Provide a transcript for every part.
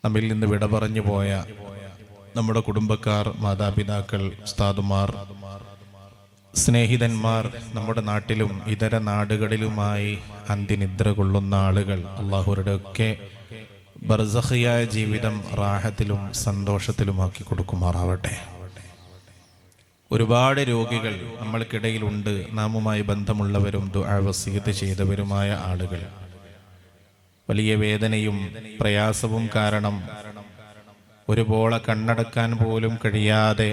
നമ്മിൽ നിന്ന് വിട പറഞ്ഞു പോയ നമ്മുടെ കുടുംബക്കാർ, മാതാപിതാക്കൾ, ഉസ്താദുമാർ, സ്നേഹിതന്മാർ, നമ്മുടെ നാട്ടിലും ഇതര നാടുകളിലുമായി അന്ത്യനിദ്ര കൊള്ളുന്ന ആളുകൾ, അള്ളാഹുരുടെ ഒക്കെ ബർസഖിയായ ജീവിതം റാഹത്തിലും സന്തോഷത്തിലുമാക്കി കൊടുക്കുമാറാവട്ടെ. ഒരുപാട് രോഗികൾ നമ്മൾക്കിടയിലുണ്ട്. നാമുമായി ബന്ധമുള്ളവരും ദുആ വസിയത്ത് ചെയ്തവരുമായ ആളുകൾ വലിയ വേദനയും പ്രയാസവും കാരണം ഒരുപോള കണ്ണടക്കാൻ പോലും കഴിയാതെ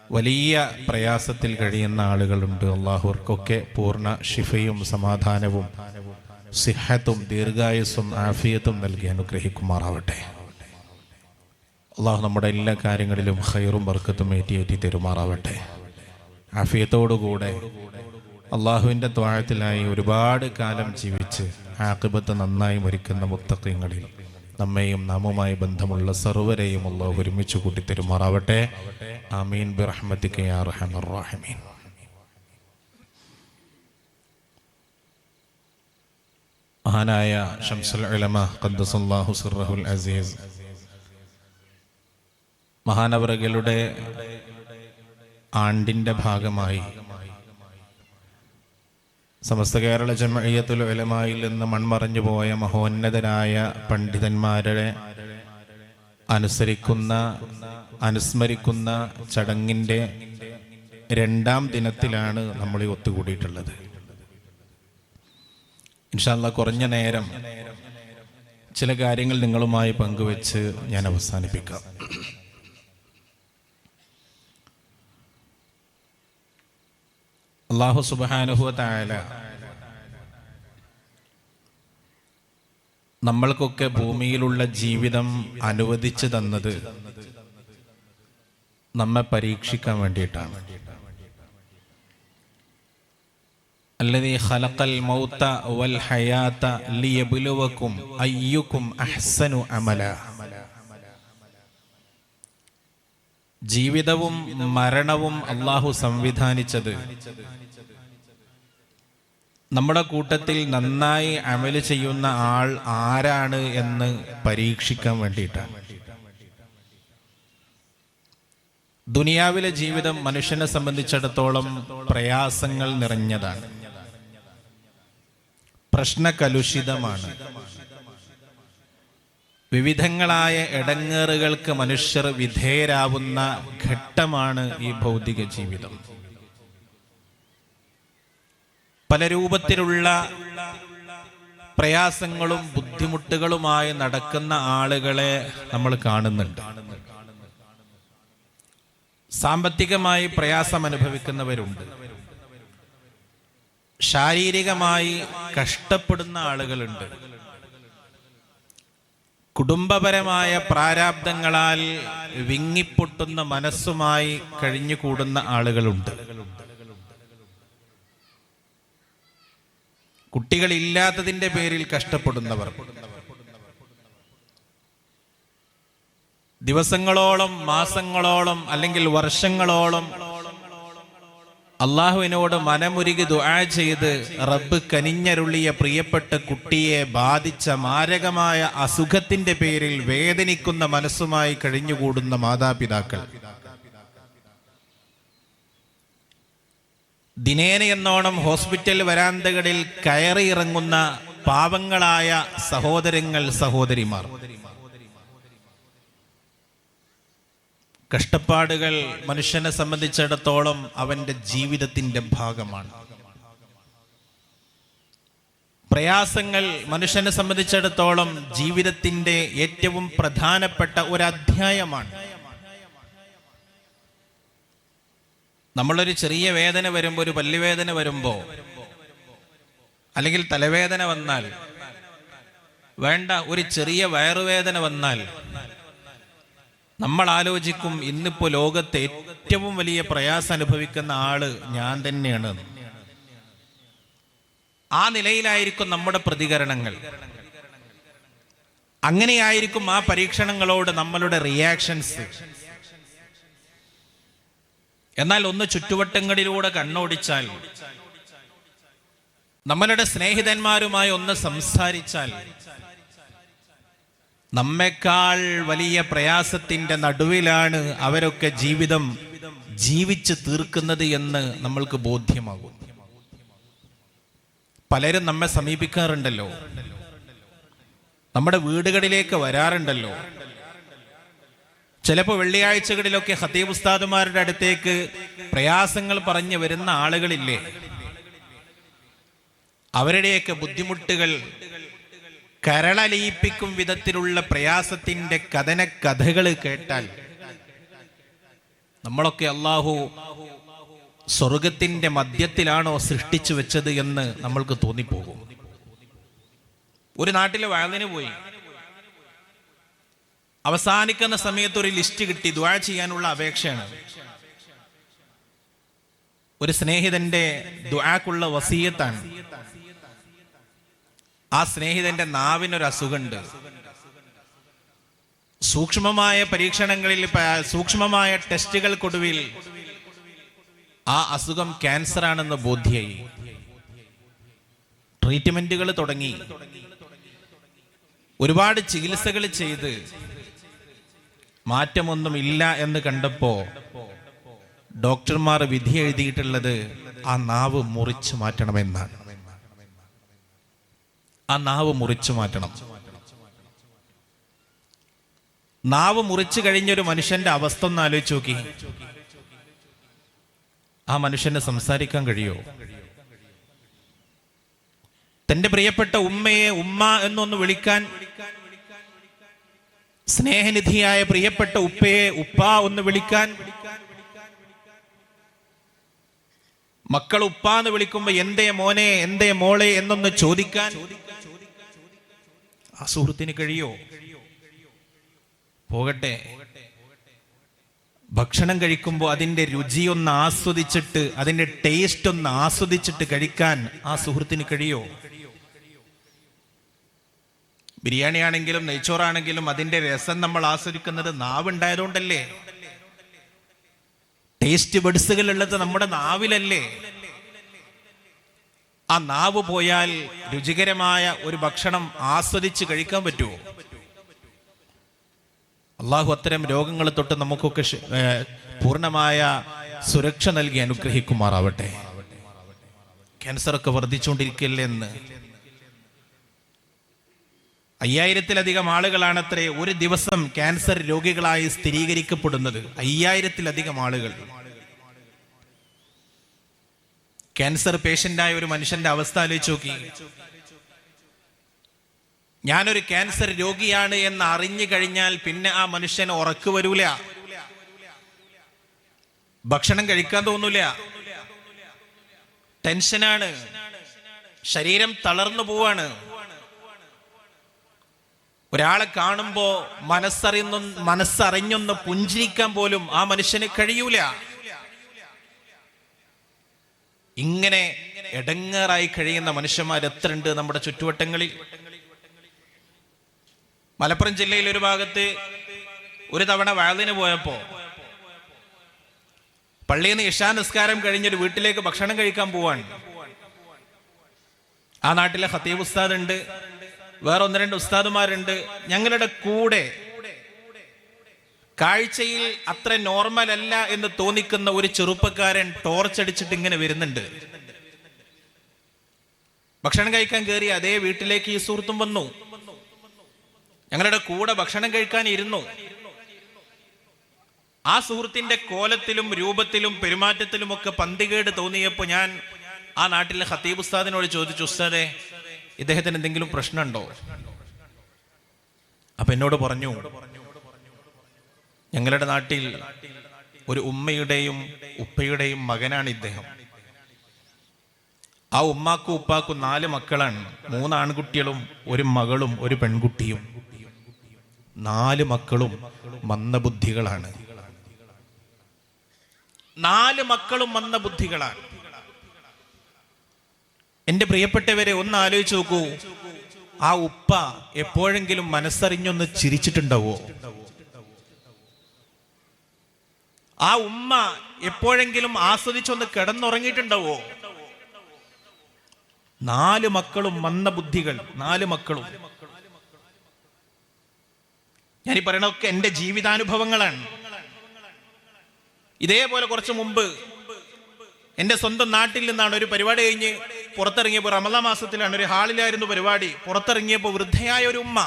വലിയ പ്രയാസത്തിൽ കഴിയുന്ന ആളുകളുണ്ട്. അള്ളാഹുവർക്കൊക്കെ പൂർണ്ണ ശിഫയും സമാധാനവും സിഹത്തും ദീർഘായുസ്സും ആഫിയത്തും നൽകി അനുഗ്രഹിക്കുമാറാവട്ടെ. അള്ളാഹു നമ്മുടെ എല്ലാ കാര്യങ്ങളിലും ഖൈറും ബർക്കത്തും ഏറ്റി തരുമാറാവട്ടെ. ആഫിയത്തോടുകൂടെ അള്ളാഹുവിൻ്റെ ത്വാഴത്തിലായി ഒരുപാട് കാലം ജീവിച്ച് ആഖിബത്ത് നന്നായി മരിക്കുന്ന മുത്തഖീങ്ങളിൽ നമ്മെയും നാമുമായി ബന്ധമുള്ള സർവരെയും അള്ളാഹു ഒരുമിച്ച് കൂട്ടിത്തരുമാറാവട്ടെ. ആമീൻ ബിറഹ്മതിക യാ അർഹമർ റഹീമീൻ. മഹാനായ ശംസുൽ ഉലമ ഖദ്ദസല്ലാഹു സിർറഹുൽ അസീസ് മഹാനവറുകളുടെ ആണ്ടിൻ്റെ ഭാഗമായി സമസ്ത കേരള ജംഇയ്യത്തുൽ ഉലമായിൽ നിന്ന് മൺമറഞ്ഞു പോയ മഹോന്നതരായ പണ്ഡിതന്മാരെ അനുസ്മരിക്കുന്ന ചടങ്ങിൻ്റെ 2ാം ദിനത്തിലാണ് നമ്മൾ ഒത്തുകൂടിയിട്ടുള്ളത്. ഇൻഷാ അല്ലാഹ് കുറഞ്ഞ നേരം ചില കാര്യങ്ങൾ നിങ്ങളുമായി പങ്കുവെച്ച് ഞാൻ അവസാനിപ്പിക്കാം. അല്ലാഹു സുബ്ഹാനഹു വ തആല നമ്മൾക്കൊക്കെ ഭൂമിയിലുള്ള ജീവിതം അനുവദിച്ചു തന്നത് നമ്മെ പരീക്ഷിക്കാൻ വേണ്ടിയിട്ടാണ്. അല്ലദീ ഖലഖൽ മൗത വൽ ഹയാത ലിയബ്ലുവകും അയ്യുക്കും അഹ്സനു അമല. ജീവിതവും മരണവും അല്ലാഹു സംവിധാനിച്ചത് നമ്മുടെ കൂട്ടത്തിൽ നന്നായി അമല് ചെയ്യുന്ന ആൾ ആരാണ് എന്ന് പരീക്ഷിക്കാൻ വേണ്ടിയിട്ടാണ്. ദുനിയാവിലെ ജീവിതം മനുഷ്യനെ സംബന്ധിച്ചിടത്തോളം പ്രയാസങ്ങൾ നിറഞ്ഞതാണ്, പ്രശ്നകലുഷിതമാണ്. വിവിധങ്ങളായ ഇടങ്ങേറുകൾക്ക് മനുഷ്യർ വിധേയരാവുന്ന ഘട്ടമാണ് ഈ ഭൗതിക ജീവിതം. പല രൂപത്തിലുള്ള പ്രയാസങ്ങളും ബുദ്ധിമുട്ടുകളുമായി നടക്കുന്ന ആളുകളെ നമ്മൾ കാണുന്നുണ്ട്. സാമ്പത്തികമായി പ്രയാസം അനുഭവിക്കുന്നവരുണ്ട്, ശാരീരികമായി കഷ്ടപ്പെടുന്ന ആളുകളുണ്ട്, കുടുംബപരമായ പ്രാരാബ്ദങ്ങളാൽ വിങ്ങിപ്പൊട്ടുന്ന മനസ്സുമായി കഴിഞ്ഞുകൂടുന്ന ആളുകളുണ്ട്. കുട്ടികളില്ലാത്തതിൻ്റെ പേരിൽ കഷ്ടപ്പെടുന്നവർ, ദിവസങ്ങളോളം മാസങ്ങളോളം അല്ലെങ്കിൽ വർഷങ്ങളോളം അള്ളാഹുവിനോട് മനമുരുകി ദുആ ചെയ്ത് റബ്ബ് കനിഞ്ഞരുളിയ പ്രിയപ്പെട്ട കുട്ടിയെ ബാധിച്ച മാരകമായ അസുഖത്തിന്റെ പേരിൽ വേദനിക്കുന്ന മനസ്സുമായി കഴിഞ്ഞുകൂടുന്ന മാതാപിതാക്കൾ, ദിനേന എന്നോണം ഹോസ്പിറ്റൽ വരാന്തകളിൽ കയറിയിറങ്ങുന്ന പാവങ്ങളായ സഹോദരങ്ങൾ, സഹോദരിമാർ. കഷ്ടപ്പാടുകൾ മനുഷ്യനെ സംബന്ധിച്ചിടത്തോളം അവന്റെ ജീവിതത്തിന്റെ ഭാഗമാണ്. പ്രയാസങ്ങൾ മനുഷ്യനെ സംബന്ധിച്ചിടത്തോളം ജീവിതത്തിന്റെ ഏറ്റവും പ്രധാനപ്പെട്ട ഒരു അധ്യായമാണ്. നമ്മളൊരു ചെറിയ വേദന വരുമ്പോൾ, ഒരു പല്ലുവേദന വരുമ്പോൾ, അല്ലെങ്കിൽ തലവേദന വന്നാൽ, വേണ്ട ഒരു ചെറിയ വയറുവേദന വന്നാൽ നമ്മൾ ആലോചിക്കും, ഇന്നിപ്പോ ലോകത്തെ ഏറ്റവും വലിയ പ്രയാസം അനുഭവിക്കുന്ന ആള് ഞാൻ തന്നെയാണ്. ആ നിലയിലായിരിക്കും നമ്മുടെ പ്രതികരണങ്ങൾ. അങ്ങനെയായിരിക്കും ആ പരീക്ഷണങ്ങളോട് നമ്മളുടെ റിയാക്ഷൻസ്. എന്നാൽ ഒന്ന് ചുറ്റുവട്ടങ്ങളിലൂടെ കണ്ണോടിച്ചാൽ, നമ്മളുടെ സ്നേഹിതന്മാരുമായി ഒന്ന് സംസാരിച്ചാൽ, നമ്മെക്കാൾ വലിയ പ്രയാസത്തിന്റെ നടുവിലാണ് അവരൊക്കെ ജീവിതം ജീവിച്ച് തീർക്കുന്നത് എന്ന് നമ്മൾക്ക് ബോധ്യമാകും. പലരും നമ്മെ സമീപിക്കാറുണ്ടല്ലോ, നമ്മുടെ വീടുകളിലേക്ക് വരാറുണ്ടല്ലോ. ചിലപ്പോൾ വെള്ളിയാഴ്ചകളിലൊക്കെ ഖതീബ് ഉസ്താദുമാരുടെ അടുത്തേക്ക് പ്രയാസങ്ങൾ പറഞ്ഞു വരുന്ന ആളുകളില്ലേ, അവരുടെയൊക്കെ ബുദ്ധിമുട്ടുകൾ കരളലിയിപ്പിക്കും വിധത്തിലുള്ള പ്രയാസത്തിന്റെ കഥകൾ കേട്ടാൽ നമ്മളൊക്കെ അല്ലാഹു സ്വർഗത്തിന്റെ മധ്യത്തിലാണോ സൃഷ്ടിച്ചു വെച്ചത് എന്ന് നമ്മൾക്ക് തോന്നിപ്പോകും. ഒരു നാട്ടിലെ വയലിന് പോയി, അവസാനിക്കുന്ന സമയത്ത് ഒരു ലിസ്റ്റ് കിട്ടി, ദുആ ചെയ്യാനുള്ള അപേക്ഷയാണ്. ഒരു സ്നേഹിതന്റെ ദുആക്കുള്ള വസിയത്താണ്. ആ സ്നേഹിതന്റെ നാവിനൊരു അസുഖമുണ്ട്. സൂക്ഷ്മമായ പരീക്ഷണങ്ങളിൽ, സൂക്ഷ്മമായ ടെസ്റ്റുകൾക്കൊടുവിൽ ആ അസുഖം ക്യാൻസർ ആണെന്ന് ബോധ്യമായി. ട്രീറ്റ്മെന്റുകൾ തുടങ്ങി, ഒരുപാട് ചികിത്സകൾ ചെയ്ത് മാറ്റമൊന്നുമില്ല എന്ന് കണ്ടപ്പോ ഡോക്ടർമാർ വിധി എഴുതിയിട്ടുള്ളത് ആ നാവ് മുറിച്ചു മാറ്റണമെന്നാണ്. ആ നാവ് മുറിച്ചു മാറ്റണം. നാവ് മുറിച്ചു കഴിഞ്ഞൊരു മനുഷ്യന്റെ അവസ്ഥ ഒന്ന് ആലോചിച്ച് നോക്കി. ആ മനുഷ്യന് സംസാരിക്കാൻ കഴിയോ? തന്റെ പ്രിയപ്പെട്ട ഉമ്മയെ ഉമ്മ എന്നൊന്ന് വിളിക്കാൻ, സ്നേഹനിധിയായ പ്രിയപ്പെട്ട ഉപ്പയെ ഉപ്പ ഒന്ന് വിളിക്കാൻ, മക്കൾ ഉപ്പ എന്ന് വിളിക്കുമ്പോ എന്തേ മോനെ, എന്തേ മോളെ എന്നൊന്ന് ചോദിക്കാൻ ആ സുഹൃത്തിന് കഴിയോ? പോകട്ടെ, ഭക്ഷണം കഴിക്കുമ്പോൾ അതിന്റെ രുചിയൊന്ന് ആസ്വദിച്ചിട്ട്, അതിന്റെ ടേസ്റ്റ് ഒന്ന് ആസ്വദിച്ചിട്ട് കഴിക്കാൻ ആ സുഹൃത്തിന് കഴിയോ? ബിരിയാണി ആണെങ്കിലും നെയ്ച്ചോറാണെങ്കിലും അതിന്റെ രസം നമ്മൾ ആസ്വദിക്കുന്നത് നാവുണ്ടായതുകൊണ്ടല്ലേ. ടേസ്റ്റ് ബഡ്സുകൾ ഉള്ളത് നമ്മുടെ നാവിലല്ലേ. ആ നാവ് പോയാൽ രുചികരമായ ഒരു ഭക്ഷണം ആസ്വദിച്ച് കഴിക്കാൻ പറ്റുമോ? അള്ളാഹു അത്തരം രോഗങ്ങൾ തൊട്ട് നമുക്കൊക്കെ പൂർണ്ണമായ സുരക്ഷ നൽകി അനുഗ്രഹിക്കുമാറാവട്ടെ. ക്യാൻസറൊക്കെ വർദ്ധിച്ചുകൊണ്ടിരിക്കല്ലേ എന്ന്. 5000-ലധികം ആളുകളാണത്രേ ഒരു ദിവസം ക്യാൻസർ രോഗികളായി സ്ഥിരീകരിക്കപ്പെടുന്നത്. 5000-ലധികം ആളുകൾ. ക്യാൻസർ പേഷ്യന്റായ ഒരു മനുഷ്യന്റെ അവസ്ഥ ആലോചിച്ച് നോക്കി. ഞാനൊരു ക്യാൻസർ രോഗിയാണ് എന്ന് അറിഞ്ഞു കഴിഞ്ഞാൽ പിന്നെ ആ മനുഷ്യന് ഉറക്ക് വരൂല, ഭക്ഷണം കഴിക്കാൻ തോന്നൂല, ടെൻഷനാണ്, ശരീരം തളർന്നു പോവാണ്. ഒരാളെ കാണുമ്പോ മനസ്സറിഞ്ഞൊന്ന് പുഞ്ചിരിക്കാൻ പോലും ആ മനുഷ്യന് കഴിയൂല. ഇങ്ങനെ എടങ്ങേറായി കഴിയുന്ന മനുഷ്യന്മാർ എത്രയുണ്ട് നമ്മുടെ ചുറ്റുവട്ടങ്ങളിൽ. മലപ്പുറം ജില്ലയിൽ ഒരു ഭാഗത്ത് ഒരു തവണ വയലിന് പോയപ്പോ പള്ളിയിൽ നിന്ന് ഇശാ നിസ്കാരം കഴിഞ്ഞൊരു വീട്ടിലേക്ക് ഭക്ഷണം കഴിക്കാൻ പോവാണ്. ആ നാട്ടിലെ ഖതീബ് ഉസ്താദ് ഉണ്ട്, വേറെ 1-2 ഉസ്താദുമാരുണ്ട്. ഞങ്ങളുടെ കൂടെ കാഴ്ചയിൽ അത്ര നോർമൽ അല്ല എന്ന് തോന്നിക്കുന്ന ഒരു ചെറുപ്പക്കാരൻ ടോർച്ചടിച്ചിട്ട് ഇങ്ങനെ വരുന്നുണ്ട്. ഭക്ഷണം കഴിക്കാൻ കയറി അതേ വീട്ടിലേക്ക് ഈ സുഹൃത്തും വന്നു. ഞങ്ങളുടെ കൂടെ ഭക്ഷണം കഴിക്കാൻ ഇരുന്നു. ആ സുഹൃത്തിന്റെ കോലത്തിലും രൂപത്തിലും പെരുമാറ്റത്തിലുമൊക്കെ പന്തികേട് തോന്നിയപ്പോൾ ഞാൻ ആ നാട്ടിലെ ഖതീബ് ഉസ്താദിനോട് ചോദിച്ചു, ഉസ്താദേ, ഇദ്ദേഹത്തിന് എന്തെങ്കിലും പ്രശ്നമുണ്ടോ? അപ്പൊ എന്നോട് പറഞ്ഞു, ഞങ്ങളുടെ നാട്ടിൽ ഒരു ഉമ്മയുടെയും ഉപ്പയുടെയും മകനാണ് ഇദ്ദേഹം. ആ ഉമ്മാക്കും ഉപ്പാക്കും 4 മക്കളാണ്. 3 ആൺകുട്ടികളും 1 മകളും 1 പെൺകുട്ടിയും. 4 മക്കളും മന്ദബുദ്ധികളാണ്. 4 മക്കളും മന്ദബുദ്ധികളാണ്. എന്റെ പ്രിയപ്പെട്ടവരെ, ഒന്ന് ആലോചിച്ച് നോക്കൂ. ആ ഉപ്പ എപ്പോഴെങ്കിലും മനസ്സറിഞ്ഞൊന്ന് ചിരിച്ചിട്ടുണ്ടാവോ? ആ ഉമ്മ എപ്പോഴെങ്കിലും ആസ്വദിച്ചൊന്ന് കിടന്നുറങ്ങിയിട്ടുണ്ടാവോ? 4 മക്കളും മന്ദബുദ്ധികൾ. 4 മക്കളും. ഞാൻ ഈ പറയണതൊക്കെ എൻ്റെ ജീവിതാനുഭവങ്ങളാണ്. ഇതേപോലെ കുറച്ച് മുമ്പ് എൻ്റെ സ്വന്തം നാട്ടിൽ നിന്നാണ് ഒരു പരിപാടി കഴിഞ്ഞ് പുറത്തിറങ്ങിയപ്പോൾ, റമദാൻ മാസത്തിലാണ്, ഒരു ഹാളിലായിരുന്നു പരിപാടി. പുറത്തിറങ്ങിയപ്പോൾ വൃദ്ധയായ ഒരു ഉമ്മ,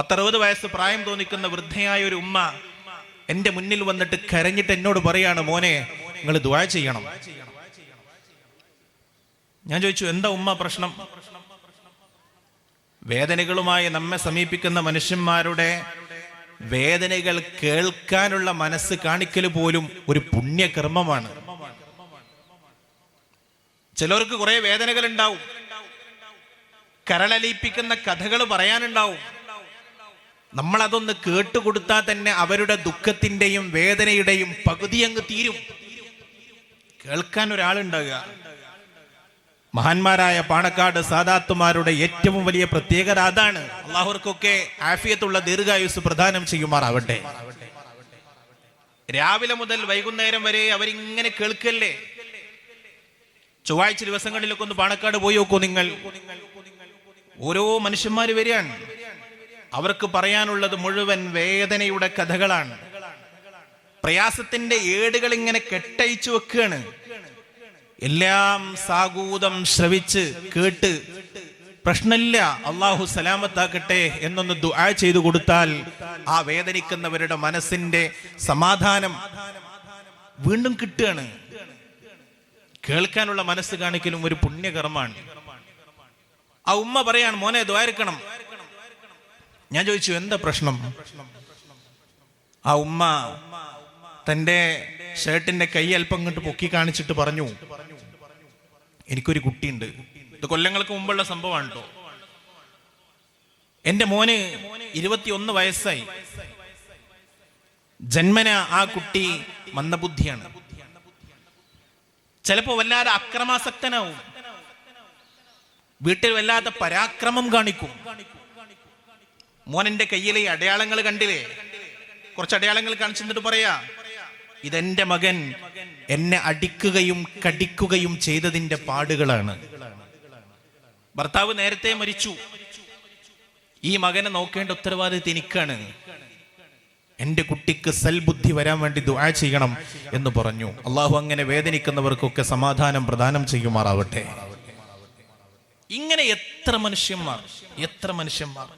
60 വയസ്സ് പ്രായം തോന്നിക്കുന്ന വൃദ്ധയായ ഒരു ഉമ്മ എൻ്റെ മുന്നിൽ വന്നിട്ട് കരഞ്ഞിട്ട് എന്നോട് പറയാണ്, മോനെ നിങ്ങൾ ദുആ ചെയ്യണം. ഞാൻ ചോദിച്ചു, എന്താ ഉമ്മ പ്രശ്നം? വേദനകളുമായി നമ്മെ സമീപിക്കുന്ന മനുഷ്യന്മാരുടെ വേദനകൾ കേൾക്കാനുള്ള മനസ്സ് കാണിക്കൽ പോലും ഒരു പുണ്യകർമ്മമാണ്. ചിലർക്ക് കുറെ വേദനകൾ ഉണ്ടാവും, കരളലിയിപ്പിക്കുന്ന കഥകൾ പറയാനുണ്ടാവും. നമ്മളതൊന്ന് കേട്ടുകൊടുത്താൽ തന്നെ അവരുടെ ദുഃഖത്തിന്റെയും വേദനയുടെയും പകുതി അങ്ങ് തീരും. കേൾക്കാൻ ഒരാളുണ്ടാകുക. മഹാന്മാരായ പാണക്കാട് സാദാത്തുമാരുടെ ഏറ്റവും വലിയ പ്രത്യേകത അതാണ്. അള്ളാഹുർക്കൊക്കെ ആഫിയത്തുള്ള ദീർഘായുസ് പ്രദാനം ചെയ്യുമാറാവട്ടെ. രാവിലെ മുതൽ വൈകുന്നേരം വരെ അവരിങ്ങനെ കേൾക്കല്ലേ. ചൊവ്വാഴ്ച ദിവസങ്ങളിലൊക്കെ ഒന്ന് പാണക്കാട് പോയി നോക്കൂ നിങ്ങൾ. ഓരോ മനുഷ്യന്മാര് വരികയാണ്, അവർക്ക് പറയാനുള്ളത് മുഴുവൻ വേദനയുടെ കഥകളാണ്. പ്രയാസത്തിന്റെ ഏടുകൾ ഇങ്ങനെ കെട്ടയച്ചു വെക്കുകയാണ്. എല്ലാം സാഗൂതം ശ്രവിച്ച് കേട്ട് പ്രശ്നമില്ല, അള്ളാഹു സലാമത്താക്കട്ടെ എന്നൊന്ന് ദുആ ചെയ്തു കൊടുത്താൽ ആ വേദനിക്കുന്നവരുടെ മനസ്സിന്റെ സമാധാനം വീണ്ടും കിട്ടുകയാണ്. കേൾക്കാനുള്ള മനസ്സ് കാണിക്കലും ഒരു പുണ്യകർമ്മമാണ്. ആ ഉമ്മ പറയാണ്, മോനെ ദുആ ഇറക്കണം. ഞാൻ ചോദിച്ചു, എന്താ പ്രശ്നം? ആ ഉമ്മ തന്റെ ഷർട്ടിന്റെ കൈ അല്പം ഇങ്ങോട്ട് പൊക്കി കാണിച്ചിട്ട് പറഞ്ഞു, എനിക്കൊരു കുട്ടിയുണ്ട്. ഇത് കൊല്ലങ്ങൾക്ക് മുമ്പുള്ള സംഭവമാണ് കേട്ടോ. എന്റെ മോന് 21 വയസ്സായി. ജന്മന ആ കുട്ടി മന്ദബുദ്ധിയാണ്. ചിലപ്പോ വല്ലാതെ അക്രമാസക്തനാവും, വീട്ടിൽ വല്ലാത്ത പരാക്രമം കാണിക്കും. മോനെന്റെ കയ്യിലെ ഈ അടയാളങ്ങൾ കണ്ടില്ലേ? കുറച്ച് അടയാളങ്ങൾ കാണിച്ചിട്ട് പറയാ, ഇതെന്റെ മകൻ എന്നെ അടിക്കുകയും കടിക്കുകയും ചെയ്തതിന്റെ പാടുകളാണ്. ഭർത്താവ് നേരത്തെ മരിച്ചു. ഈ മകനെ നോക്കേണ്ട ഉത്തരവാദിത്വം എനിക്കാണ്. എന്റെ കുട്ടിക്ക് സൽബുദ്ധി വരാൻ വേണ്ടി ദുആ ചെയ്യണം എന്ന് പറഞ്ഞു. അള്ളാഹു അങ്ങനെ വേദനിക്കുന്നവർക്കൊക്കെ സമാധാനം പ്രദാനം ചെയ്യുമാറാവട്ടെ. ഇങ്ങനെ എത്ര മനുഷ്യന്മാർ.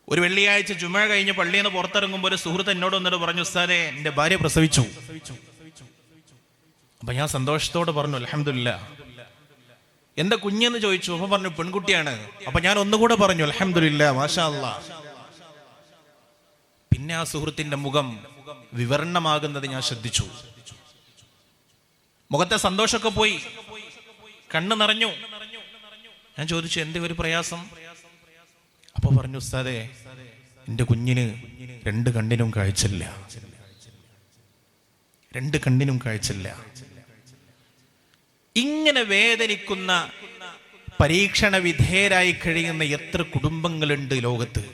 ഒരു വെള്ളിയാഴ്ച ജുമഅ കഴിഞ്ഞ് പള്ളിയിൽ നിന്ന് പുറത്തിറങ്ങുമ്പോൾ ഒരു സുഹൃത്ത് എന്നോട് വന്നിട്ട് പറഞ്ഞു, ഉസ്താദേ എന്റെ ഭാര്യ പ്രസവിച്ചു. അപ്പൊ ഞാൻ സന്തോഷത്തോടെ പറഞ്ഞു, അൽഹംദുലില്ലാ. എന്താ കുഞ്ഞെന്ന് ചോദിച്ചു. അപ്പൊ പറഞ്ഞു, പെൺകുട്ടിയാണ്. അപ്പൊ ഞാൻ ഒന്നുകൂടെ പറഞ്ഞു, അൽഹംദുലില്ലാ, മാഷാ അല്ലാഹ്. പിന്നെ ആ സുഹൃത്തിന്റെ മുഖം വിവരണമാകുന്നത് ഞാൻ ശ്രദ്ധിച്ചു. മുഖത്തെ സന്തോഷമൊക്കെ പോയി, കണ്ണ് നിറഞ്ഞു. ഞാൻ ചോദിച്ചു, എന്തേ ഒരു പ്രയാസം? അപ്പൊ പറഞ്ഞു, ഉസ്താദേ എന്റെ കുഞ്ഞിന് 2 കണ്ണിനും കാഴ്ചയില്ല. 2 കണ്ണിനും കാഴ്ചയില്ല. ഇങ്ങനെ വേദനിക്കുന്ന, പരീക്ഷണ വിധേയരായി കഴിയുന്ന എത്ര കുടുംബങ്ങളുണ്ട് ലോകത്ത്.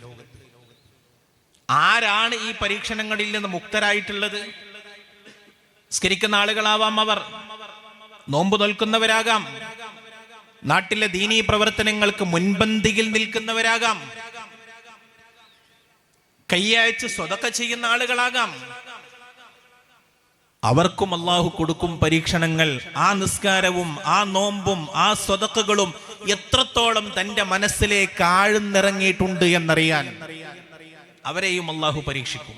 ആരാണ് ഈ പരീക്ഷണങ്ങളിൽ നിന്ന് മുക്തരായിട്ടുള്ളത്? സ്കരിക്കുന്ന ആളുകളാവാം അവർ, നോമ്പ് നോൽക്കുന്നവരാകാം, നാട്ടിലെ ദീനീ പ്രവർത്തനങ്ങൾക്ക് മുൻപന്തിയിൽ നിൽക്കുന്നവരാകാം, കൈയയച്ച് സ്വതക്ക ചെയ്യുന്ന ആളുകളാകാം. അവർക്കും അള്ളാഹു കൊടുക്കും പരീക്ഷണങ്ങൾ. ആ നിസ്കാരവും ആ നോമ്പും ആ സ്വതക്കകളും എത്രത്തോളം തന്റെ മനസ്സിലേക്ക് ആഴ്ന്നിറങ്ങിയിട്ടുണ്ട് എന്നറിയാൻ അവരെയും അള്ളാഹു പരീക്ഷിക്കും.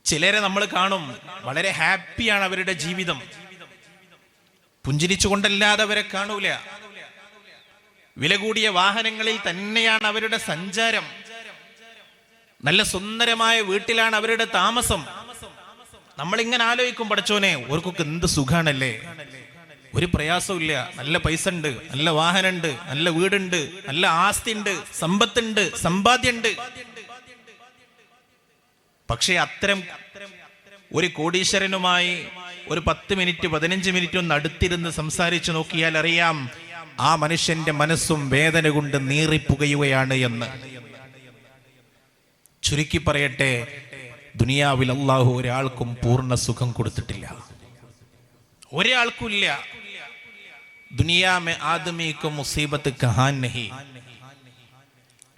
ചിലരെ നമ്മൾ കാണും, വളരെ ഹാപ്പിയാണ് അവരുടെ ജീവിതം, പുഞ്ചിരിച്ചുകൊണ്ടല്ലാതെ അവരെ കാണൂല. വില കൂടിയ വാഹനങ്ങളിൽ തന്നെയാണ് അവരുടെ സഞ്ചാരം, നല്ല സുന്ദരമായ വീട്ടിലാണ് അവരുടെ താമസം. നമ്മളിങ്ങനെ ആലോചിക്കും, പടച്ചോനെ ഓർക്കൊക്കെ എന്ത് സുഖാണല്ലേ, ഒരു പ്രയാസവും ഇല്ല, നല്ല പൈസ ഉണ്ട്, നല്ല വാഹനമുണ്ട്, നല്ല വീടുണ്ട്, നല്ല ആസ്തി ഉണ്ട്, സമ്പത്തുണ്ട്, സമ്പാദ്യമുണ്ട്. പക്ഷെ അത്തരം ഒരു കോടീശ്വരനുമായി ഒരു 10 മിനിറ്റ് 15 മിനിറ്റ് ഒന്ന് അടുത്തിരുന്ന് സംസാരിച്ചു നോക്കിയാൽ അറിയാം ആ മനുഷ്യന്റെ മനസ്സും വേദന കൊണ്ട് നീറിപ്പുകയുകയാണ് എന്ന്. ചുരുക്കി പറയട്ടെ, ദുനിയാവിൽ അല്ലാഹു ഒരാൾക്കും പൂർണ്ണ സുഖം കൊടുത്തിട്ടില്ല, ഒരാൾക്കും ഇല്ല. ദുനിയാ മേ ആദമി കോ മുസീബത്ത് കഹാൻ നഹി,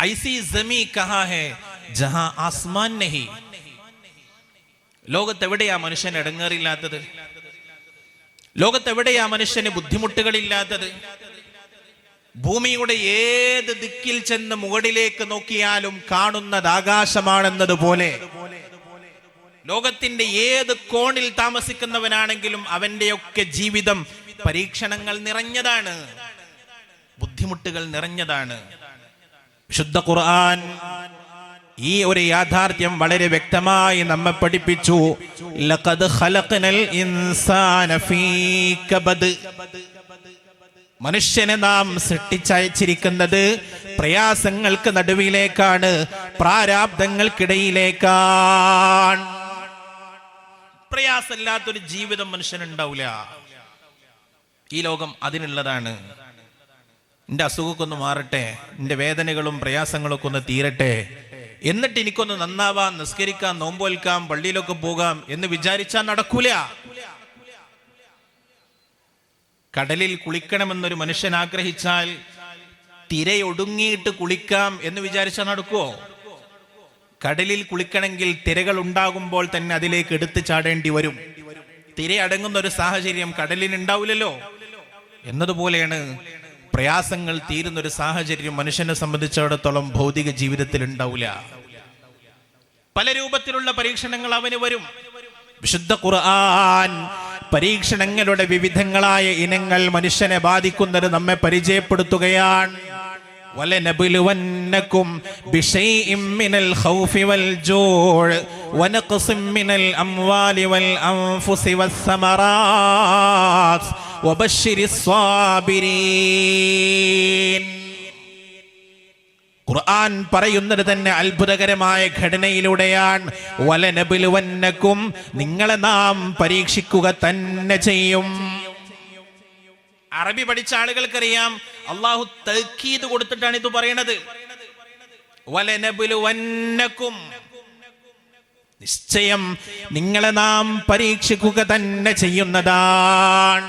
ഐസി ജമീ കഹാ ഹൈ ജഹാ ആസ്മാൻ നഹി. ലോകത്തെവിടെയാ മനുഷ്യൻ ഇടങ്ങേറില്ലാത്തത്? ലോകത്തെവിടെയാ മനുഷ്യന് ബുദ്ധിമുട്ടുകളില്ലാത്തത്? ഭൂമിയുടെ ഏത് ദിക്കിൽ ചെന്ന് മുകളിലേക്ക് നോക്കിയാലും കാണുന്നത് ആകാശമാണെന്നതുപോലെ ലോകത്തിന്റെ ഏത് കോണിൽ താമസിക്കുന്നവനാണെങ്കിലും അവന്റെയൊക്കെ ജീവിതം പരീക്ഷണങ്ങൾ നിറഞ്ഞതാണ്, ബുദ്ധിമുട്ടുകൾ നിറഞ്ഞതാണ്. വിശുദ്ധ ഖുർആൻ ഈ ഒരു യാഥാർത്ഥ്യം വളരെ വ്യക്തമായി നമ്മെ പഠിപ്പിച്ചു. ലഖദ് ഖലഖ്നൽ ഇൻസാന ഫീ കബദ്. മനുഷ്യനെ നാം സൃഷ്ടിച്ചയച്ചിരിക്കുന്നത് പ്രയാസങ്ങൾക്ക് നടുവിലേക്കാണ്, പ്രാരാബ്ദങ്ങൾക്കിടയിലേക്കാണ്. പ്രയാസമില്ലാത്തൊരു ജീവിതം മനുഷ്യനുണ്ടാവില്ല. ഈ ലോകം അതിനുള്ളതാണ്. എൻ്റെ അസുഖമൊക്കെ ഒന്ന് മാറട്ടെ, എൻ്റെ വേദനകളും പ്രയാസങ്ങളൊക്കെ ഒന്ന് തീരട്ടെ, എന്നിട്ട് എനിക്കൊന്ന് നന്നാവാം, നിസ്കരിക്കാം, നോമ്പോൽക്കാം, പള്ളിയിലൊക്കെ പോകാം എന്ന് വിചാരിച്ചാൽ നടക്കൂല. കടലിൽ കുളിക്കണമെന്നൊരു മനുഷ്യൻ ആഗ്രഹിച്ചാൽ തിരയൊടുങ്ങിയിട്ട് കുളിക്കാം എന്ന് വിചാരിച്ചാൽ നടക്കുവോ? കടലിൽ കുളിക്കണമെങ്കിൽ തിരകൾ ഉണ്ടാകുമ്പോൾ തന്നെ അതിലേക്ക് എടുത്തു ചാടേണ്ടി വരും. തിര അടങ്ങുന്ന ഒരു സാഹചര്യം കടലിന് ഉണ്ടാവില്ലല്ലോ. എന്നതുപോലെയാണ് പ്രയാസങ്ങൾ തീരുന്നൊരു സാഹചര്യം മനുഷ്യനെ സംബന്ധിച്ചിടത്തോളം ഭൗതിക ജീവിതത്തിൽ ഉണ്ടാവില്ല. പല രൂപത്തിലുള്ള പരീക്ഷണങ്ങൾ അവന് വരും. വിശുദ്ധ ഖുർആൻ പരീക്ഷണങ്ങളുടെ വിവിധങ്ങളായ ഇനങ്ങൾ മനുഷ്യനെ ബാധിക്കുന്നത് നമ്മെ പരിചയപ്പെടുത്തുകയാണ്. വലനബ്ലുവന്നകും ബിശൈഇൻ മിനൽ ഖൗഫി വൽ ജൂഅ് വനഖ്സിൻ മിനൽ അംവാലി വൽ അൻഫുസി വസ്സമറാത്ത് വബശ്ശിരിസ് സ്വാബിരീൻ. ഖുർആൻ പറയുന്നത് തന്നെ അത്ഭുതകരമായ ഘടനയിലൂടെയാണ്. വലനബ്ലുവന്നകും, നിങ്ങളെ നാം പരീക്ഷിക്കുക തന്നെ ചെയ്യും. അറബി പഠിച്ച ആളുകൾക്കറിയാം അള്ളാഹു തഅ്കീദ് കൊടുത്തിട്ടാണ് ഇത് പറയുന്നത്. വലനബ്ലുവന്നകും, നിശ്ചയം നിങ്ങളെ നാം പരീക്ഷിക്കുക തന്നെ ചെയ്യുന്നതാണ്.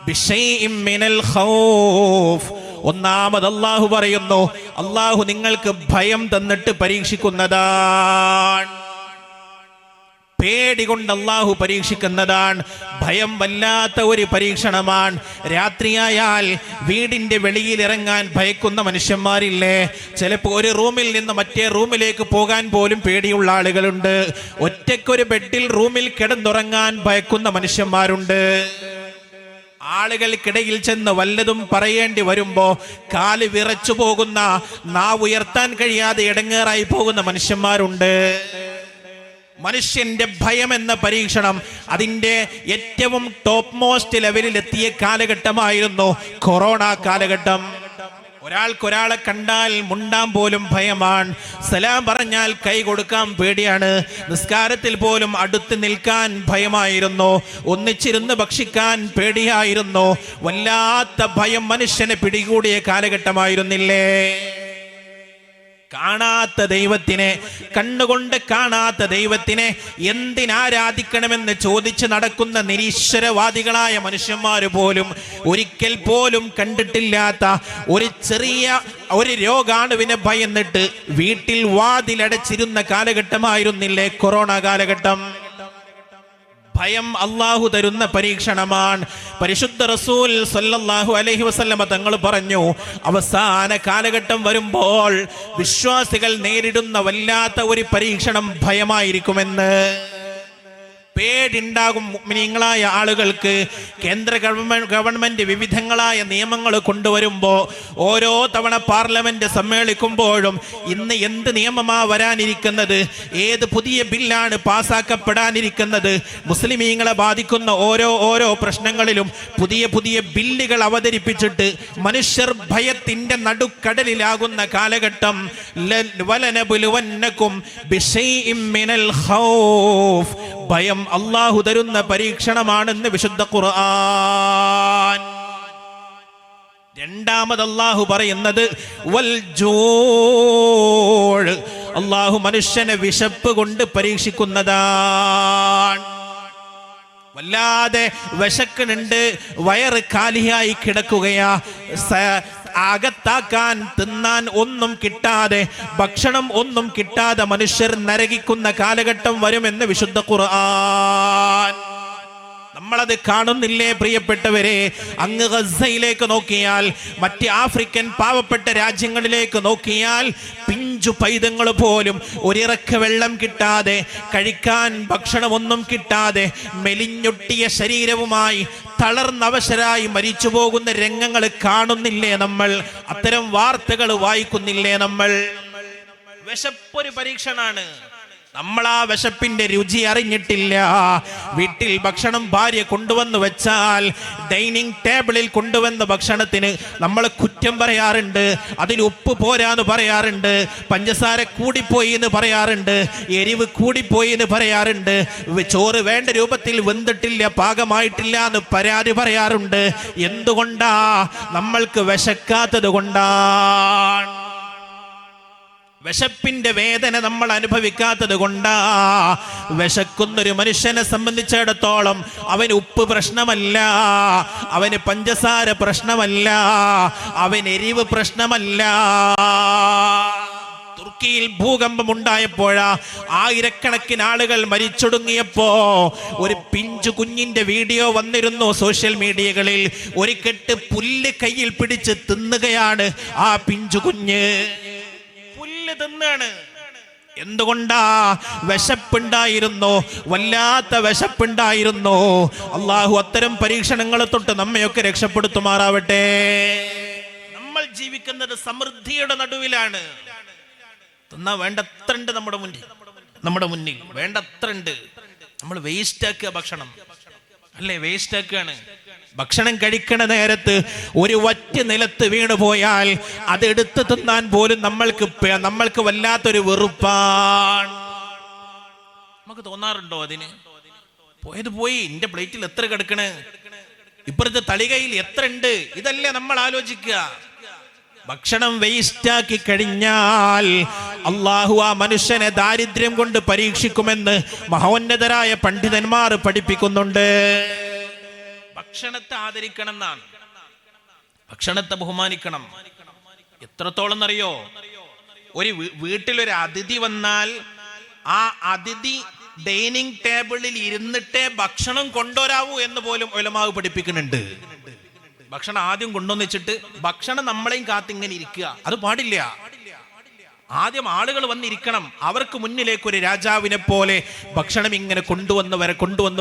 ബിശൈഇൻ മിനൽ ഖൗഫ്, ഒന്നാമത് അള്ളാഹു പറയുന്നു, അള്ളാഹു നിങ്ങൾക്ക് ഭയം തന്നിട്ട് പരീക്ഷിക്കുന്നതാണ്. പേടി കൊണ്ട് അള്ളാഹു പരീക്ഷിക്കുന്നതാണ്. ഭയം വല്ലാത്ത ഒരു പരീക്ഷണമാണ്. രാത്രിയായാൽ വീടിന്റെ വെളിയിൽ ഇറങ്ങാൻ ഭയക്കുന്ന മനുഷ്യന്മാരില്ലേ? ചിലപ്പോൾ ഒരു റൂമിൽ നിന്ന് മറ്റേ റൂമിലേക്ക് പോകാൻ പോലും പേടിയുള്ള ആളുകളുണ്ട്. ഒറ്റയ്ക്കൊരു ബെഡിൽ റൂമിൽ കിടന്നുറങ്ങാൻ ഭയക്കുന്ന മനുഷ്യന്മാരുണ്ട്. ആളുകൾക്കിടയിൽ ചെന്ന് വല്ലതും പറയേണ്ടി വരുമ്പോ കാല് വിറച്ചു പോകുന്ന, നാവ് ഉയർത്താൻ കഴിയാതെ ഇടങ്ങേറായി പോകുന്ന മനുഷ്യന്മാരുണ്ട്. മനുഷ്യന്റെ ഭയം എന്ന പരീക്ഷണം അതിന്റെ ഏറ്റവും ടോപ്പ് മോസ്റ്റ് ലെവലിൽ എത്തിയ കാലഘട്ടമായിരുന്നു കൊറോണ കാലഘട്ടം. ഒരാൾക്കൊരാളെ കണ്ടാൽ മുണ്ടാൻ പോലും ഭയമാണ്. സലാം പറഞ്ഞാൽ കൈ കൊടുക്കാൻ പേടിയാണ്. നിസ്കാരത്തിൽ പോലും അടുത്ത് നിൽക്കാൻ ഭയമായിരുന്നു. ഒന്നിച്ചിരുന്ന് ഭക്ഷിക്കാൻ പേടിയായിരുന്നു. വല്ലാത്ത ഭയം മനുഷ്യനെ പിടികൂടിയ കാലഘട്ടമായിരുന്നില്ലേ? കാണാത്ത ദൈവത്തിനെ, കണ്ണുകൊണ്ട് കാണാത്ത ദൈവത്തിനെ എന്തിനാരാധിക്കണമെന്ന് ചോദിച്ച് നടക്കുന്ന നിരീശ്വരവാദികളായ മനുഷ്യന്മാർ പോലും ഒരിക്കൽ പോലും കണ്ടിട്ടില്ലാത്ത ഒരു രോഗാണുവിനെ ഭയന്നിട്ട് വീട്ടിൽ വാതിലടച്ചിരുന്ന കാലഘട്ടമായിരുന്നില്ലേ കൊറോണ കാലഘട്ടം? ഭയം അള്ളാഹു തരുന്ന പരീക്ഷണമാണ്. പരിശുദ്ധ റസൂൽ സല്ലല്ലാഹു അലൈഹി വസല്ലമ തങ്ങൾ പറഞ്ഞു, അവസാന കാലഘട്ടം വരുമ്പോൾ വിശ്വാസികൾ നേരിടുന്ന വല്ലാത്ത ഒരു പരീക്ഷണം ഭയമായിരിക്കുമെന്ന്. പേടിണ്ടാകും മുഅ്മിനീങ്ങളായ ആളുകൾക്ക്. കേന്ദ്ര ഗവൺമെന്റ് വിവിധങ്ങളായ നിയമങ്ങൾ കൊണ്ടുവരുമ്പോൾ ഓരോ തവണ പാർലമെന്റ് സമ്മേളിക്കുമ്പോഴും ഇന്ന് എന്ത് നിയമമാ വരാനിരിക്കുന്നത്, ഏത് പുതിയ ബില്ലാണ് പാസ്സാക്കപ്പെടാനിരിക്കുന്നത്, മുസ്ലിമീങ്ങളെ ബാധിക്കുന്ന ഓരോ പ്രശ്നങ്ങളിലും പുതിയ പുതിയ ബില്ലുകൾ അവതരിപ്പിച്ചിട്ട് മനുഷ്യർ ഭയത്തിന്റെ നടുക്കടലിലാകുന്ന കാലഘട്ടം. വലനബ്ലുവന്നകും ബിശൈഇൻ മിനൽ ഖൗഫ്, ഭയം അള്ളാഹു തരുന്ന പരീക്ഷണമാണെന്ന് വിശുദ്ധ ഖുർആൻ. രണ്ടാമത് അള്ളാഹു പറയുന്നത് വൽ ജൂഅ്, അള്ളാഹു മനുഷ്യനെ വിശപ്പ് കൊണ്ട് പരീക്ഷിക്കുന്നതാണ്. വല്ലാതെ വിശക്കുന്നുണ്ട്, വയറ് കാലിയായി കിടക്കുകയാ, അകത്താക്കാൻ തിന്നാൻ ഒന്നും കിട്ടാതെ, ഭക്ഷണം ഒന്നും കിട്ടാതെ മനുഷ്യർ നരകിക്കുന്ന കാലഘട്ടം വരുമെന്ന് വിശുദ്ധ ഖുർആൻ. നമ്മളത് കാണുന്നില്ലേ പ്രിയപ്പെട്ടവരെ? അങ്ങ് ഗസയിലേക്ക് നോക്കിയാൽ, മറ്റ് ആഫ്രിക്കൻ പാവപ്പെട്ട രാജ്യങ്ങളിലേക്ക് നോക്കിയാൽ, പിഞ്ചു പൈതങ്ങൾ പോലും ഒരിറക്ക വെള്ളം കിട്ടാതെ, കഴിക്കാൻ ഭക്ഷണമൊന്നും കിട്ടാതെ, മെലിഞ്ഞൊട്ടിയ ശരീരവുമായി തളർന്നവശരായി മരിച്ചു പോകുന്ന രംഗങ്ങൾ കാണുന്നില്ലേ നമ്മൾ? അത്തരം വാർത്തകൾ വായിക്കുന്നില്ലേ നമ്മൾ? വിശപ്പൊരു പരീക്ഷണാണ്. നമ്മൾ ആ വിശപ്പിന്റെ രുചി അറിഞ്ഞിട്ടില്ല. വീട്ടിൽ ഭക്ഷണം ഭാര്യ കൊണ്ടുവന്ന് വെച്ചാൽ, ഡൈനിങ് ടേബിളിൽ കൊണ്ടുവന്ന ഭക്ഷണത്തിന് നമ്മൾ കുറ്റം പറയാറുണ്ട്. അതിൽ ഉപ്പ് പോരാന്ന് പറയാറുണ്ട്, പഞ്ചസാര കൂടിപ്പോയി എന്ന് പറയാറുണ്ട്, എരിവ് കൂടിപ്പോയി എന്ന് പറയാറുണ്ട്, ചോറ് വേണ്ട രൂപത്തിൽ വെന്തിട്ടില്ല, പാകമായിട്ടില്ല എന്ന് പരാതി പറയാറുണ്ട്. എന്തുകൊണ്ടാ? നമ്മൾക്ക് വിശക്കാത്തത് കൊണ്ടാണ്. വിശപ്പിന്റെ വേദന നമ്മൾ അനുഭവിക്കാത്തത് കൊണ്ടാ. വിശക്കുന്നൊരു മനുഷ്യനെ സംബന്ധിച്ചിടത്തോളം അവന് ഉപ്പ് പ്രശ്നമല്ല, അവന് പഞ്ചസാര പ്രശ്നമല്ല, അവന് എരിവ് പ്രശ്നമല്ല. തുർക്കിയിൽ ഭൂകമ്പം ഉണ്ടായപ്പോഴാ ആയിരക്കണക്കിന് ആളുകൾ മരിച്ചൊടുങ്ങിയപ്പോ ഒരു പിഞ്ചു കുഞ്ഞിന്റെ വീഡിയോ വന്നിരുന്നു സോഷ്യൽ മീഡിയകളിൽ. ഒരു കെട്ട് പുല്ല് കയ്യിൽ പിടിച്ച് തിന്നുകയാണ് ആ പിഞ്ചു കുഞ്ഞ്. തിന്നാണ്. എന്തുകൊണ്ടാ? വിശപ്പുണ്ടായിരുന്നു, വല്ലാത്ത വിശപ്പുണ്ടായിരുന്നു. അള്ളാഹു അത്തരം പരീക്ഷണങ്ങളെ തൊട്ട് നമ്മയൊക്കെ രക്ഷപ്പെടുത്തുമാറാവട്ടെ. നമ്മൾ ജീവിക്കുന്നത് സമൃദ്ധിയുടെ നടുവിലാണ്. തിന്നാ വേണ്ടത്ര ഉണ്ട് നമ്മുടെ മുന്നിൽ വേണ്ടത്ര ഉണ്ട്. നമ്മൾ വേസ്റ്റ് ആക്കുക ഭക്ഷണം, അല്ലേ? വേസ്റ്റ് ആക്കുകയാണ്. ഭക്ഷണം കഴിക്കണ നേരത്ത് ഒരു വറ്റ് നിലത്ത് വീണു പോയാൽ അതെടുത്ത് തിന്നാൻ പോലും നമ്മൾക്ക് വല്ലാത്തൊരു വെറുപ്പാണ്. നമുക്ക് തോന്നാറുണ്ടോ അതിന്? പോയത് പോയി, എന്റെ പ്ലേറ്റിൽ എത്ര കിടക്കണ്, ഇപ്പുറത്തെ തളികയിൽ എത്ര ഉണ്ട്, ഇതല്ലേ നമ്മൾ ആലോചിക്കുക. ഭക്ഷണം വേസ്റ്റാക്കി കഴിഞ്ഞാൽ അള്ളാഹു ആ മനുഷ്യനെ ദാരിദ്ര്യം കൊണ്ട് പരീക്ഷിക്കുമെന്ന് മഹോന്നതരായ പണ്ഡിതന്മാർ പഠിപ്പിക്കുന്നുണ്ട്. ഭക്ഷണത്തെ ആദരിക്കണം എന്നാണ്, ഭക്ഷണത്തെ ബഹുമാനിക്കണം. എത്രത്തോളം എന്നറിയോ? ഒരു വീട്ടിലൊരു അതിഥി വന്നാൽ ആ അതിഥി ഡൈനിങ് ടേബിളിൽ ഇരുന്നിട്ടേ ഭക്ഷണം കൊണ്ടുവരാവൂ എന്ന് പോലും ഉലമാവ് പഠിപ്പിക്കുന്നുണ്ട്. ഭക്ഷണം ആദ്യം കൊണ്ടുവന്നിച്ചിട്ട് ഭക്ഷണം നമ്മളെയും കാത്തിങ്ങനെ ഇരിക്കുക, അത് പാടില്ല. ആദ്യം ആളുകൾ വന്നിരിക്കണം, അവർക്ക് മുന്നിലേക്ക് ഒരു രാജാവിനെ പോലെ ഭക്ഷണം ഇങ്ങനെ കൊണ്ടുവന്ന്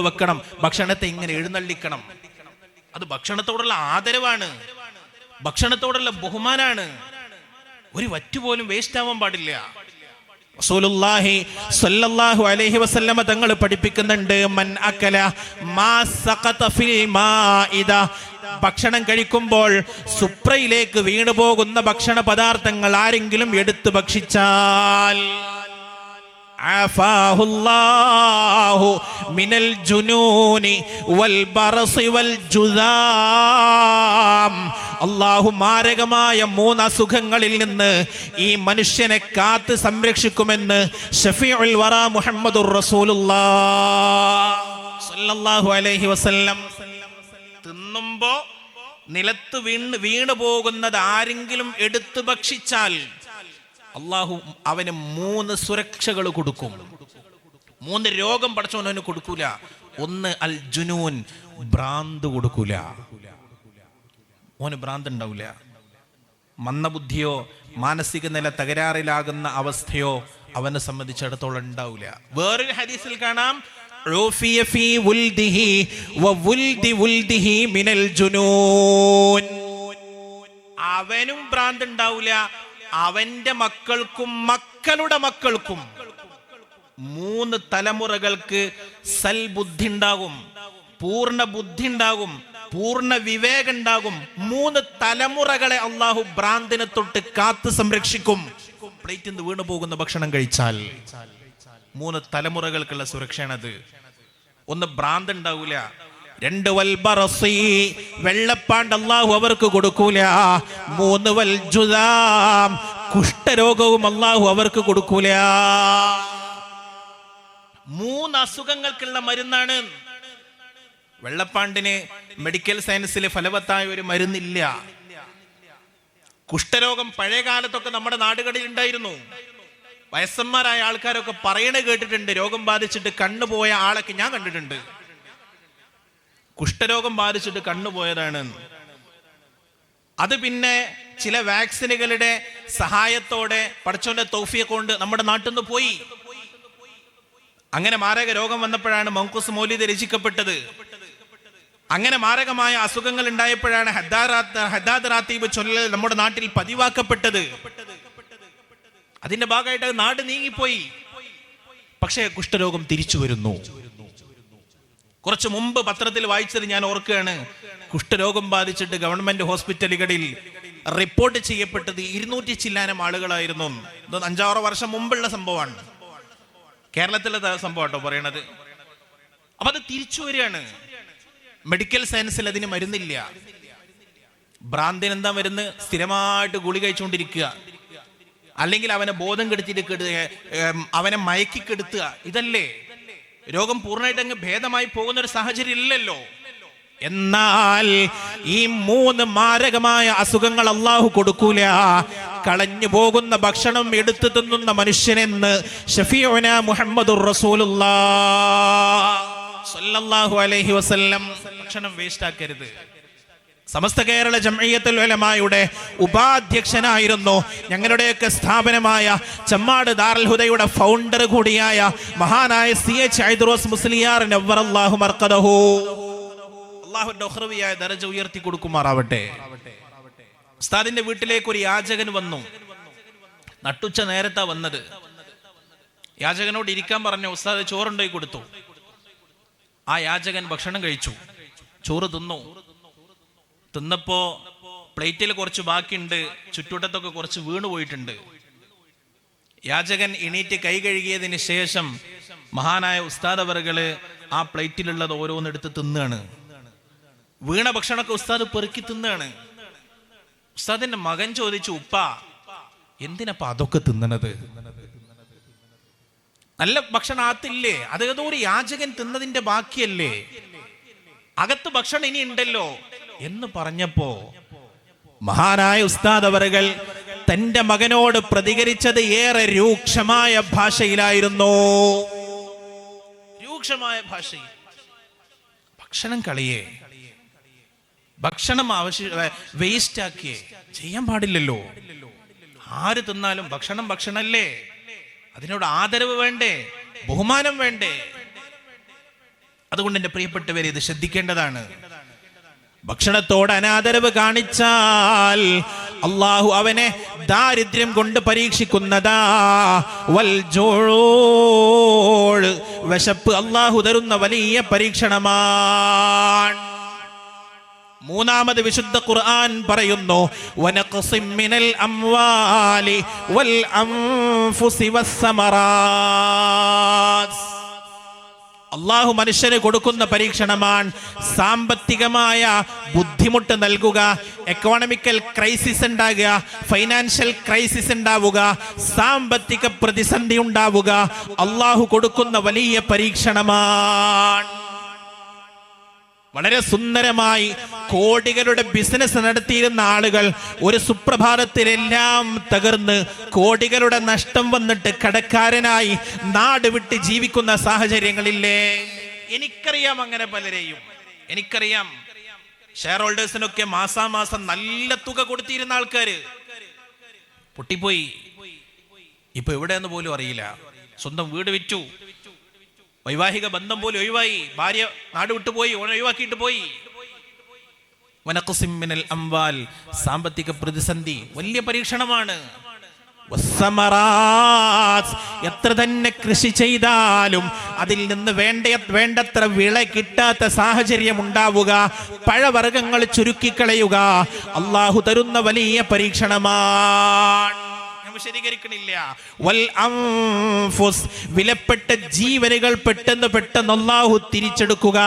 വെക്കണം, ഭക്ഷണത്തെ ഇങ്ങനെ എഴുന്നള്ളിക്കണം. അത് ഭക്ഷണത്തോടുള്ള ആദരവാണ്, ഭക്ഷണത്തോടുള്ള ബഹുമാനാണ്. ഒരു വറ്റുപോലും വേസ്റ്റ് ആവാൻ പാടില്ല. റസൂലുള്ളാഹി സ്വല്ലല്ലാഹു അലൈഹി വസല്ലമ തങ്ങൾ പഠിപ്പിക്കുന്നുണ്ട്, മൻ അകല മാ സഖത ഫിൽ മാഇദ, ഭക്ഷണം കഴിക്കുമ്പോൾ സുപ്രയിലേക്ക് വീണു പോകുന്ന ഭക്ഷണ പദാർത്ഥങ്ങൾ ആരെങ്കിലും എടുത്തു ഭക്ഷിച്ചാൽ ആഫാഹുല്ലാഹു മിനൽ ജുനൂനി വൽ ബറസി വൽ ജുദാം, അല്ലാഹു മാരകമായ 3 അസുഖങ്ങളിൽ നിന്ന് ഈ മനുഷ്യനെ കാത്ത് സംരക്ഷിക്കുമെന്ന് ശഫീഉൽ വറ മുഹമ്മദുർ റസൂലുള്ളാഹ് സ്വല്ലല്ലാഹു അലൈഹി വസല്ലം. തിന്നുമ്പോ നിലത്ത് വീണു പോകുന്നത് ആരെങ്കിലും എടുത്തു ഭക്ഷിച്ചാൽ അള്ളാഹു അവന് 3 സുരക്ഷകൾ കൊടുക്കും. 3 രോഗം പടച്ചവനവന് കൊടുക്കൂല. ഒന്ന് അൽ ജുനൂൻ, ഭ്രാന്ത് കൊടുക്കൂല. മോന് ഭ്രാന്ത് ഉണ്ടാവില്ല. മന്ദബുദ്ധിയോ മാനസിക നില തകരാറിലാകുന്ന അവസ്ഥയോ അവനെ സംബന്ധിച്ചിടത്തോളം ഉണ്ടാവില്ല. വേറൊരു ഹദീസിൽ കാണാം, അവനും ഭ്രാന്ത് ഉണ്ടാവില്ല, അവന്റെ മക്കൾക്കും മക്കളുടെ മക്കൾക്കും 3 തലമുറകൾക്ക് സൽബുദ്ധി ഉണ്ടാകും, പൂർണ്ണ ബുദ്ധി ഉണ്ടാകും, പൂർണ്ണ വിവേകം ഉണ്ടാകും. 3 തലമുറകളെ അള്ളാഹു ഭ്രാന്തിനെ തൊട്ട് കാത്ത് സംരക്ഷിക്കും. പ്ലേറ്റിൽ നിന്ന് വീണു പോകുന്ന ഭക്ഷണം കഴിച്ചാൽ 3 തലമുറകൾക്കുള്ള സുരക്ഷയാണത്. ഒന്ന്, ഭ്രാന്ത് ഉണ്ടാവൂല. 2 വൽബറസി, വെള്ളപ്പാണ്ട് അള്ളാഹു അവർക്ക് കൊടുക്കൂല. 3 വൽ ജുദാം, കുഷ്ഠരോഗവും അള്ളാഹു അവർക്ക് കൊടുക്കൂല. 3 അസുഖങ്ങൾക്കുള്ള മരുന്നാണ്. വെള്ളപ്പാണ്ടിന് മെഡിക്കൽ സയൻസിൽ ഫലവത്തായ ഒരു മരുന്നില്ല. കുഷ്ഠരോഗം പഴയ കാലത്തൊക്കെ നമ്മുടെ നാടുകളിൽ ഉണ്ടായിരുന്നു. വയസ്സന്മാരായ ആൾക്കാരൊക്കെ പറയണ കേട്ടിട്ടുണ്ട്, രോഗം ബാധിച്ചിട്ട് കണ്ണുപോയ ആളൊക്കെ ഞാൻ കണ്ടിട്ടുണ്ട്. കുഷ്ഠരോഗം ബാധിച്ചിട്ട് കണ്ണുപോയതാണ്. അത് പിന്നെ ചില വാക്സിനുകളുടെ സഹായത്തോടെ പടച്ചോന്റെ തൗഫീഖ് കൊണ്ട് നമ്മുടെ നാട്ടിൽ നിന്ന് പോയി. അങ്ങനെ മാരക രോഗം വന്നപ്പോഴാണ് മൗഖൂസ് മൗലിദ് രചിക്കപ്പെട്ടത്. അങ്ങനെ മാരകമായ അസുഖങ്ങൾ ഉണ്ടായപ്പോഴാണ് ഹദ്ദാദ് റാത്തീബ് ചൊല്ലൽ നമ്മുടെ നാട്ടിൽ പതിവാക്കപ്പെട്ടത്. അതിന്റെ ഭാഗമായിട്ട് നാട് നീങ്ങിപ്പോയി. പക്ഷേ കുഷ്ഠരോഗം തിരിച്ചു വരുന്നു. കുറച്ചു മുമ്പ് പത്രത്തിൽ വായിച്ചത് ഞാൻ ഓർക്കുകയാണ്. കുഷ്ഠരോഗം ബാധിച്ചിട്ട് ഗവൺമെന്റ് ഹോസ്പിറ്റലുകളിൽ റിപ്പോർട്ട് ചെയ്യപ്പെട്ടത് 200 ചില്ലാനം ആളുകളായിരുന്നു. 5-6 വർഷം മുമ്പുള്ള സംഭവമാണ്, കേരളത്തിലെ സംഭവം കേട്ടോ പറയണത്. അപ്പൊ അത് തിരിച്ചു വരികയാണ്. മെഡിക്കൽ സയൻസിൽ അതിന് മരുന്നില്ല. ഭ്രാന്തിന് എന്താ മരുന്ന്? സ്ഥിരമായിട്ട് ഗുളി കഴിച്ചുകൊണ്ടിരിക്കുക, അല്ലെങ്കിൽ അവനെ ബോധം കെടുത്തിട്ട് അവനെ മയക്കി കെടുത്തുക. ഇതല്ലേ രോഗം പൂർണ്ണമായിട്ട് അങ്ങ് ഭേദമായി പോകുന്ന ഒരു സാഹചര്യം ഇല്ലല്ലോ. എന്നാൽ ഈ 3 മാരകമായ അസുഖങ്ങൾ അള്ളാഹു കൊടുക്കൂല. കളഞ്ഞു പോകുന്ന ഭക്ഷണം എടുത്തു തിന്നുന്ന മനുഷ്യനെന്ന് ഷഫീഉന മുഹമ്മദുർ റസൂലുള്ളാഹ് സ്വല്ലല്ലാഹു അലൈഹി വസല്ലം. ഭക്ഷണം വേസ്റ്റ് ആക്കരുത്. സമസ്ത കേരള ജംഇയ്യത്തുൽ ഉലമായുടെ ഉപാധ്യക്ഷനായിരുന്നു ഞങ്ങളുടെയൊക്കെ സ്ഥാപനമായ ചമ്മാട് ദാറുൽ ഹുദയുടെ ഫൗണ്ടർ കൂടിയായ മഹാനായ CH ഐദ്റൂസ് മുസ്ലിയാർ നവ്വറല്ലാഹു മർഖദഹു. അല്ലാഹുവിന്റെ ഉഖ്റവിയായ ദറജ ഉയർത്തി കൊടുക്കുമാറാവട്ടെ. ഉസ്താദിന്റെ വീട്ടിലേക്ക് ഒരു യാചകൻ വന്നു. നട്ടുച്ച നേരത്താ വന്നത്. യാചകനോട് ഇരിക്കാൻ പറഞ്ഞു. ഉസ്താദ് ചോറുണ്ടായി കൊടുത്തു. ആ യാചകൻ ഭക്ഷണം കഴിച്ചു, ചോറ് തിന്നപ്പോ പ്ലേറ്റിൽ കുറച്ച് ബാക്കിയുണ്ട്, ചുറ്റുവട്ടത്തൊക്കെ കുറച്ച് വീണു പോയിട്ടുണ്ട്. യാചകൻ എണീറ്റ് കൈ കഴുകിയതിന് ശേഷം മഹാനായ ഉസ്താദ് അവറുകള് ആ പ്ലേറ്റിലുള്ളത് ഓരോന്നെടുത്ത് തിന്നാണ്. വീണ ഭക്ഷണമൊക്കെ ഉസ്താദ് പെറുക്കി തിന്നാണ്. ഉസ്താദിന്റെ മകൻ ചോദിച്ചു, ഉപ്പ എന്തിനപ്പ അതൊക്കെ തിന്നണത്? നല്ല ഭക്ഷണം ആത്തില്ലേ? അത് ഏതോ ഒരു യാചകൻ തിന്നതിന്റെ ബാക്കിയല്ലേ, അകത്ത് ഭക്ഷണം ഇനി ഉണ്ടല്ലോ എന്ന് പറഞ്ഞപ്പോ മഹാനായ ഉസ്താദ് അവറുകൾ തന്റെ മകനോട് പ്രതികരിച്ചത് ഏറെ രൂക്ഷമായ ഭാഷയിലായിരുന്നു. രൂക്ഷമായ ഭാഷയിൽ. ഭക്ഷണം കളിയേ, ഭക്ഷണം വേസ്റ്റ് ആക്കിയേ, ചെയ്യാൻ പാടില്ലല്ലോ. ആര് തിന്നാലും ഭക്ഷണം ഭക്ഷണല്ലേ, അതിനോട് ആദരവ് വേണ്ടേ, ബഹുമാനം വേണ്ടേ? അതുകൊണ്ട് എന്റെ പ്രിയപ്പെട്ടവരെ ഇത് ശ്രദ്ധിക്കേണ്ടതാണ്. ഭക്ഷണത്തോട് അനാദരവ് കാണിച്ചാൽ അള്ളാഹു അവനെ ദാരിദ്ര്യം കൊണ്ട് പരീക്ഷിക്കുന്നതാ. വിശപ്പ് അള്ളാഹു തരുന്ന വലിയ പരീക്ഷണമാണ്. മൂന്നാമത് വിശുദ്ധ ഖുർആൻ പറയുന്നു, വനഖസിം മിനൽ അംവാലി വൽ അൻഫുസി വസ്സമറാത്ത്. അള്ളാഹു മനുഷ്യന് കൊടുക്കുന്ന പരീക്ഷണമാണ് സാമ്പത്തികമായ ബുദ്ധിമുട്ട് നൽകുക, എക്കോണമിക്കൽ ക്രൈസിസ് ഉണ്ടാകുക, ഫൈനാൻഷ്യൽ ക്രൈസിസ് ഉണ്ടാവുക, സാമ്പത്തിക പ്രതിസന്ധി ഉണ്ടാവുക. അള്ളാഹു കൊടുക്കുന്ന വലിയ പരീക്ഷണമാണ്. വളരെ സുന്ദരമായി കോടികളുടെ ബിസിനസ് നടത്തിയിരുന്ന ആളുകൾ ഒരു സുപ്രഭാതത്തിലെല്ലാം തകർന്ന് കോടികളുടെ നഷ്ടം വന്നിട്ട് കടക്കാരനായി നാട് വിട്ട് ജീവിക്കുന്ന സാഹചര്യങ്ങളില്ലേ? എനിക്കറിയാം അങ്ങനെ പലരെയും. എനിക്കറിയാം ഷെയർ ഹോൾഡേഴ്സിനൊക്കെ മാസാമാസം നല്ല തുക കൊടുത്തിരുന്ന ആൾക്കാര് പൊട്ടിപ്പോയി. ഇപ്പൊ എവിടെയെന്ന് പോലും അറിയില്ല. സ്വന്തം വീട് വിറ്റു, വൈവാഹിക ബന്ധം പോലും ഒഴിവായി, ഭാര്യ നാട് വിട്ടുപോയി, ഒഴിവാക്കിയിട്ട് പോയി. വനഖസിം മിനൽ അംവാൽ, സാമ്പത്തിക പ്രതിസന്ധി വലിയ പരീക്ഷണമാണ്. വസ്സമറാത്ത്, എത്ര തന്നെ കൃഷി ചെയ്താലും അതിൽ നിന്ന് വേണ്ടത്ര വിള കിട്ടാത്ത സാഹചര്യം ഉണ്ടാവുക, പഴവർഗ്ഗങ്ങൾ ചുരുക്കിക്കളയുക, അള്ളാഹു തരുന്ന വലിയ പരീക്ഷണമാണ്. വിശദീകരിക്കണില്ല. വൽ അൻഫുസ്, വിലപ്പെട്ട ജീവനുകൾ പെട്ടെന്ന് അല്ലാഹു തിരിച്ചെടുക്കുക.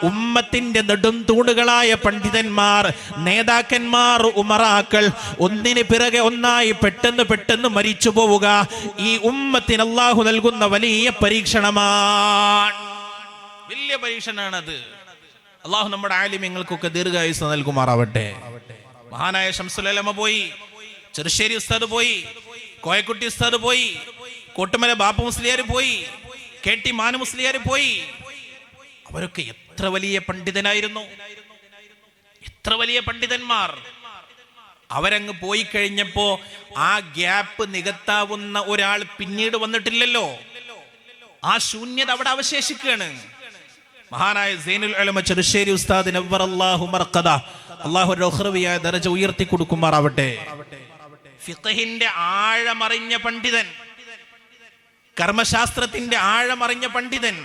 ഉമ്മത്തിന്റെ നെടും തൂണുകളായ പണ്ഡിതന്മാർ, നേതാക്കന്മാർ, ഉമറാക്കൾ ഒന്നിന് പിറകെ ഒന്നായി പെട്ടെന്ന് മരിച്ചു പോവുക ഈ ഉമ്മത്തിന് അല്ലാഹു നൽകുന്ന വലിയ പരീക്ഷണമാണ്. വലിയ പരീക്ഷണമാണത്. അല്ലാഹു നമ്മുടെ ആലിമീങ്ങൾക്കൊക്കെ ദീർഘായുസ്സ് നൽകുമാറാവട്ടെ. മഹാനായ ശംസുൽ ഉലമ പോയി ചെറുശ്ശേരി ഉസ്താദ് പോയി, കോയക്കുട്ടി ഉസ്താദ് പോയി, കോട്ടുമല ബാപ്പു മുസ്ലിയാർ പോയി, KT മാനു മുസ്ലിയാർ പോയി. അവരൊക്കെ എത്ര വലിയ പണ്ഡിതനായിരുന്നു, എത്ര വലിയ പണ്ഡിതന്മാർ. അവരങ്ങ് പോയി കഴിഞ്ഞപ്പോ ആ ഗ്യാപ്പ് നികത്താവുന്ന ഒരാൾ പിന്നീട് വന്നിട്ടില്ലല്ലോ. ആ ശൂന്യത അവിടെ അവശേഷിക്കുകയാണ്. മഹാനായ സൈനുൽ ഉലമ ചെറുശ്ശേരി ഉസ്താദ് നവ്വറല്ലാഹു മർഖദ, അല്ലാഹുവിന്റെ ഉഖ്റവിയായ ദറജ ഉയർത്തി കൊടുക്കുമാറാവട്ടെ. ഫിഖഹിന്റെ ആഴമറിഞ്ഞ പണ്ഡിതൻ, കർമ്മശാസ്ത്രത്തിന്റെ ആഴമറിഞ്ഞ പണ്ഡിതൻ.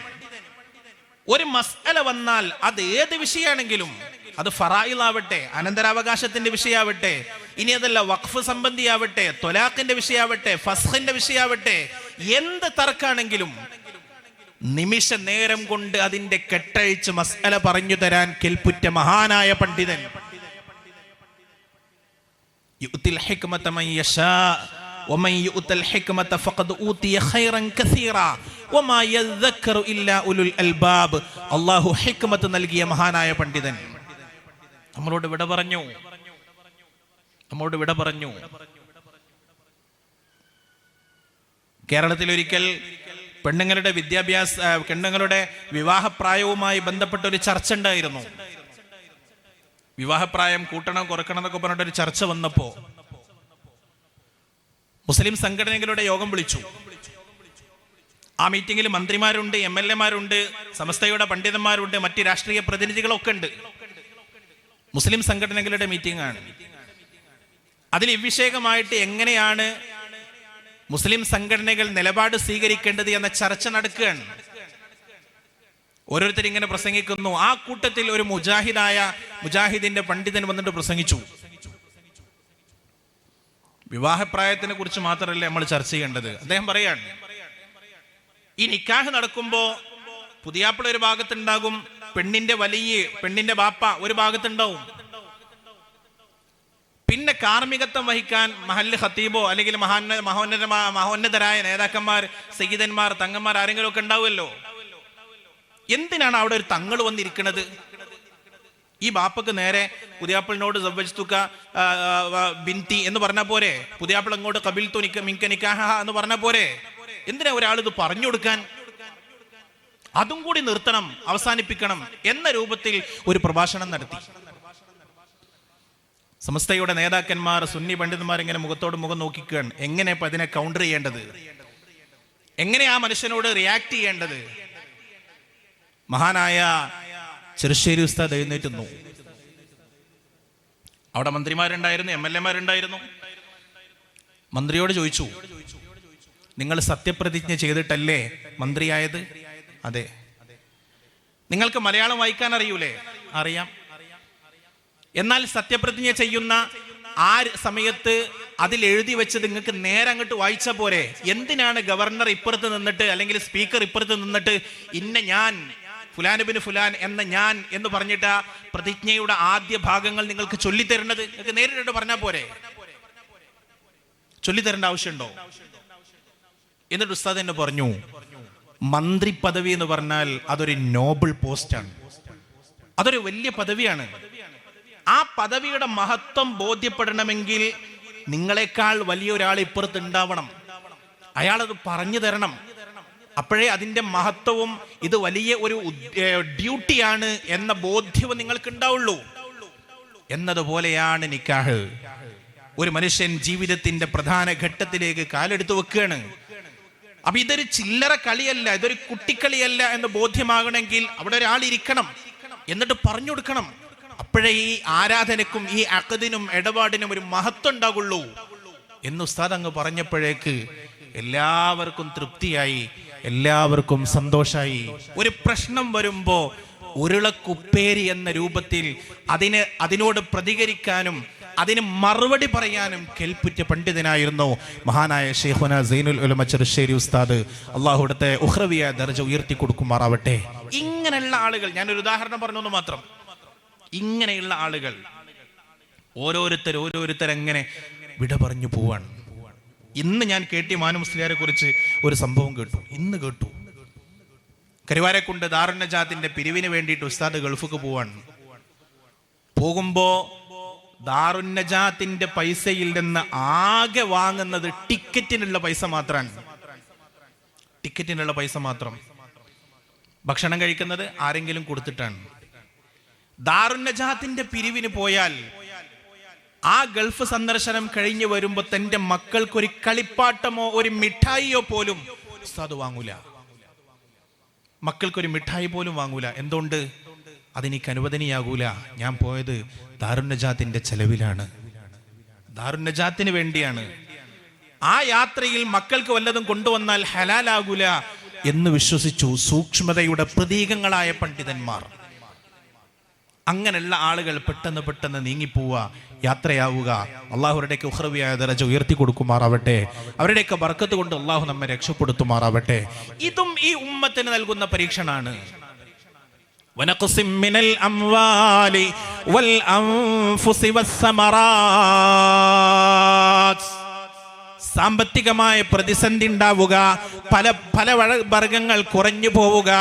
ഒരു മസ്അല വന്നാൽ അത് ഏത് വിഷയമാണെങ്കിലും, അത് ഫറായിലാവട്ടെ, അനന്തരാവകാശത്തിന്റെ വിഷയമാവട്ടെ, ഇനി അതല്ല വഖഫ് സംബന്ധിയാവട്ടെ, ത്വലാഖിന്റെ വിഷയമാവട്ടെ, ഫസ്ഖിന്റെ വിഷയമാവട്ടെ, എന്ത് തർക്കാണെങ്കിലും നിമിഷ നേരം കൊണ്ട് അതിന്റെ കെട്ടഴിച്ച് മസ്അല പറഞ്ഞു തരാൻ കെൽപ്പുറ്റ മഹാനായ പണ്ഡിതൻ. യുത്തിൽ ഹിക്മത മൻ യശാ വമൻ യുതൽ ഹിക്മത ഫഖദ് ഊതിയ ഖൈറൻ കസീറാ വമാ യذكറു ഇല്ലാ ഉലുൽ അൽബാബ്. അല്ലാഹു ഹിക്മത്ത് നൽകിയ മഹാനായ പണ്ഡിതൻ നമ്മളോട് വിട പറഞ്ഞു, നമ്മോട് വിട പറഞ്ഞു. കേരളത്തിൽ ഒരിക്കൽ പെണ്ണുങ്ങളുടെ പെണ്ണുങ്ങളുടെ വിവാഹപ്രായവുമായി ബന്ധപ്പെട്ട ഒരു ചർച്ച ഉണ്ടായിരുന്നു. വിവാഹപ്രായം കൂട്ടണം കുറക്കണം എന്നൊക്കെ പറഞ്ഞിട്ടൊരു ചർച്ച വന്നപ്പോ മുസ്ലിം സംഘടനകളുടെ യോഗം വിളിച്ചു. ആ മീറ്റിംഗിൽ മന്ത്രിമാരുണ്ട്, MLA-മാരുണ്ട്, സമസ്തയുടെ പണ്ഡിതന്മാരുണ്ട്, മറ്റ് രാഷ്ട്രീയ പ്രതിനിധികളൊക്കെ ഉണ്ട്. മുസ്ലിം സംഘടനകളുടെ മീറ്റിംഗ് ആണ്. അതിൽ ഇവിഷയമായിട്ട് എങ്ങനെയാണ് മുസ്ലിം സംഘടനകൾ നിലപാട് സ്വീകരിക്കേണ്ടത് എന്ന ചർച്ച നടക്കുകയാണ്. ഓരോരുത്തർ ഇങ്ങനെ പ്രസംഗിക്കുന്നു. ആ കൂട്ടത്തിൽ ഒരു മുജാഹിദിന്റെ പണ്ഡിതൻ വന്നിട്ട് പ്രസംഗിച്ചു. വിവാഹപ്രായത്തിനെ കുറിച്ച് മാത്രമല്ല നമ്മൾ ചർച്ച ചെയ്യേണ്ടത്. അദ്ദേഹം പറയാണ്, ഈ നിക്കാഹ് നടക്കുമ്പോ പുതിയാപ്പിള ഒരു ഭാഗത്തുണ്ടാകും, പെണ്ണിന്റെ ബാപ്പ ഒരു ഭാഗത്തുണ്ടാവും. പിന്നെ കാർമ്മികത്വം വഹിക്കാൻ മഹല്ല് ഖത്തീബോ അല്ലെങ്കിൽ മഹോന്നതരായ നേതാക്കന്മാർ, സയ്യിദന്മാർ, തങ്ങന്മാർ ആരെങ്കിലും ഒക്കെ ഉണ്ടാവുമല്ലോ. എന്തിനാണ് അവിടെ ഒരു തങ്ങൾ വന്നിരിക്കുന്നത്? ഈ ബാപ്പക്ക് നേരെ പുതിയാപ്പിളിനോട് സവ്വജ്തുക ബിൻതി എന്ന് പറഞ്ഞ പോരെ, പുതിയാപ്പിൾ അങ്ങോട്ട് ഖബിൽതു മിൻക നിക്കാഹ എന്ന് പറഞ്ഞ പോരെ? എന്തിനാ ഒരാൾ ഇത് പറഞ്ഞു കൊടുക്കാൻ? അതും കൂടി നിർത്തണം, അവസാനിപ്പിക്കണം എന്ന രൂപത്തിൽ ഒരു പ്രഭാഷണം നടത്തി. സമസ്തയുടെ നേതാക്കന്മാർ, സുന്നി പണ്ഡിതന്മാർ ഇങ്ങനെ മുഖത്തോട് മുഖം നോക്കിക്കുകയാണ്. എങ്ങനെ ഇപ്പൊ അതിനെ കൗണ്ടർ ചെയ്യേണ്ടത്, എങ്ങനെ ആ മനുഷ്യനോട് റിയാക്ട് ചെയ്യേണ്ടത്? മഹാനായ ചെറുശ്ശേരി ഉസ്താദ് എഴുന്നേറ്റുന്നു. അവിടെ മന്ത്രിമാരുണ്ടായിരുന്നു, MLA-മാരുണ്ടായിരുന്നു. മന്ത്രിയോട് ചോദിച്ചു, നിങ്ങൾ സത്യപ്രതിജ്ഞ ചെയ്തിട്ടല്ലേ മന്ത്രിയായത്? അതെ. നിങ്ങൾക്ക് മലയാളം വായിക്കാൻ അറിയൂലേ? അറിയാം. എന്നാൽ സത്യപ്രതിജ്ഞ ചെയ്യുന്ന ആ സമയത്ത് അതിൽ എഴുതി വെച്ചത് നിങ്ങൾക്ക് നേരെ അങ്ങോട്ട് വായിച്ച പോരെ? എന്തിനാണ് ഗവർണർ ഇപ്പുറത്ത് നിന്നിട്ട് അല്ലെങ്കിൽ സ്പീക്കർ ഇപ്പുറത്ത് നിന്നിട്ട് ഇന്ന ഞാൻ ഫുലാനുബിന് ഫുലാൻ എന്ന ഞാൻ എന്ന് പറഞ്ഞിട്ട് പ്രതിജ്ഞയുടെ ആദ്യ ഭാഗങ്ങൾ നിങ്ങൾക്ക് ചൊല്ലിത്തരുന്നത്? നിങ്ങൾക്ക് നേരിട്ട് പറഞ്ഞാൽ പോരെ? ചൊല്ലിത്തരേണ്ട ആവശ്യമുണ്ടോ? എന്നിട്ട് ഉസ്താദ് എന്നെ പറഞ്ഞു, മന്ത്രി പദവി എന്ന് പറഞ്ഞാൽ അതൊരു നോബിൾ പോസ്റ്റാണ്, അതൊരു വലിയ പദവിയാണ്. ആ പദവിയുടെ മഹത്വം ബോധ്യപ്പെടണമെങ്കിൽ നിങ്ങളെക്കാൾ വലിയൊരാൾ ഇപ്പുറത്ത് ഉണ്ടാവണം, അയാളത് പറഞ്ഞു തരണം. അപ്പോഴേ അതിന്റെ മഹത്വവും ഇത് വലിയ ഒരു ഡ്യൂട്ടിയാണ് എന്ന ബോധ്യവും നിങ്ങൾക്ക് ഉണ്ടാവുള്ളൂ. എന്നതുപോലെയാണ് നിക്കാഹ്. ഒരു മനുഷ്യൻ ജീവിതത്തിന്റെ പ്രധാന ഘട്ടത്തിലേക്ക് കാലെടുത്ത് വെക്കുകയാണ്. അപ്പൊ ഇതൊരു ചില്ലറ കളിയല്ല, ഇതൊരു കുട്ടിക്കളിയല്ല എന്ന് ബോധ്യമാകണമെങ്കിൽ അവിടെ ഒരാൾ ഇരിക്കണം, എന്നിട്ട് പറഞ്ഞു കൊടുക്കണം. അപ്പോഴേ ഈ ആരാധനക്കും ഈ അഖദിനും ഇടപാടിനും ഒരു മഹത്വം ഉണ്ടാകുള്ളൂ എന്ന് ഉസ്താദ് അങ്ങ് പറഞ്ഞപ്പോഴേക്ക് എല്ലാവർക്കും തൃപ്തിയായി, എല്ലാവർക്കും സന്തോഷായി. ഒരു പ്രശ്നം വരുമ്പോ ഉരുളക്കുപ്പേരി എന്ന രൂപത്തിൽ അതിനോട് പ്രതികരിക്കാനും അതിന് മറുപടി പറയാനും കെൽപ്പുറ്റ പണ്ഡിതനായിരുന്നു മഹാനായ ശൈഖുന സൈനുൽ ഉലമ ചെറുശ്ശേരി ഉസ്താദ്. അള്ളാഹുവിടുത്തെ ഉഖ്റവിയായ ദർജ ഉയർത്തി കൊടുക്കുമാറാവട്ടെ. ഇങ്ങനെയുള്ള ആളുകൾ, ഞാനൊരു ഉദാഹരണം പറഞ്ഞു മാത്രം, ഇങ്ങനെയുള്ള ആളുകൾ ഓരോരുത്തർ എങ്ങനെ വിട പറഞ്ഞു പോവാണ്. ഇന്ന് ഞാൻ KT മാനു മുസ്ലിയാരെ കുറിച്ച് ഒരു സംഭവം കേട്ടു. കരുവാരക്കുണ്ട് ദാറുന്നജാത്തിന്റെ പിരിവിന് വേണ്ടിയിട്ട് ഉസ്താദ് ഗൾഫിക്ക് പോവാണ്. പോകുമ്പോ ദാറുന്നജാത്തിന്റെ പൈസയിൽ നിന്ന് ആകെ വാങ്ങുന്നത് ടിക്കറ്റിനുള്ള പൈസ മാത്രമാണ്. ടിക്കറ്റിനുള്ള പൈസ മാത്രം. ഭക്ഷണം കഴിക്കുന്നത് ആരെങ്കിലും കൊടുത്തിട്ടാണ്. ദാറുന്നജാത്തിന്റെ പിരിവിന് പോയാൽ ആ ഗൾഫ് സന്ദർശനം കഴിഞ്ഞ് വരുമ്പോ തന്റെ മക്കൾക്കൊരു കളിപ്പാട്ടമോ ഒരു മിഠായിയോ പോലും ഉസ്താദ് വാങ്ങൂല. മക്കൾക്കൊരു മിഠായി പോലും വാങ്ങൂല. എന്തുകൊണ്ട്? അതെനിക്ക് അനുവദനീയാകൂല. ഞാൻ പോയത് ദാറുന്നജാത്തിന്റെ ചെലവിലാണ്, ദാറുന്നജാത്തിന് വേണ്ടിയാണ്. ആ യാത്രയിൽ മക്കൾക്ക് വല്ലതും കൊണ്ടുവന്നാൽ ഹലാലാകൂല എന്ന് വിശ്വസിച്ചു സൂക്ഷ്മതയുടെ പ്രതീകങ്ങളായ പണ്ഡിതന്മാർ. അങ്ങനെയുള്ള ആളുകൾ പെട്ടെന്ന് പെട്ടെന്ന് നീങ്ങിപ്പോവുക, യാത്രയാവുക. അള്ളാഹു അവരുടെയൊക്കെ ഉഖ്റവിയായ ദറജ ഉയർത്തി കൊടുക്കുമാറാവട്ടെ. അവരുടെയൊക്കെ ബർക്കത്ത് കൊണ്ട് അള്ളാഹു നമ്മെ രക്ഷപ്പെടുത്തുമാറാവട്ടെ. ഇതും ഈ ഉമ്മത്തിന് നൽകുന്ന പരീക്ഷണാണ്. വനഖ്സിം മിനൽ അംവാലി വൽ അൻഫുസി വസ്സമറാത്ത്. സാമ്പത്തികമായ പ്രതിസന്ധി ഉണ്ടാവുക, പല വർഗങ്ങൾ കുറഞ്ഞു പോവുക,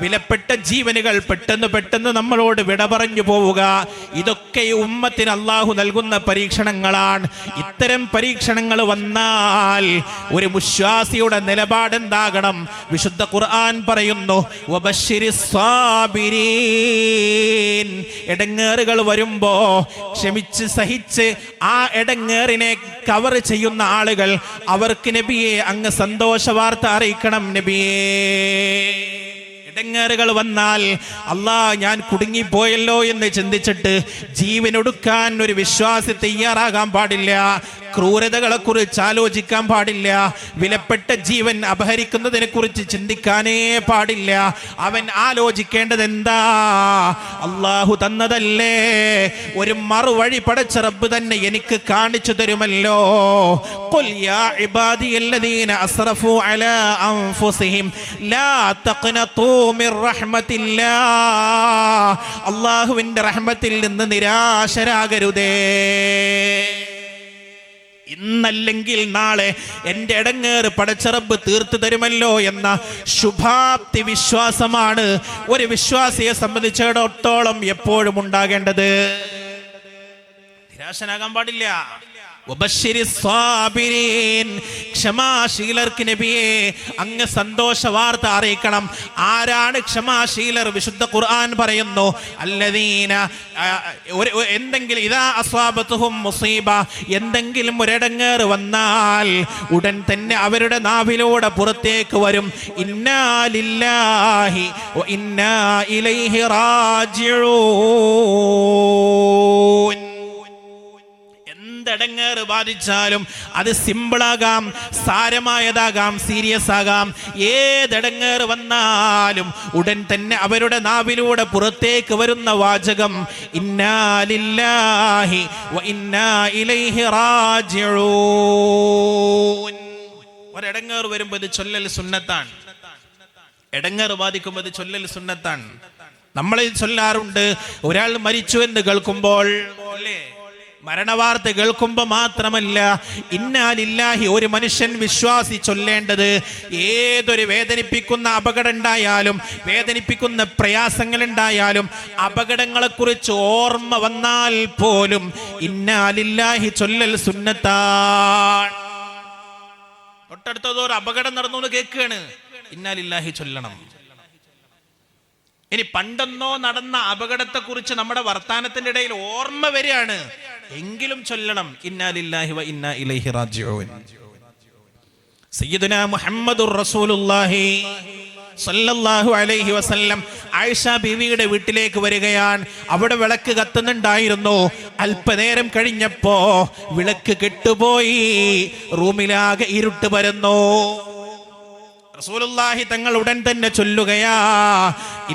വിലപ്പെട്ട ജീവനുകൾ പെട്ടെന്ന് നമ്മളോട് വിട പറഞ്ഞു പോവുക. ഇതൊക്കെ ഉമ്മത്തിന് അള്ളാഹു നൽകുന്ന പരീക്ഷണങ്ങളാണ്. ഇത്തരം പരീക്ഷണങ്ങൾ വന്നാൽ ഒരു വിശ്വാസിയുടെ നിലപാടെന്താകണം? വിശുദ്ധ ഖുർആൻ പറയുന്നു, വബശ്ശിരിസ് സാബിരീൻ. ഇടങ്ങേറുകൾ വരുമ്പോ ക്ഷമിച്ച് സഹിച്ച് ആ ഇടങ്ങേറിനെ കവർ ചെയ്യുന്ന ആളുകൾ, അവർക്ക് നബിയെ അങ്ങ് സന്തോഷ വാർത്ത അറിയിക്കണം നബിയേ. ഇടങ്ങേറുകൾ വന്നാൽ അല്ലാ ഞാൻ കുടുങ്ങിപ്പോയല്ലോ എന്ന് ചിന്തിച്ചിട്ട് ജീവനൊടുക്കാൻ ഒരു വിശ്വാസി തയ്യാറാകാൻ പാടില്ല. ക്രൂരതകളെ കുറിച്ച് ആലോചിക്കാൻ പാടില്ല. വിലപ്പെട്ട ജീവൻ അപഹരിക്കുന്നതിനെ കുറിച്ച് ചിന്തിക്കാനേ പാടില്ല. അവൻ ആലോചിക്കേണ്ടത് എന്താ? അള്ളാഹു തന്നതല്ലേ, ഒരു മറുവഴി പടച്ച റബ്ബ് തന്നെ എനിക്ക് കാണിച്ചു തരുമല്ലോ. ഖുൽ യാ ഇബാദിയല്ലദീന അസ്റഫു അലാ അൻഫുസിഹിം ലാ തഖ്നതൂ മിർ റഹ്മത്തില്ലാഹ്. അല്ലാഹുവിന്റെ റഹ്മത്തിൽ നിന്ന് നിരാശരാകരുതേ. ഇന്നല്ലെങ്കിൽ നാളെ എൻ്റെ ഇടങ്ങേറ് പടച്ച റബ്ബ് തീർത്തു തരുമല്ലോ എന്ന ശുഭാപ്തി വിശ്വാസമാണ് ഒരു വിശ്വാസിയെ സംബന്ധിച്ചിടത്തോളം എപ്പോഴും ഉണ്ടാകേണ്ടത്. നിരാശനാകാൻ പാടില്ല. ക്ഷമാശീലർക്ക് നബിയെ അങ്ങ് സന്തോഷ വാർത്ത അറിയിക്കണം. ആരാണ് ക്ഷമാശീലർ? വിശുദ്ധ ഖുർആൻ പറയുന്നു, അല്ലദീന എന്തെങ്കിലും ഇദാ അസ്വാബത്തുഹും മുസീബ, എന്തെങ്കിലും ഒരിടങ്ങേറ് വന്നാൽ ഉടൻ തന്നെ അവരുടെ നാവിലൂടെ പുറത്തേക്ക് വരും, ഇന്നാ ലില്ലാഹി വ ഇന്നാ ഇലൈഹി റാജിഊൻ. ഇടങ്ങേറ് ബാധിച്ചാലും അത് സിമ്പിളാകാം, സാരമായതാകാം, സീരിയസ് ആകാം. ഏതെടങ്ങേറ് വന്നാലും ഉടൻ തന്നെ അവരുടെ നാവിലൂടെ പുറത്തേക്ക് വരുന്ന വാചകം ഇന്നാ ലില്ലാഹി വ ഇന്നാ ഇലൈഹി റാജിഊൻ. ഒരിടങ്ങേറ് വരുമ്പോൾ ഇത് ചൊല്ലൽ സുന്നത്താണ്. ഇടങ്ങേറ് ബാധിക്കുമ്പോൾ ഇത് ചൊല്ലൽ സുന്നത്താണ്. നമ്മളിൽ ചൊല്ലാറുണ്ട്, ഒരാൾ മരിച്ചു എന്ന് കേൾക്കുമ്പോൾ, അല്ലേ, മരണവാർത്ത കേൾക്കുമ്പോ മാത്രമല്ല, ഇന്നാ ലില്ലാഹി ഒരു മനുഷ്യൻ വിശ്വാസി ചൊല്ലേണ്ടത് ഏതൊരു വേദനിപ്പിക്കുന്ന അപകടം ഉണ്ടായാലും, വേദനിപ്പിക്കുന്ന പ്രയാസങ്ങൾ ഉണ്ടായാലും, അപകടങ്ങളെക്കുറിച്ച് ഓർമ്മ വന്നാൽ പോലും ഇന്നാ ലില്ലാഹി ചൊല്ലൽ സുന്നത്താണ്. തൊട്ടടുത്തതോ ഒരു അപകടം നടന്നു എന്ന് കേൾക്കുകയാണ്, ഇന്നാ ലില്ലാഹി ചൊല്ലണം. ഇനി പണ്ടെന്നോ നടന്ന അപകടത്തെ കുറിച്ച് നമ്മുടെ വർത്താനത്തിന്റെ ഇടയിൽ ഓർമ്മ വരികയാണ്, എങ്കിലും ചൊല്ലണം ഇന്നാ ലില്ലാഹി വ ഇന്നാ ഇലൈഹി റാജിഊൻ. സയ്യിദുനാ മുഹമ്മദുർ റസൂലുള്ളാഹി സല്ലല്ലാഹു അലൈഹി വസല്ലം ആയിഷ ബീവിയുടെ വീട്ടിലേക്ക് വരികയാണ്. അവിടെ വിളക്ക് കത്തുന്നുണ്ടായിരുന്നു. അല്പനേരം കഴിഞ്ഞപ്പോ വിളക്ക് കെട്ടുപോയി, റൂമിലാകെ ഇരുട്ട് പരന്നു. റസൂലുള്ളാഹി തങ്ങൾ ഉടൻ തന്നെ ചൊല്ലുകയാ,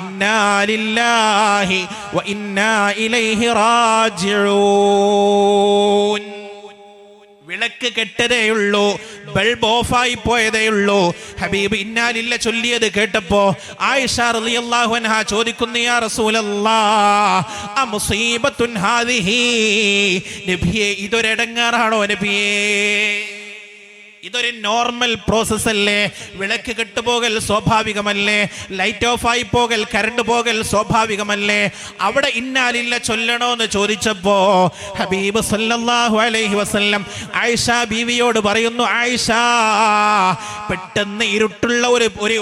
ഇന്നാ ലില്ലാഹി വ ഇന്നാ ഇലൈഹി റാജിഊൻ. വിളക്ക് കെട്ടതേയുള്ളൂ, ബൾബ് ഓഫായി പോയതേയുള്ളൂ. ഹബീബ് ഇന്നാ ലില്ല ചൊല്ലിയത് കേട്ടപ്പോ ആയിഷ റളിയല്ലാഹു അൻഹ ചോദിക്കുന്നു, യാ റസൂലല്ലാഹ് അമുസീബത്തുൻ ഹാദിഹി, നബിയേ ഇതൊരടങ്ങാറാണോ നബിയേ? ഇതൊരു നോർമൽ പ്രോസസ് അല്ലേ? വിളക്ക് കെട്ടുപോകൽ സ്വാഭാവികമല്ലേ? ലൈറ്റ് ഓഫ് ആയി പോകൽ, കറണ്ട് പോകൽ സ്വാഭാവികമല്ലേ? അവിടെ ഇന്നാലില്ല ചൊല്ലണോ എന്ന് ചോദിച്ചപ്പോ ഹബീബ് സല്ലല്ലാഹു അലൈഹി വസല്ലം ആയിഷ ബീവിയോട് പറയുന്നു, ആയിഷ, പെട്ടെന്ന് ഇരുട്ടുള്ള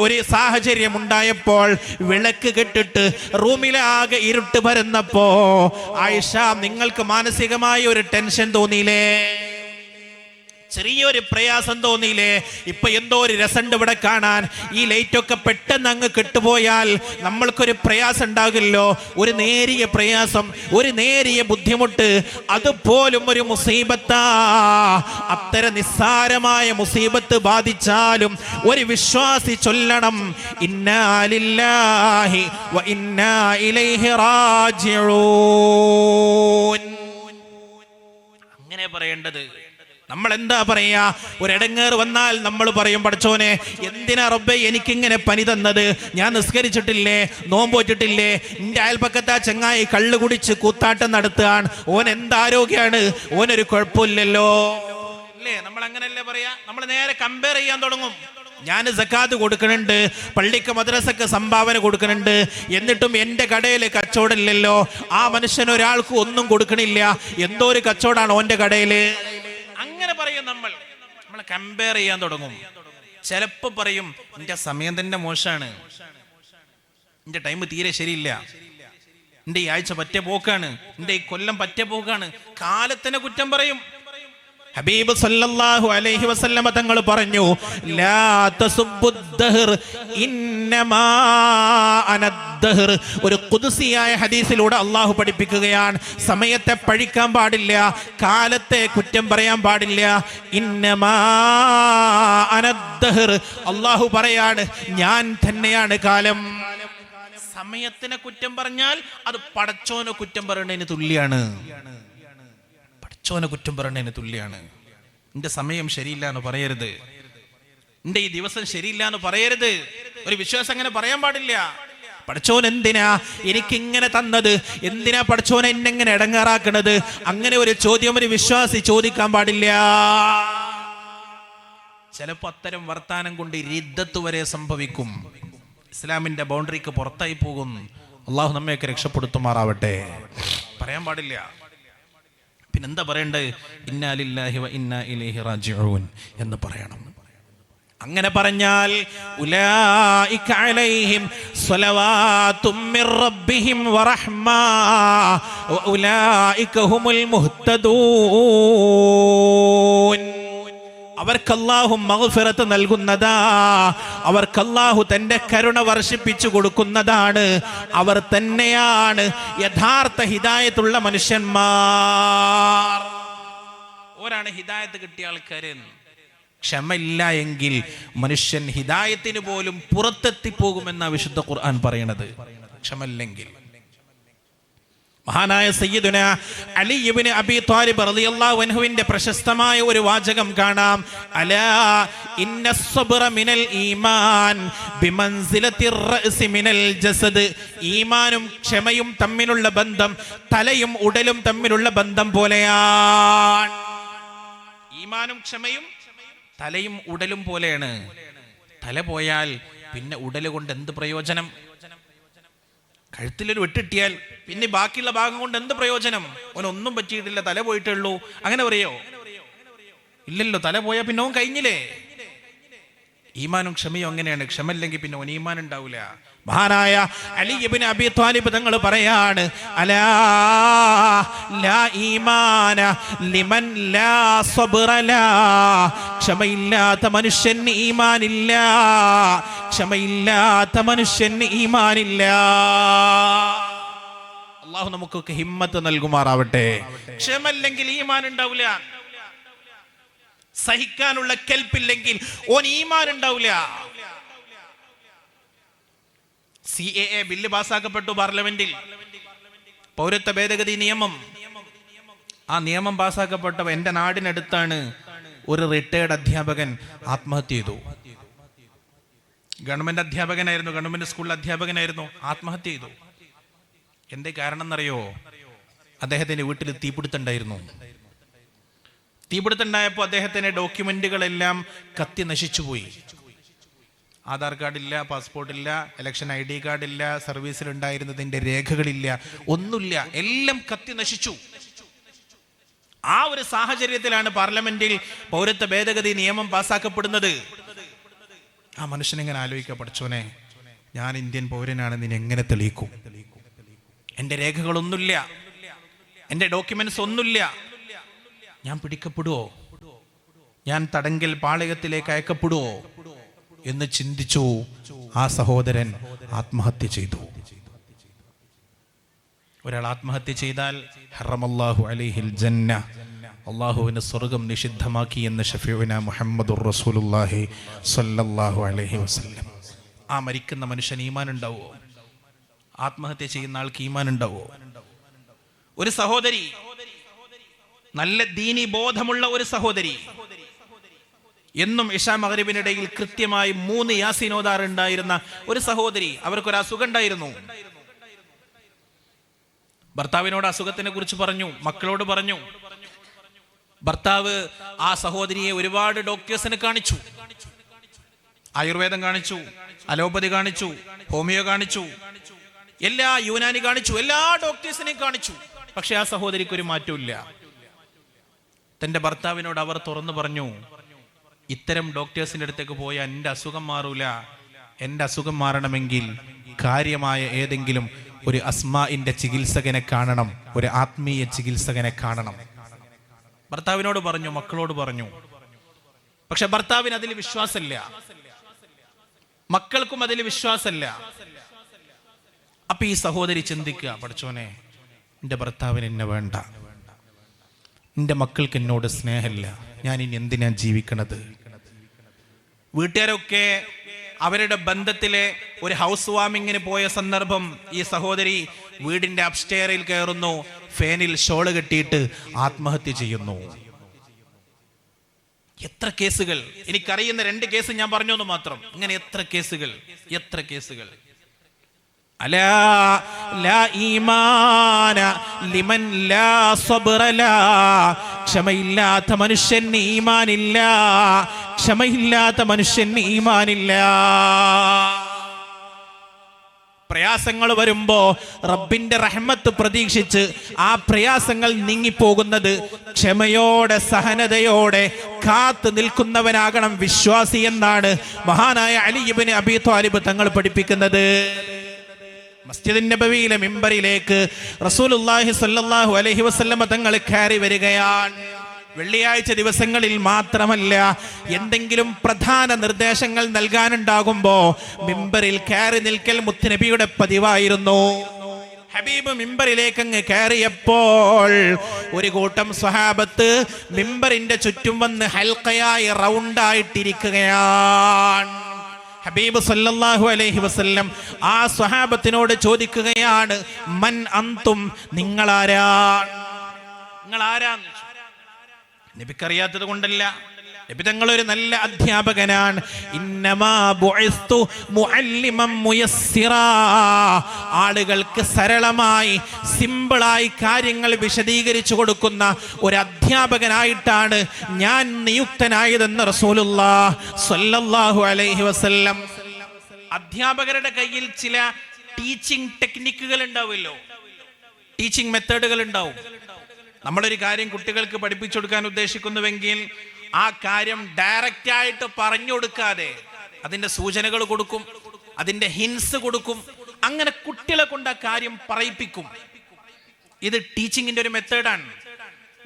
ഒരു സാഹചര്യം ഉണ്ടായപ്പോൾ വിളക്ക് കെട്ടിട്ട് റൂമിലാകെ ഇരുട്ട് പരന്നപ്പോ ആയിഷ, നിങ്ങൾക്ക് മാനസികമായ ഒരു ടെൻഷൻ തോന്നിയില്ലേ? ചെറിയൊരു പ്രയാസം തോന്നിയില്ലേ? ഇപ്പൊ എന്തോ ഒരു രസമുണ്ട് ഇവിടെ കാണാൻ. ഈ ലൈറ്റൊക്കെ പെട്ടെന്ന് അങ്ങ് കെട്ടുപോയാൽ നമ്മൾക്കൊരു പ്രയാസം ഉണ്ടാകില്ലോ, ഒരു നേരിയ പ്രയാസം, ഒരു നേരിയ ബുദ്ധിമുട്ട്. അതുപോലും ഒരു മുസീബത്താ. അത്തരം നിസ്സാരമായ മുസീബത്ത് ബാധിച്ചാലും ഒരു വിശ്വാസി ചൊല്ലണം, ഇന്നാ ലില്ലാഹി വ ഇന്നാ ഇലൈഹി റാജിഊൻ. അങ്ങനെ പറയേണ്ടത്. നമ്മൾ എന്താ പറയാ? ഒരിടങ്ങേറ് വന്നാൽ നമ്മൾ പറയും, പടച്ചോനെ എന്തിനാ റബ്ബേ എനിക്കിങ്ങനെ പനി തന്നത്? ഞാൻ നിസ്കരിച്ചിട്ടില്ലേ, നോമ്പോറ്റിട്ടില്ലേ? എൻ്റെ അയൽപ്പക്കത്തെ ആ ചങ്ങായി കള്ളു കുടിച്ച് കൂത്താട്ടം നടത്തുകയാണ്, ഓൻ എന്താരോഗ്യാണ്, ഓനൊരു കുഴപ്പമില്ലല്ലോ അല്ലേ? നമ്മൾ അങ്ങനല്ലേ പറയാ? നമ്മൾ നേരെ കമ്പയർ ചെയ്യാൻ തുടങ്ങും. ഞാൻ സക്കാത്ത് കൊടുക്കുന്നുണ്ട്, പള്ളിക്ക് മദ്രസക്ക് സംഭാവന കൊടുക്കുന്നുണ്ട്, എന്നിട്ടും എൻ്റെ കടയിൽ കച്ചവടമില്ലല്ലോ. ആ മനുഷ്യൻ ഒരാൾക്ക് ഒന്നും കൊടുക്കണില്ല, എന്തോ ഒരു കച്ചവടമാണ് ഓൻ്റെ കടയിൽ. അങ്ങനെ പറയും. നമ്മൾ കമ്പയർ ചെയ്യാൻ തുടങ്ങും. ചിലപ്പോ പറയും, എന്റെ സമയം തന്നെ മോശമാണ്, എന്റെ ടൈം തീരെ ശരിയില്ല, എന്റെ ഈ ആഴ്ച പറ്റ പോക്കാണ്, എന്റെ ഈ കൊല്ലം പറ്റ പോക്കാണ്. കാലത്തിനെ കുറ്റം പറയും. ഹബീബ് സല്ലല്ലാഹു അലൈഹി വസല്ലമ തങ്ങൾ പറഞ്ഞു, ലാ തസുബ്ബുദ്ദഹർ ഇന്നമാ അനദ്ദഹർ. ഒരു ഖുദ്സിയായ ഹദീസിലൂടെ അള്ളാഹു പഠിപ്പിക്കുകയാണ്, സമയത്തെ പഴിക്കാൻ പാടില്ല, കാലത്തെ കുറ്റം പറയാൻ പാടില്ല. ഇന്നമാ അനദ്ദഹർ. അള്ളാഹു പറയാണ്, ഞാൻ തന്നെയാണ് കാലം. സമയത്തിനെ കുറ്റം പറഞ്ഞാൽ അത് പടച്ചോനെ കുറ്റം പറയുന്നതിന് തുല്യാണ്. പടച്ചോനെ കുറ്റം പറയുന്നതിന് തുല്യാണ്. എന്റെ സമയം ശരിയില്ല എന്ന് പറയരുത്, എന്റെ ഈ ദിവസം ശരിയില്ല എന്ന് പറയരുത്. ഒരു വിശ്വാസം അങ്ങനെ പറയാൻ പാടില്ല. പടച്ചോൻ എന്തിനാ എനിക്കിങ്ങനെ തന്നത്, എന്തിനാ പടച്ചോൻ എന്നെങ്ങനെ ഇടങ്ങാറാക്കണത്, അങ്ങനെ ഒരു ചോദ്യം ഒരു വിശ്വാസി ചോദിക്കാൻ പാടില്ല. ചിലപ്പോ അത്തരം വർത്താനം കൊണ്ട് റിദ്ദത്ത് വരെ സംഭവിക്കും, ഇസ്ലാമിന്റെ ബൗണ്ടറിക്ക് പുറത്തായി പോകും. അള്ളാഹു നമ്മയൊക്കെ രക്ഷപ്പെടുത്തുമാറാവട്ടെ. പറയാൻ പാടില്ല. പിന്നെന്താ പറയണ്ടത്? ഇന്നാ ലില്ലാഹി വ ഇന്നാ ഇലൈഹി റാജിഊൻ എന്ന് പറയണം. അങ്ങനെ പറഞ്ഞാൽ ഉലൈക അലൈഹിം സ്വലവാതും മിർ റബ്ബിഹിം വറഹ്മ വ ഉലൈക ഹുമുൽ മുഹ്തദൂൻ. അവർക്ക് അല്ലാഹു മഗ്ഫിറത്ത് നൽകുന്നതാ, അവർക്ക് അല്ലാഹു തന്റെ കരുണ വർഷിപ്പിച്ചു കൊടുക്കുന്നതാണ്. അവർ തന്നെയാണ് യഥാർത്ഥ ഹിദായത്തുള്ള മനുഷ്യന്മാർ. ഓരാണ് ഹിദായത്ത് കിട്ടിയ ആൾക്കാര്. ക്ഷമയില്ല എങ്കിൽ മനുഷ്യൻ ഹിദായത്തിന് പോലും പുറത്തെത്തിപ്പോകുമെന്ന വിശുദ്ധ ഖുർആൻ പറയണത്. ക്ഷമയില്ലെങ്കിൽ. മഹാനായ സയ്യിദുന അലി ഇബ്നു അബീ ത്വാലിബ് റളിയല്ലാഹു അൻഹുവിന്റെ പ്രശസ്തമായ ഒരു വാചകം കാണാം. അലാ ഇന്നസ്സബ്റ മിനൽ ഈമാൻ ബിമൻസിലത്തിർ റഅസി മിനൽ ജസദ്. ഈമാനും ക്ഷമയും തമ്മിലുള്ള ബന്ധം തലയും ഉടലും തമ്മിലുള്ള ബന്ധം പോലെയാണ്. ഈമാനും ക്ഷമയും തലയും ഉടലും പോലെയാണ്. തല പോയാൽ പിന്നെ ഉടല് കൊണ്ട് എന്ത് പ്രയോജനം? കഴുത്തിലൊരു വെട്ടിട്ടിയാൽ പിന്നെ ബാക്കിയുള്ള ഭാഗം കൊണ്ട് എന്ത് പ്രയോജനം? ഓനൊന്നും പറ്റിയിട്ടില്ല, തല പോയിട്ടേ ഉള്ളൂ, അങ്ങനെ പറയോ? ഇല്ലല്ലോ. തല പോയാൽ പിന്നെ ഓൻ കഴിഞ്ഞില്ലേ? ഈമാനും ക്ഷമയും അങ്ങനെയാണ്. ക്ഷമയില്ലെങ്കിൽ പിന്നെ ഓൻ ഈമാൻ ഉണ്ടാവില്ല. മഹാനായ അലി ഇബ്നു അബീ ത്വാലിബ് തങ്ങൾ പറയാണ്, അലാ ലാ ഈമാന ലിമൻ ലാ സബ്റ ലാ. ക്ഷമയില്ലാത്ത മനുഷ്യന് ഈമാനില്ല, ക്ഷമയില്ലാത്ത മനുഷ്യന് ഈമാനില്ല. അല്ലാഹു നമുക്കൊക്കെ ഹിമ്മത്ത് നൽകുമാറാവട്ടെ. ക്ഷമയില്ലെങ്കിൽ ഈമാൻ ഉണ്ടാവില്ല. സഹിക്കാനുള്ള കെൽപ്പില്ലെങ്കിൽ ഓൻ ഈമാൻ ഉണ്ടാവില്ല. CAA ബില്ല് പാസ്സാക്കപ്പെട്ടു പാർലമെന്റിൽ, പൗരത്വ ഭേദഗതി നിയമം. ആ നിയമം പാസ്സാക്കപ്പെട്ടപ്പോൾ എൻ്റെ നാടിനടുത്താണ് ഒരു റിട്ടയർഡ് അധ്യാപകൻ ആത്മഹത്യ ചെയ്തു. ഗവൺമെന്റ് അധ്യാപകനായിരുന്നു, ഗവൺമെന്റ് സ്കൂളിൽ അധ്യാപകനായിരുന്നു, ആത്മഹത്യ ചെയ്തു. എന്തേ കാരണം എന്നറിയോ? അദ്ദേഹത്തിന്റെ വീട്ടിൽ തീപിടുത്തുണ്ടായിരുന്നു. തീപിടുത്തുണ്ടായപ്പോൾ അദ്ദേഹത്തിന്റെ ഡോക്യുമെന്റുകളെല്ലാം കത്തി നശിച്ചുപോയി. ആധാർ കാർഡില്ല, പാസ്പോർട്ടില്ല, ഇലക്ഷൻ ID കാർഡില്ല, സർവീസിലുണ്ടായിരുന്നതിന്റെ രേഖകളില്ല, ഒന്നുമില്ല, എല്ലാം കത്തി നശിച്ചു. ആ ഒരു സാഹചര്യത്തിലാണ് പാർലമെന്റിൽ പൗരത്വ ഭേദഗതി നിയമം പാസ്സാക്കപ്പെടുന്നത്. ആ മനുഷ്യനെങ്ങനെ ആലോചിക്കുക, പഠിച്ചോനെ, ഞാൻ ഇന്ത്യൻ പൗരനാണെന്ന് നീ എങ്ങനെ തെളിയിക്കും? എന്റെ രേഖകളൊന്നുമില്ല, എന്റെ ഡോക്യുമെന്റ്സ് ഒന്നുമില്ല, ഞാൻ പിടിക്കപ്പെടുവോ? ഞാൻ തടങ്കൽ പാളയത്തിലേക്ക് അയക്കപ്പെടുവോ എന്ന് ചിന്തിച്ചു. ആ സഹോദരൻ ആത്മഹത്യ ചെയ്തു. ഒരാൾ ആത്മഹത്യ ചെയ്താൽ ഹറമല്ലാഹു അലൈഹിൽ ജന്ന, അള്ളാഹുവിന് സ്വർഗം നിഷിദ്ധമാക്കി എന്ന് ഷഫീഉന മുഹമ്മദുർ റസൂലുള്ളാഹി സ്വല്ലല്ലാഹു അലൈഹി വസല്ലം. ആ മരിക്കുന്ന മനുഷ്യൻ ഈമാൻ ഉണ്ടാവോ? ആത്മഹത്യ ചെയ്യുന്ന ആൾക്ക് ഈമാൻ ഉണ്ടാവോ? ഒരു സഹോദരി, നല്ല ദീനി ബോധമുള്ള ഒരു സഹോദരി, എന്നും ഇശാ മഗ്രിബിനിടയിൽ കൃത്യമായി 3 യാസീൻ ഓതാറുണ്ടായിരുന്ന ഒരു സഹോദരി, അവർക്കൊരു അസുഖം ഉണ്ടായിരുന്നു. ഭർത്താവിനോട് അസുഖത്തിനെ കുറിച്ച് പറഞ്ഞു, മക്കളോട് പറഞ്ഞു. ഭർത്താവ് ആ സഹോദരിയെ ഒരുപാട് ഡോക്ടേഴ്സിനെ കാണിച്ചു. ആയുർവേദം കാണിച്ചു, അലോപ്പതി കാണിച്ചു, ഹോമിയോ കാണിച്ചു, എല്ലാ യുനാനി കാണിച്ചു, എല്ലാ ഡോക്ടേഴ്സിനെയും കാണിച്ചു. പക്ഷെ ആ സഹോദരിക്ക് ഒരു മാറ്റമില്ല. തന്റെ ഭർത്താവിനോട് അവർ തുറന്നു പറഞ്ഞു, ഇത്തരം ഡോക്ടേഴ്സിന്റെ അടുത്തേക്ക് പോയാൽ എൻ്റെ അസുഖം മാറൂല. എൻ്റെ അസുഖം മാറണമെങ്കിൽ കാര്യമായ ഏതെങ്കിലും ഒരു അസ്മാഇന്റെ ചികിത്സകനെ കാണണം, ഒരു ആത്മീയ ചികിത്സകനെ കാണണം. ഭർത്താവിനോട് പറഞ്ഞു, മക്കളോട് പറഞ്ഞു. പക്ഷെ ഭർത്താവിന് അതിൽ വിശ്വാസമില്ല, മക്കൾക്കും അതിൽ വിശ്വാസമില്ല. അപ്പൊ ഈ സഹോദരി ചിന്തിക്കുക, പഠിച്ചോനെ, എൻ്റെ ഭർത്താവിന് എന്നെ വേണ്ട, എൻ്റെ മക്കൾക്ക് എന്നോട് സ്നേഹമില്ല, ഞാൻ ഇനി എന്തിനാ ജീവിക്കണത്? വീട്ടുകാരൊക്കെ അവരുടെ ബന്ധത്തിലെ ഒരു ഹൗസ് വാമിങ്ങിന് പോയ സന്ദർഭം ഈ സഹോദരി വീടിന്റെ അപ്സ്റ്റെയറിൽ കയറുന്നു, ഫാനിൽ ഷോള് കെട്ടിയിട്ട് ആത്മഹത്യ ചെയ്യുന്നു. എത്ര കേസുകൾ! എനിക്കറിയുന്ന 2 കേസ് ഞാൻ പറഞ്ഞു എന്ന് മാത്രം. ഇങ്ങനെ എത്ര കേസുകൾ, എത്ര കേസുകൾ! അലാ ലാ ഈമാന ലിമൻ ലാ സബ്റ ലാ. ക്ഷമയില്ലാത്ത മനുഷ്യന് ഈമാനില്ല, ക്ഷമയില്ലാത്ത മനുഷ്യന് ഈമാനില്ല. പ്രയാസങ്ങൾ വരുമ്പോ റബ്ബിന്റെ റഹ്മത്ത് പ്രതീക്ഷിച്ച് ആ പ്രയാസങ്ങൾ നീങ്ങിപ്പോകുന്നത് ക്ഷമയോടെ, സഹനതയോടെ കാത്തു നിൽക്കുന്നവനാകണം വിശ്വാസി എന്നാണ് മഹാനായ അലി ഇബ്നു അബീ ത്വാലിബ് തങ്ങൾ പഠിപ്പിക്കുന്നത്. മസ്ജിദുൻ നബവിയിലെ മിമ്പറിലേക്ക് റസൂലുള്ളാഹി സ്വല്ലല്ലാഹു അലൈഹി വസല്ലം തങ്ങൾ കയറി വരികയാണ്. വെള്ളിയാഴ്ച ദിവസങ്ങളിൽ മാത്രമല്ല, എന്തെങ്കിലും പ്രധാന നിർദ്ദേശങ്ങൾ നൽകാനുണ്ടാകുമ്പോ മിമ്പറിൽ കയറി നിൽക്കൽ മുത്തുനബിയുടെ പതിവായിരുന്നു. ഹബീബ് മിമ്പറിലേക്ക് അങ്ങ് കയറിയപ്പോൾ ഒരു കൂട്ടം സ്വഹാബത്ത് മിമ്പറിന്റെ ചുറ്റും വന്ന് ഹൽഖയായി റൗണ്ടായിട്ടിരിക്കുകയാണ്. ഹബീബ് സല്ലല്ലാഹു അലൈഹി വസല്ലം ആ സ്വഹാബത്തിനോട് ചോദിക്കുകയാണ്, മൻ അന്തും, നിങ്ങളാരാണ്? നിങ്ങളാരാന്ന് നബിക്കറിയാത്തത് കൊണ്ടല്ല, നബി തങ്ങളൊരു നല്ല അധ്യാപകനാണ്. ഇന്നമാ ബുഇസ്തു മുഅല്ലിമൻ മുയസ്സിറാ. ആളുകൾക്ക് സരളമായി, സിമ്പിളായി കാര്യങ്ങൾ വിശദീകരിച്ചു കൊടുക്കുന്ന ഒരു അധ്യാപകനായിട്ടാണ് ഞാൻ നിയുക്തനായതെന്ന് റസൂലുള്ളാഹി സ്വല്ലല്ലാഹു അലൈഹി വസല്ലം. അധ്യാപകരുടെ കയ്യിൽ ചില ടീച്ചിങ് ടെക്നിക്കുകൾ ഉണ്ടാവുമല്ലോ, ടീച്ചിങ് മെത്തേഡുകൾ ഉണ്ടാവും. നമ്മളൊരു കാര്യം കുട്ടികൾക്ക് പഠിപ്പിച്ചു കൊടുക്കാൻ ഉദ്ദേശിക്കുന്നുവെങ്കിൽ ആ കാര്യം ഡയറക്റ്റ് ആയിട്ട് പറഞ്ഞു കൊടുക്കാതെ അതിന്റെ സൂചനകൾ കൊടുക്കും, അതിന്റെ ഹിൻസ് കൊടുക്കും. അങ്ങനെ കുട്ടികളെ കൊണ്ട് ആ കാര്യം പറയിപ്പിക്കും. ഇത് ടീച്ചിങ്ങിന്റെ ഒരു മെത്തേഡാണ്.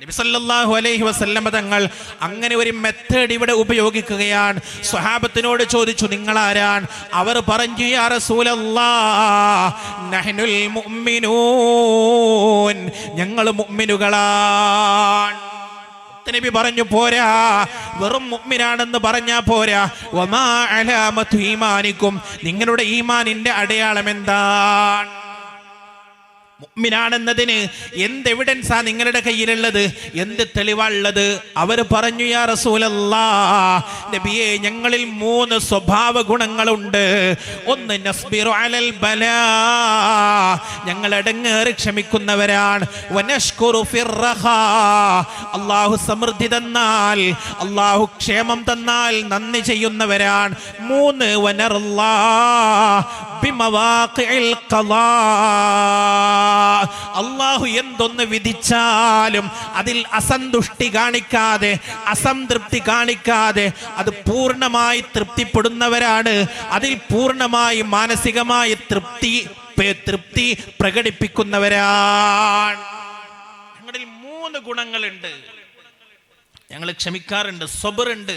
നബി സല്ലല്ലാഹു അലൈഹി വസല്ലം തങ്ങൾ അങ്ങനെ ഒരു മെത്തേഡ് ഇവിടെ ഉപയോഗിക്കുകയാണ്. സ്വഹാബത്തിനോട് ചോദിച്ചു, നിങ്ങളാരാണ്? അവർ പറഞ്ഞു, യാ റസൂലല്ലാഹ്, നഹ്നുൽ മുഅ്മിനൂൻ, ഞങ്ങൾ മുഅ്മിനുകളാണ്. നബി പറഞ്ഞു, പോരാ, വെറും മുഅ്മിനാണെന്ന് പറഞ്ഞാ പോരാ. വമാ അലാമതു ഈമാനിക്കും, നിങ്ങളുടെ ഈമാനിന്റെ അടയാളം എന്താണ്? ാണെന്നതിന് എന്ത് എവിഡൻസാ നിങ്ങളുടെ കയ്യിലുള്ളത്? എന്ത് തെളിവാണുള്ളത്? അവർ പറഞ്ഞു, യാ റസൂലല്ലാഹ്, നബിയേ, ഞങ്ങളിൽ 3 സ്വഭാവ ഗുണങ്ങളുണ്ട്. ഒന്ന്, നസ്ബിറു അലൽ ബലാ, ഞങ്ങൾ ഇടങ്ങേറ് ക്ഷമിക്കുന്നവരാണ്. വനഷ്കുറു ഫിർറഖാ, അല്ലാഹു സമൃദ്ധി തന്നാൽ, അല്ലാഹു ക്ഷേമം തന്നാൽ നന്ദി ചെയ്യുന്നവരാണ്. 3, വനറല്ലാഹ് ബിമവാഖിഇൽ ഖളാ, അല്ലാഹു എന്തൊന്ന് വിധിച്ചാലും അതിൽ അസന്തുഷ്ടി കാണിക്കാതെ, അസംതൃപ്തി കാണിക്കാതെ അത് പൂർണ്ണമായി തൃപ്തിപ്പെടുന്നവരാണ്. അതിൽ പൂർണ്ണമായി മാനസികമായ തൃപ്തി പ്രകടിപ്പിക്കുന്നവരാണ്. ഞങ്ങളിൽ 3 ഗുണങ്ങളുണ്ട്. ഞങ്ങൾ ക്ഷമിക്കാറുണ്ട്, സബറുണ്ട്,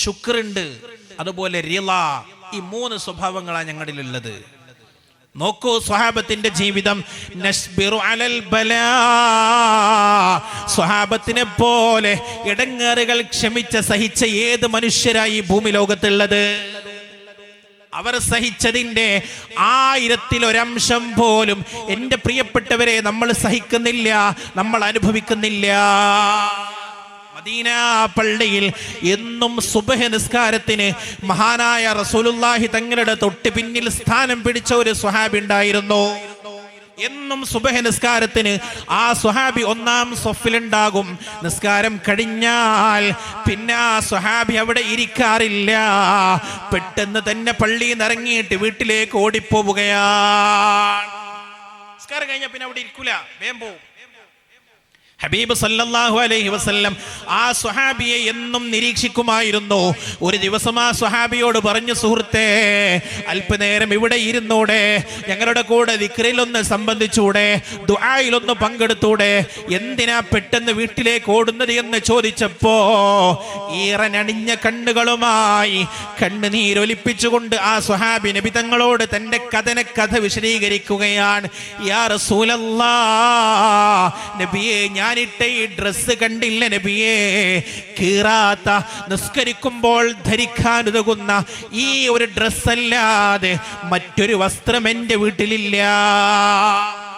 ശുക്റുണ്ട്, അതുപോലെ റിളാ. ഈ 3 സ്വഭാവങ്ങളാണ് ഞങ്ങളിലുള്ളത്. നോക്കൂ സ്വഹാബത്തിന്റെ ജീവിതം. നസ്ബിറു അലൽ ബലാ, സ്വഹാബത്തിനെ പോലെ ഇടങ്ങേറുകൾ ക്ഷമിച്ച സഹിച്ച ഏത് മനുഷ്യരായി ഭൂമി ലോകത്തുള്ളത്? അവർ സഹിച്ചതിന്റെ 1000-1 പോലും എൻ്റെ പ്രിയപ്പെട്ടവരെ നമ്മൾ സഹിക്കുന്നില്ല, നമ്മൾ അനുഭവിക്കുന്നില്ല. മദീന പള്ളിയിൽ എന്നും സുബ്ഹ് നിസ്കാരത്തിന് മഹാനായ റസൂലുള്ളാഹി തങ്ങളുടെ തൊട്ട് പിന്നിൽ സ്ഥാനം പിടിച്ച ഒരു സ്വഹാബി ഉണ്ടായിരുന്നു. എന്നും സുബ്ഹ് നിസ്കാരത്തിന് ആ സ്വഹാബി 1-ാം സഫിലുണ്ടാകും. നിസ്കാരം കഴിഞ്ഞാൽ പിന്നെ ആ സ്വഹാബി അവിടെ ഇരിക്കാറില്ല. പെട്ടെന്ന് തന്നെ പള്ളിയിൽ നിന്ന് ഇറങ്ങിയിട്ട് വീട്ടിലേക്ക് ഓടിപ്പോവുകയാണ്. നിസ്കാരം കഴിഞ്ഞാൽ പിന്നെ അവിടെ ഇരിക്കൂല, വേഗം പോവും. ഹബീബ് സല്ലല്ലാഹു അലൈഹി വസല്ലം ആ സ്വഹാബിയെ എന്നും നിരീക്ഷിക്കുമായിരുന്നു. ഒരു ദിവസം ആ സ്വഹാബിയോട് പറഞ്ഞു, സുഹൃത്തേ, അല്പനേരം ഇവിടെ ഇരുന്നൂടെ? ഞങ്ങളുടെ കൂടെ ദിക്റിലൊന്ന് സംബന്ധിച്ചൂടെ? ദുആയിലൊന്ന് പങ്കെടുത്തൂടെ? എന്തിനാ പെട്ടെന്ന് വീട്ടിലേക്ക് ഓടുന്നത് എന്ന് ചോദിച്ചപ്പോ ഈറനണിഞ്ഞ കണ്ണുകളുമായി കണ്ണുനീരൊലിപ്പിച്ചുകൊണ്ട് ആ സ്വഹാബി നബി തങ്ങളോട് തന്റെ കഥ വിശദീകരിക്കുകയാണ്. യാ റസൂലല്ലാഹ്, നബിയേ, ഞാനിട്ട ഈ ഡ്രസ്സ് കണ്ടില്ല നബിയേ, കീറാത്ത, നിസ്കരിക്കുമ്പോൾ ധരിക്കാൻ ഉതകുന്ന ഈ ഒരു ഡ്രസ്സല്ലാതെ മറ്റൊരു വസ്ത്രം എൻ്റെ വീട്ടിലില്ല.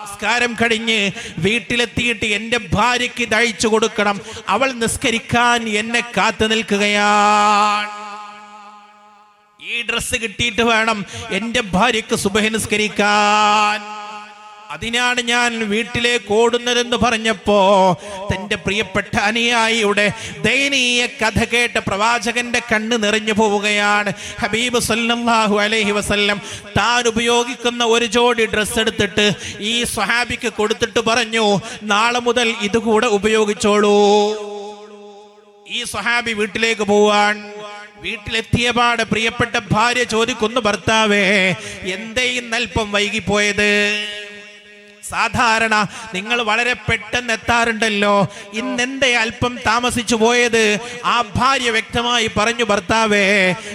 നിസ്കാരം കഴിഞ്ഞ് വീട്ടിലെത്തിയിട്ട് എൻ്റെ ഭാര്യയ്ക്ക് ഇത് അയച്ചു കൊടുക്കണം. അവൾ നിസ്കരിക്കാൻ എന്നെ കാത്തു നിൽക്കുകയാണ്. ഈ ഡ്രസ്സ് കിട്ടിയിട്ട് വേണം എൻ്റെ ഭാര്യയ്ക്ക് സുബഹി നിസ്കരിക്കാൻ. അതിനാണ് ഞാൻ വീട്ടിലേക്ക് ഓടുന്നതെന്ന് പറഞ്ഞപ്പോ തന്റെ പ്രിയപ്പെട്ട അനുയായിയുടെ ദയനീയ കഥ കേട്ട പ്രവാചകന്റെ കണ്ണ് നിറഞ്ഞു പോവുകയാണ്. ഹബീബ് സല്ലല്ലാഹു അലൈഹി വസല്ലം താൻ ഉപയോഗിക്കുന്ന ഒരു ജോഡി ഡ്രസ്സ് എടുത്തിട്ട് ഈ സ്വഹാബിക്ക് കൊടുത്തിട്ട് പറഞ്ഞു, നാളെ മുതൽ ഇതുകൂടെ ഉപയോഗിച്ചോളൂ. ഈ സ്വഹാബി വീട്ടിലേക്ക് പോവാൻ. വീട്ടിലെത്തിയപാട് പ്രിയപ്പെട്ട ഭാര്യ ചോദിക്കുന്നു, ഭർത്താവേ, എന്തേ ഇന്നൽപ്പം വൈകിപ്പോയത്? സാധാരണ നിങ്ങൾ വളരെ പെട്ടെന്ന് എത്താറുണ്ടല്ലോ, ഇന്നെന്തേ അല്പം താമസിച്ചു പോയത്? ആ ഭാര്യ വ്യക്തമായി പറഞ്ഞു, ഭർത്താവേ,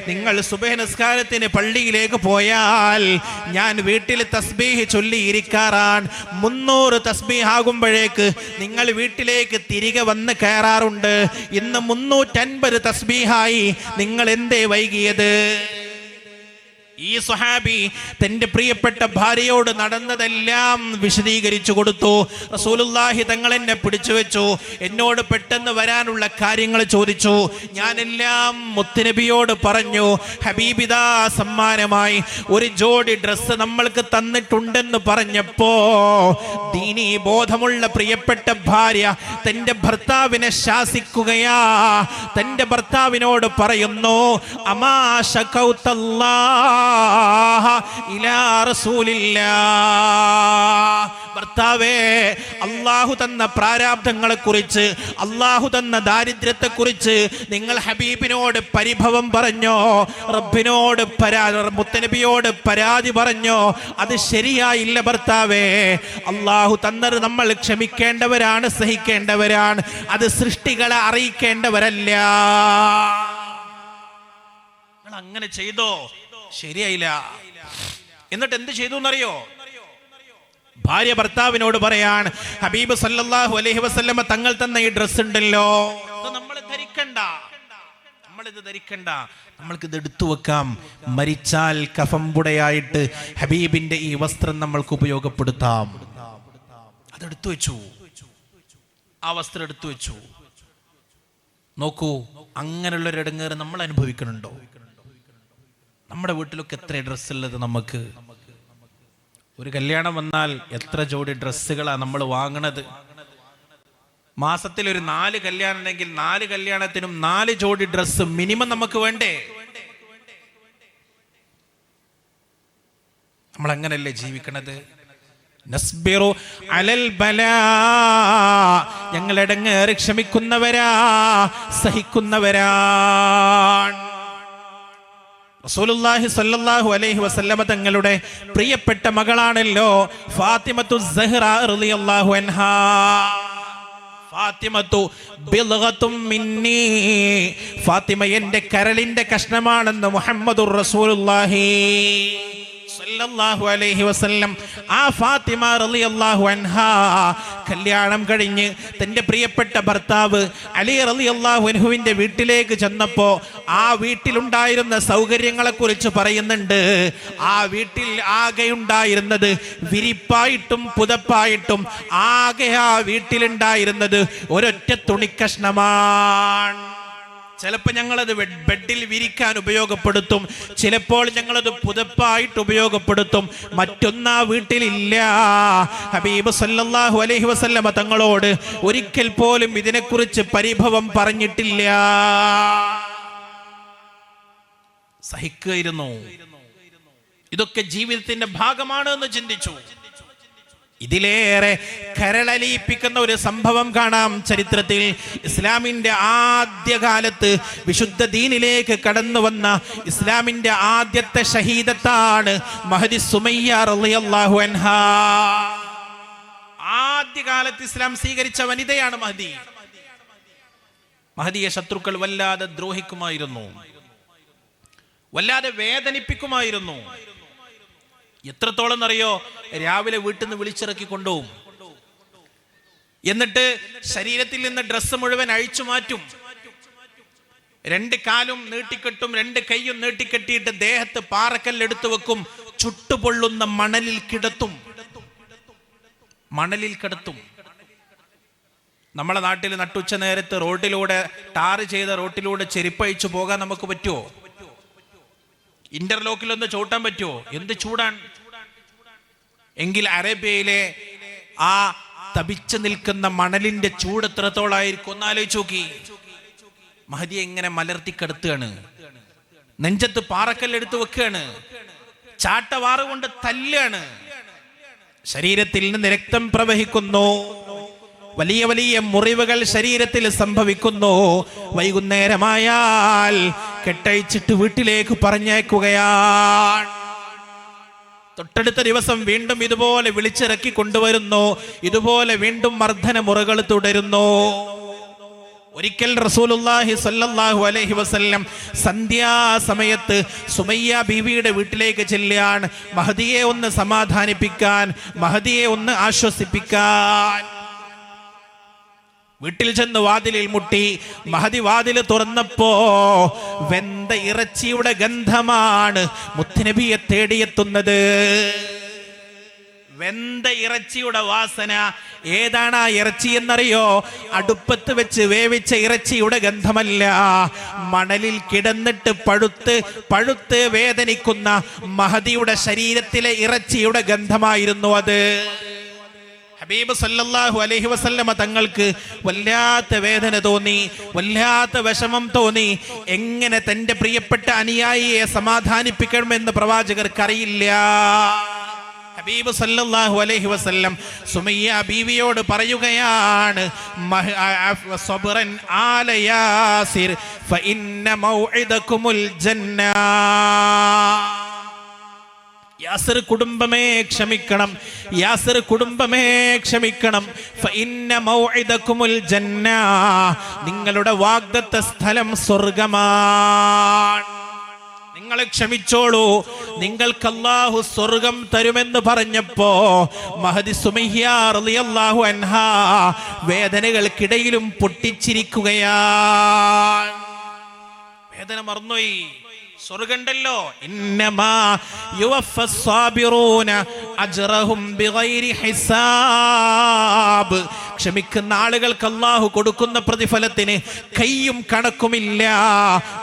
നിങ്ങൾ സുബഹി നിസ്കാരത്തിന് പള്ളിയിലേക്ക് പോയാൽ ഞാൻ വീട്ടിൽ തസ്ബീഹ് ചൊല്ലിയിരിക്കാറാണ്. 300 തസ്ബീഹ് ആകുമ്പോഴേക്ക് നിങ്ങൾ വീട്ടിലേക്ക് തിരികെ വന്ന് കയറാറുണ്ട്. ഇന്ന് 350 തസ്ബീഹായി, നിങ്ങൾ എന്തേ വൈകിയത്? ഈ സ്വഹാബി തന്റെ പ്രിയപ്പെട്ട ഭാര്യയോട് നടന്നതെല്ലാം വിശദീകരിച്ചു കൊടുത്തു. റസൂലുള്ളാഹി തങ്ങൾ എന്നെ പിടിച്ചു വെച്ചു, എന്നോട് പെട്ടെന്ന് വരാനുള്ള കാര്യങ്ങൾ ചോദിച്ചു. ഞാനെല്ലാം മുത്തുനബിയോട് പറഞ്ഞു. ഹബീബിദാ സമ്മാനമായി ഒരു ജോഡി ഡ്രസ്സ് നമ്മൾക്ക് തന്നിട്ടുണ്ടെന്ന് പറഞ്ഞപ്പോ ദീനീ ബോധമുള്ള പ്രിയപ്പെട്ട ഭാര്യ തന്റെ ഭർത്താവിനെ ശാസിക്കുകയാ. തന്റെ ഭർത്താവിനോട് പറയുന്നു, അമാ ശകൗതല്ലാഹ് ഇലാ റസൂലില്ലാഹ്. ഭർത്താവേ, അല്ലാഹു തന്ന പ്രാരാബ്ധങ്ങളെ കുറിച്ച്, അല്ലാഹു തന്ന ദാരിദ്ര്യത്തെ കുറിച്ച് നിങ്ങൾ ഹബീബിനോട് പരിഭവം പറഞ്ഞോ? റബ്ബിനോട് മുത്തനബിയോട് പരാതി പറഞ്ഞോ? അത് ശരിയായില്ല ഭർത്താവേ. അല്ലാഹു തന്നത് നമ്മൾ ക്ഷമിക്കേണ്ടവരാണ്, സഹിക്കേണ്ടവരാണ്. അത് സൃഷ്ടികളെ അറിയിക്കേണ്ടവരല്ല. അങ്ങനെ ചെയ്തോ? ശരിയായില്ല. എന്നിട്ട് എന്ത് ചെയ്തു എന്നറിയോ? ഭാര്യ ഭർത്താവിനോട് പറയാണ്, ഹബീബ് സല്ലല്ലാഹു അലൈഹി വസല്ലമ തങ്ങൾ തന്ന ഈ ഡ്രസ് ഉണ്ടല്ലോ, നമ്മളിത് ധരിക്കണ്ട, നമ്മൾക്കിത് എടുത്തു വെക്കാം. മരിച്ചാൽ കഫംപുടയായിട്ട് ഹബീബിന്റെ ഈ വസ്ത്രം നമ്മൾക്ക് ഉപയോഗപ്പെടുത്താം. അതെടുത്തു വെച്ചു, ആ വസ്ത്രം എടുത്തു വെച്ചു. നോക്കൂ, അങ്ങനെയുള്ളൊരു ഇടങ്ങേറ് നമ്മൾ അനുഭവിക്കുന്നുണ്ടോ? നമ്മുടെ വീട്ടിലൊക്കെ എത്ര ഡ്രസ്സുള്ളത് നമുക്ക്. ഒരു കല്യാണം വന്നാൽ എത്ര ജോഡി ഡ്രസ്സുകളാണ് നമ്മൾ വാങ്ങണത്. മാസത്തിൽ ഒരു 4 കല്യാണം ഉണ്ടെങ്കിൽ 4 കല്യാണത്തിനും 4 ജോഡി ഡ്രസ്സ് മിനിമം നമുക്ക് വേണ്ടേ? നമ്മൾ അങ്ങനല്ലേ ജീവിക്കണത്? നസ്ബിറു അലൽ ബലാ, ഞങ്ങൾ ഇടങ്ങേറി ക്ഷമിക്കുന്നവരാ, സഹിക്കുന്നവരാണ്. റസൂലുള്ളാഹി സ്വല്ലല്ലാഹു അലൈഹി വസല്ലമ തങ്ങളുടെ പ്രിയപ്പെട്ട മകളാണല്ലോ ഫാത്തിമത്തു സഹ്റ റളിയല്ലാഹു അൻഹാ. ഫാത്തിമത്തു ബിൽഗത്തും മിന്നീ, ഫാത്തിമ എൻ്റെ കരളിന്റെ കഷ്ണമാണെന്ന് മുഹമ്മദുർ റസൂലുള്ളാഹി സല്ലല്ലാഹു അലൈഹി വസല്ലം. ആ ഫാത്തിമ റളിയല്ലാഹു അൻഹാ കല്യാണം കഴിഞ്ഞ് തൻ്റെ പ്രിയപ്പെട്ട ഭർത്താവ് അലി റളിയല്ലാഹു അൻഹുവിൻ്റെ വീട്ടിലേക്ക് ചെന്നപ്പോൾ ആ വീട്ടിലുണ്ടായിരുന്ന സൗകര്യങ്ങളെ കുറിച്ച് പറയുന്നുണ്ട്. ആ വീട്ടിൽ ആകെ ഉണ്ടായിരുന്നത് വിരിപ്പായിട്ടും പുതപ്പായിട്ടും ആകെ ആ വീട്ടിലുണ്ടായിരുന്നത് ഒരൊറ്റ തുണിക്കഷ്ണമാണ്. ചിലപ്പോൾ ഞങ്ങളത് ബെഡിൽ വിരിക്കാൻ ഉപയോഗപ്പെടുത്തും, ചിലപ്പോൾ ഞങ്ങളത് പുതപ്പായിട്ട് ഉപയോഗപ്പെടുത്തും. മറ്റൊന്നാ വീട്ടിലില്ല. ഹബീബ് സല്ലല്ലാഹു അലൈഹി വസല്ലമ തങ്ങളോട് ഒരിക്കൽ പോലും ഇതിനെക്കുറിച്ച് പരിഭവം പറഞ്ഞിട്ടില്ല. സഹിക്കുകയായിരുന്നു. ഇതൊക്കെ ജീവിതത്തിന്റെ ഭാഗമാണ് എന്ന് ചിന്തിച്ചു. ഇതിലേറെ കരളലിയിപ്പിക്കുന്ന ഒരു സംഭവം കാണാം ചരിത്രത്തിൽ. ഇസ്ലാമിന്റെ ആദ്യകാലത്ത് വിശുദ്ധ ദീനിലേക്ക് കടന്നു വന്ന ഇസ്ലാമിന്റെ ആദ്യത്തെ ഷഹീദത്താണ് മഹദി സുമയ്യ റളിയല്ലാഹു അൻഹാ. ആദ്യകാലത്ത് ഇസ്ലാം സ്വീകരിച്ച വനിതയാണ് മഹദി. മഹദിയെ ശത്രുക്കൾ വല്ലാതെ ദ്രോഹിക്കുമായിരുന്നു, വല്ലാതെ വേദനിപ്പിക്കുമായിരുന്നു. എത്രത്തോളം എന്നറിയോ? രാവിലെ വീട്ടിൽ നിന്ന് വിളിച്ചിറക്കി കൊണ്ടുപോകും, എന്നിട്ട് ശരീരത്തിൽ നിന്ന് ഡ്രസ്സ് മുഴുവൻ അഴിച്ചു മാറ്റും, 2 കാലും നീട്ടിക്കെട്ടും, 2 കൈയും നീട്ടിക്കെട്ടിയിട്ട് ദേഹത്ത് പാറക്കല്ലെടുത്തു വെക്കും, ചുട്ടുപൊള്ളുന്ന മണലിൽ കിടത്തും. നമ്മളെ നാട്ടിൽ നട്ടുച്ച നേരത്ത് റോഡിലൂടെ, ടാർ ചെയ്ത റോഡിലൂടെ ചെരുപ്പഴിച്ചു പോകാൻ നമുക്ക് പറ്റുമോ? ഇന്റർലോക്കിലൊന്ന് ചവിട്ടാൻ പറ്റുമോ? എന്ത് ചൂടാണ്! എങ്കിൽ അറേബ്യയിലെ ആ തപിച്ചു നിൽക്കുന്ന മണലിന്റെ ചൂട് എത്രത്തോളായിരിക്കും ഒന്നാലോചിച്ച് നോക്കി. മഹദിയെ ഇങ്ങനെ മലർത്തിക്കെടുത്തുകയാണ്, നെഞ്ചത്ത് പാറക്കല്ലെടുത്ത് വെക്കുകയാണ്, ചാട്ടവാറ് കൊണ്ട് തല്ലുകയാണ്, ശരീരത്തിൽ നിന്ന് രക്തം പ്രവഹിക്കുന്നു, വലിയ വലിയ മുറിവുകൾ ശരീരത്തിൽ സംഭവിക്കുന്നു. വൈകുന്നേരമായാൽ കെട്ടഴിച്ചിട്ട് വീട്ടിലേക്ക് പറഞ്ഞേക്കുകയാണ്. തൊട്ടടുത്ത ദിവസം വീണ്ടും ഇതുപോലെ വിളിച്ചിറക്കി കൊണ്ടുവരുന്നു, ഇതുപോലെ വീണ്ടും മർദ്ദന മുറകൾ തുടരുന്നു. ഒരിക്കൽ റസൂലുള്ളാഹി സ്വല്ലല്ലാഹു അലൈഹി വസല്ലം സന്ധ്യാസമയത്ത് സുമയ്യ ബീവിയുടെ വീട്ടിലേക്ക് ചെല്ലുകയാണ്, മഹദിയെ ഒന്ന് സമാധാനിപ്പിക്കാൻ, മഹദിയെ ഒന്ന് ആശ്വസിപ്പിക്കാൻ. വീട്ടിൽ ചെന്ന് വാതിലിൽ മുട്ടി. മഹദി വാതിൽ തുറന്നപ്പോ വെന്ത ഇറച്ചിയുടെ ഗന്ധമാണ് മുത്തുനബിയെ തേടിയെത്തുന്നത്. വെന്ത ഇറച്ചിയുടെ വാസന. ഏതാണ് ആ ഇറച്ചി എന്നറിയോ? അടുപ്പത്ത് വെച്ച് വേവിച്ച ഇറച്ചിയുടെ ഗന്ധമല്ല, മണലിൽ കിടന്നിട്ട് പഴുത്ത് വേദനിക്കുന്ന മഹദിയുടെ ശരീരത്തിലെ ഇറച്ചിയുടെ ഗന്ധമായിരുന്നു അത്. ഹബീബ് സല്ലല്ലാഹു അലൈഹി വസല്ലമ തങ്ങൾക്ക് വല്ലാത്ത വേദന തോന്നി, വല്ലാത്ത വിഷമം തോന്നി. എങ്ങനെ തന്റെ പ്രിയപ്പെട്ട അനുയായിയെ സമാധാനിപ്പിക്കണമെന്ന് പ്രവാചകർക്കറിയില്ല. ഹബീബ് സല്ലല്ലാഹു അലൈഹി വസല്ലം സുമയ്യ ബീവിയോട് പറയുകയാണ്, സബ്റൻ ആല യാസിർ ഫഇന്ന മൗഇദകുമുൽ ജന്ന. യാസിർ കുടുംബമേ ക്ഷമിക്കണം, യാസിർ കുടുംബമേ ക്ഷമിക്കണം. ഫഇന്ന മൗഇദകുമുൽ ജന്ന, നിങ്ങളുടെ വാഗ്ദത്ത സ്ഥലം സ്വർഗമാണ്. നിങ്ങൾ ക്ഷമിച്ചോളൂ, നിങ്ങൾക്ക് അല്ലാഹു സ്വർഗം തരുമെന്ന് പറഞ്ഞപ്പോ മഹദി സുമയ്യ റളിയല്ലാഹു അൻഹാ വേദനകൾക്കിടയിലും പൊട്ടിച്ചിരിക്കുകയാണ്. വേദന മറന്നുപോയി, സ്വർഗ്ഗമുണ്ടല്ലോ. ഇന്നമാ യുവഫസ്സാബിറൂന അജ്റഹും ബിഗൈരി ഹിസാബ്. ക്ഷമിക്കുന്ന ആളുകൾക്ക് അല്ലാഹു കൊടുക്കുന്ന പ്രതിഫലത്തിന് കയ്യും കണക്കുമില്ല.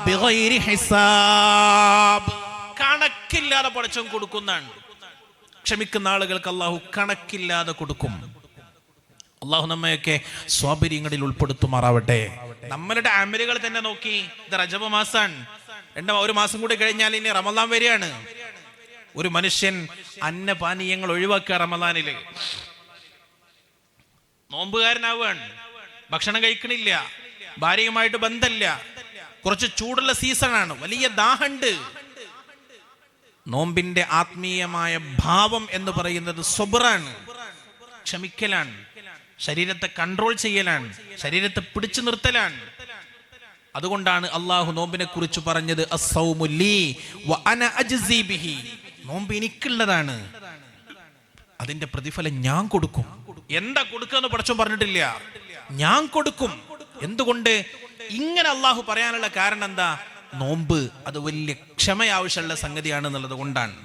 ബിഗൈരി ഹിസാബ്, കണക്കില്ലാതെ പടച്ചവൻ കൊടുക്കുന്നതാണ്. ക്ഷമിക്കുന്ന ആളുകൾക്ക് അല്ലാഹു കണക്കില്ലാതെ കൊടുക്കും. അള്ളാഹു നമ്മയൊക്കെ സ്വാബിരിങ്ങളിൽ ഉൾപ്പെടുത്തുമാറാവട്ടെ. നമ്മളുടെ അമലുകൾ തന്നെ നോക്കി, ഇത് റജബ് മാസാണ്, ഒരു മാസം കൂടി കഴിഞ്ഞാൽ ഇനി റമദാൻ വരികയാണ്. ഒരു മനുഷ്യൻ അന്നപാനീയങ്ങൾ ഒഴിവാക്കുക, റമദാനില് നോമ്പുകാരനാവുകയാണ്, ഭക്ഷണം കഴിക്കണില്ല, ഭാര്യയുമായിട്ട് ബന്ധമില്ല, കുറച്ച് ചൂടുള്ള സീസണാണ്, വലിയ ദാഹമുണ്ട്. നോമ്പിന്റെ ആത്മീയമായ ഭാവം എന്ന് പറയുന്നത് സബ്റാണ്, ക്ഷമിക്കലാണ്, ശരീരത്തെ കൺട്രോൾ ചെയ്യലാണ്, ശരീരത്തെ പിടിച്ചു നിർത്തലാണ്. അതുകൊണ്ടാണ് അള്ളാഹു നോമ്പിനെ കുറിച്ച് പറഞ്ഞത് അസ്സൗമു ലീ വ അന അജ്സി ബിഹി. നോമ്പ് എനിക്കുള്ളതാണ്, അതിന്റെ പ്രതിഫലം ഞാൻ കൊടുക്കും. എന്താ കൊടുക്കുക പടച്ചോൻ പറഞ്ഞിട്ടില്ല, ഞാൻ കൊടുക്കും. എന്തുകൊണ്ട് ഇങ്ങനെ അള്ളാഹു പറയാനുള്ള കാരണം എന്താ? നോമ്പ് അത് വലിയ ക്ഷമ ആവശ്യമുള്ള സംഗതിയാണെന്നുള്ളത് കൊണ്ടാണ്.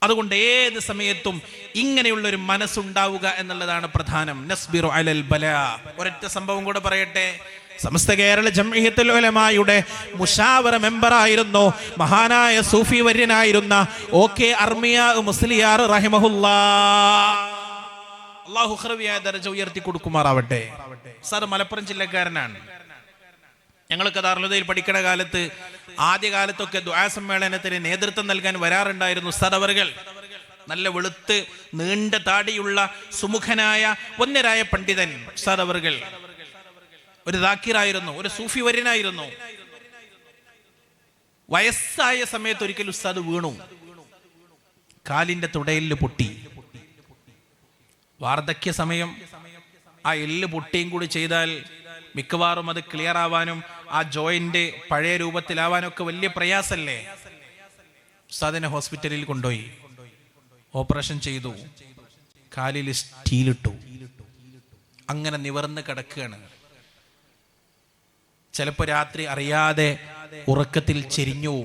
അതുകൊണ്ട് ഏത് സമയത്തും ഇങ്ങനെയുള്ള ഒരു മനസ്സുണ്ടാവുക എന്നുള്ളതാണ് പ്രധാനം. നസ്ബിറു അലൽ ബലാ. ഒരൊറ്റ സംഭവം കൂടെ പറയട്ടെ. സമസ്ത കേരള ജംഇയ്യത്തുൽ ഉലമായുടെ മുശാവറ മെമ്പറായിരുന്നു മഹാനായ സൂഫി വര്യനായിരുന്ന OK അർമിയ മുസ്ലിയാർ റഹിമഹുല്ലാഹ്. അല്ലാഹു ഖറവിയായ ദർജ ഉയർത്തി കൊടുക്കുമാറാവട്ടെ. സാർ മലപ്പുറം ജില്ലക്കാരനാണ്. ഞങ്ങൾക്ക് ദാറുൽ പഠിക്കണ കാലത്ത്, ആദ്യകാലത്തൊക്കെ ദുആ സമ്മേളനത്തിന് നേതൃത്വം നൽകാൻ വരാറുണ്ടായിരുന്നു ഉസ്താദ് അവർകൾ. നല്ല വെളുത്ത് നീണ്ട താടിയുള്ള സുമുഖനായ വന്യരായ പണ്ഡിതൻ ഉസ്താദ് അവർകൾ. ഒരു ദാക്കിറായിരുന്നു, ഒരു സൂഫി വര്യനായിരുന്നു. വയസ്സായ സമയത്ത് ഒരിക്കൽ ഉസ്താദ് വീണു, കാലിന്റെ തുടയിൽ പൊട്ടി. വാർദ്ധക്യ സമയം ആ എല്ല് പൊട്ടിയും കൂടി ചെയ്താൽ മിക്കവാറും അത് ക്ലിയർ ആവാനും ആ ജോയിന്റ് പഴയ രൂപത്തിലാവാനും ഒക്കെ വലിയ പ്രയാസല്ലേ. ഉസ്താദിനെ ഹോസ്പിറ്റലിൽ കൊണ്ടുപോയി, ഓപ്പറേഷൻ ചെയ്തു, കാലിൽ സ്റ്റീലിട്ടു. അങ്ങനെ നിവർന്ന് കിടക്കുകയാണ്. ചിലപ്പോൾ രാത്രി അറിയാതെ ഉറക്കത്തിൽ ചെരിഞ്ഞു.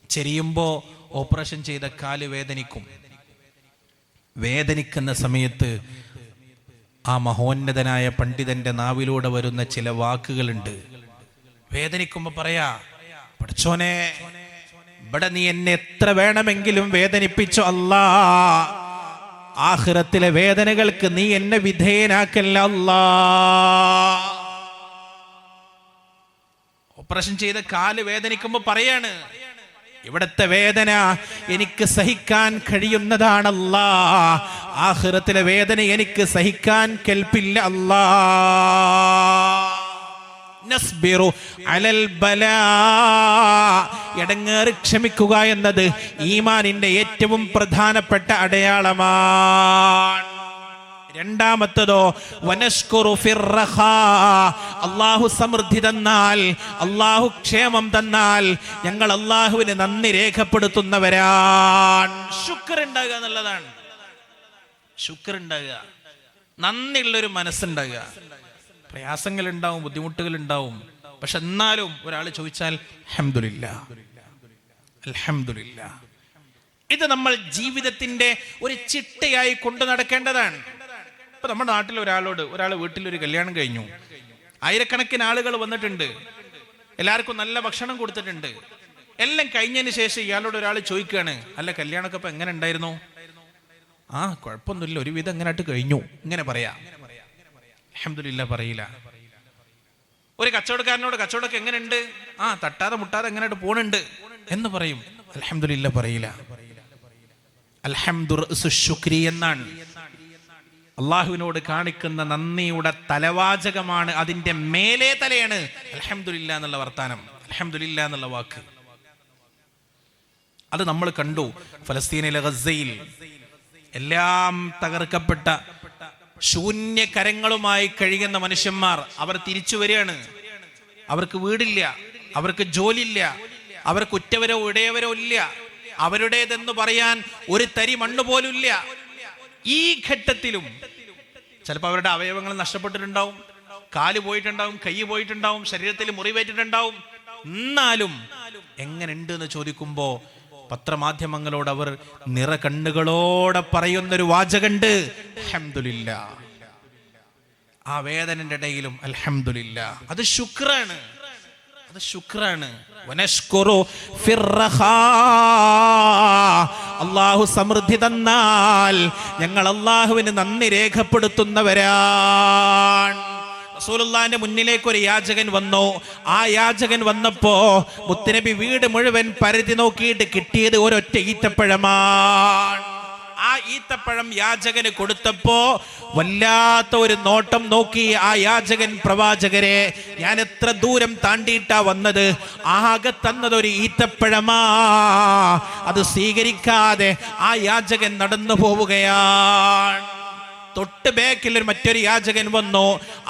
ചെരിയുമ്പോ ഓപ്പറേഷൻ ചെയ്ത കാല് വേദനിക്കും. വേദനിക്കുന്ന സമയത്ത് ആ മഹോന്നതനായ പണ്ഡിതന്റെ നാവിലൂടെ വരുന്ന ചില വാക്കുകളുണ്ട്. വേദനിക്കുമ്പോ പറയാ, പഠിച്ചോനെ, ഇവിടെ നീ എന്നെ എത്ര വേണമെങ്കിലും വേദനിപ്പിച്ചോ അല്ലാ, ആഖിറത്തിലെ വേദനകൾക്ക് നീ എന്നെ വിധേയനാക്കല്ല അല്ലാ. ഓപ്പറേഷൻ ചെയ്ത കാല് വേദനിക്കുമ്പോ പറയാണ്, ഇവിടത്തെ വേദന എനിക്ക് സഹിക്കാൻ കഴിയുന്നതാണല്ലാ, ആഖിറത്തിലെ വേദന എനിക്ക് സഹിക്കാൻ കെൽപ്പില്ല അല്ലാ. നസ്ബിറു അലൽ ബലാ. എടങ്ങേറ് ക്ഷമിക്കുക എന്നത് ഈമാനിന്റെ ഏറ്റവും പ്രധാനപ്പെട്ട അടയാളമാണ്. രണ്ടാമത്തതോ വനഷ്കുറു ഫിർറഖാ. അല്ലാഹു സമൃദ്ധി തന്നാൽ, അല്ലാഹു ക്ഷേമം തന്നാൽ ഞങ്ങൾ അല്ലാഹുവിന് നന്ദി രേഖപ്പെടുത്തുന്നവരാണ്. ശുക്ർ ഉണ്ടാകുക എന്നുള്ളതാണ്. ശുക്ർ ഉണ്ടാകുക, നന്ദിയുള്ളൊരു മനസ്സുണ്ടാകുക. പ്രയാസങ്ങൾ ഉണ്ടാവും, ബുദ്ധിമുട്ടുകൾ ഉണ്ടാവും, പക്ഷെ എന്നാലും ഒരാൾ ചോദിച്ചാൽ അൽഹംദുലില്ലാഹ്, അൽഹംദുലില്ലാഹ്. ഇത് നമ്മൾ ജീവിതത്തിന്റെ ഒരു ചിട്ടയായി കൊണ്ടു നടക്കേണ്ടതാണ്. ഇപ്പൊ നമ്മുടെ നാട്ടിൽ ഒരാൾ വീട്ടിലൊരു കല്യാണം കഴിഞ്ഞു, ആയിരക്കണക്കിന് ആളുകൾ വന്നിട്ടുണ്ട്, എല്ലാവർക്കും നല്ല ഭക്ഷണം കൊടുത്തിട്ടുണ്ട്. എല്ലാം കഴിഞ്ഞതിന് ശേഷം ഇയാളോട് ഒരാൾ ചോദിക്കുകയാണ്, അല്ല കല്യാണമൊക്കെ ഇപ്പൊ എങ്ങനെ ഉണ്ടായിരുന്നു? ആ കുഴപ്പമൊന്നുമില്ല, ഒരുവിധം എങ്ങനെയായിട്ട് കഴിഞ്ഞു, ഇങ്ങനെ പറയാം. അൽഹംദുലില്ലാഹ് പറയില്ല. ഒരു കച്ചവടക്കാരനോട് കച്ചവടമൊക്കെ എങ്ങനെയുണ്ട്? ആ തട്ടാതെ മുട്ടാതെ എങ്ങനെയായിട്ട് പോണുണ്ട് എന്ന് പറയും. അൽഹംദുലില്ലാഹ് പറയില്ല. അൽഹംദു റഅ്സു ശുക്രി എന്നാണ്. അള്ളാഹുവിനോട് കാണിക്കുന്ന നന്ദിയുടെ തലവാചകമാണ്, അതിന്റെ മേലെ തലയാണ് അൽഹംദുലില്ലാഹ് എന്നുള്ള വർത്താനം, അൽഹംദുലില്ലാഹ് എന്നുള്ള വാക്ക്. അത് നമ്മൾ കണ്ടു. ഫലസ്തീനിലെ ഗസയിൽ എല്ലാം തകർക്കപ്പെട്ട ശൂന്യകരങ്ങളുമായി കഴിയുന്ന മനുഷ്യന്മാർ അവർ തിരിച്ചു വരികയാണ്. അവർക്ക് വീടില്ല, അവർക്ക് ജോലിയില്ല, അവർക്ക് ഉറ്റവരോ ഇടയവരോ ഇല്ല, അവരുടേതെന്ന് പറയാൻ ഒരു തരി മണ്ണ് പോലും ഇല്ല. ഈ ഘട്ടത്തിലും ചിലപ്പോൾ അവരുടെ അവയവങ്ങൾ നഷ്ടപ്പെട്ടിട്ടുണ്ടാവും, കാല് പോയിട്ടുണ്ടാവും, കൈ പോയിട്ടുണ്ടാവും, ശരീരത്തിൽ മുറിവേറ്റിട്ടുണ്ടാവും. എന്നാലും എങ്ങനെയുണ്ട് എന്ന് ചോദിക്കുമ്പോ പത്രമാധ്യമങ്ങളോട് അവർ നിറകണ്ണുകളോടെ പറയുന്നൊരു വാചകണ്ട്, അൽഹംദുലില്ലാ. ആ വേദനന്റെ ഇടയിലും അൽഹംദുലില്ലാ. അത് ശുക്റാണ്, അത് ശുക്റാണ്. വനശ്കുറു ഫിർറഖാ. അല്ലാഹു സമൃദ്ധി തന്നാൽ ഞങ്ങൾ അല്ലാഹുവിന് നന്ദി രേഖപ്പെടുത്തുന്നവരാണ്. റസൂലുള്ളാഹിന്റെ മുന്നിലേക്ക് ഒരു യാചകൻ വന്നു. ആ യാചകൻ വന്നപ്പോ മുത്തുനബി വീട് മുഴുവൻ പരതി നോക്കിയിട്ട് കിട്ടിയത് ഒരൊറ്റ ഈത്തപ്പഴമാണ്. ആ ഈത്തപ്പഴം യാചകന് കൊടുത്തപ്പോ വല്ലാത്ത ഒരു നോട്ടം നോക്കി ആ യാചകൻ, പ്രവാചകരെ, ഞാൻ എത്ര ദൂരം താണ്ടിയിട്ടാ വന്നത്, ആകെ തന്നതൊരു ഈത്തപ്പഴമാ. അത് സ്വീകരിക്കാതെ ആ യാചകൻ നടന്നു പോവുകയാണ്. തൊട്ട് ബാക്കിൽ മറ്റൊരു യാചകൻ വന്നു.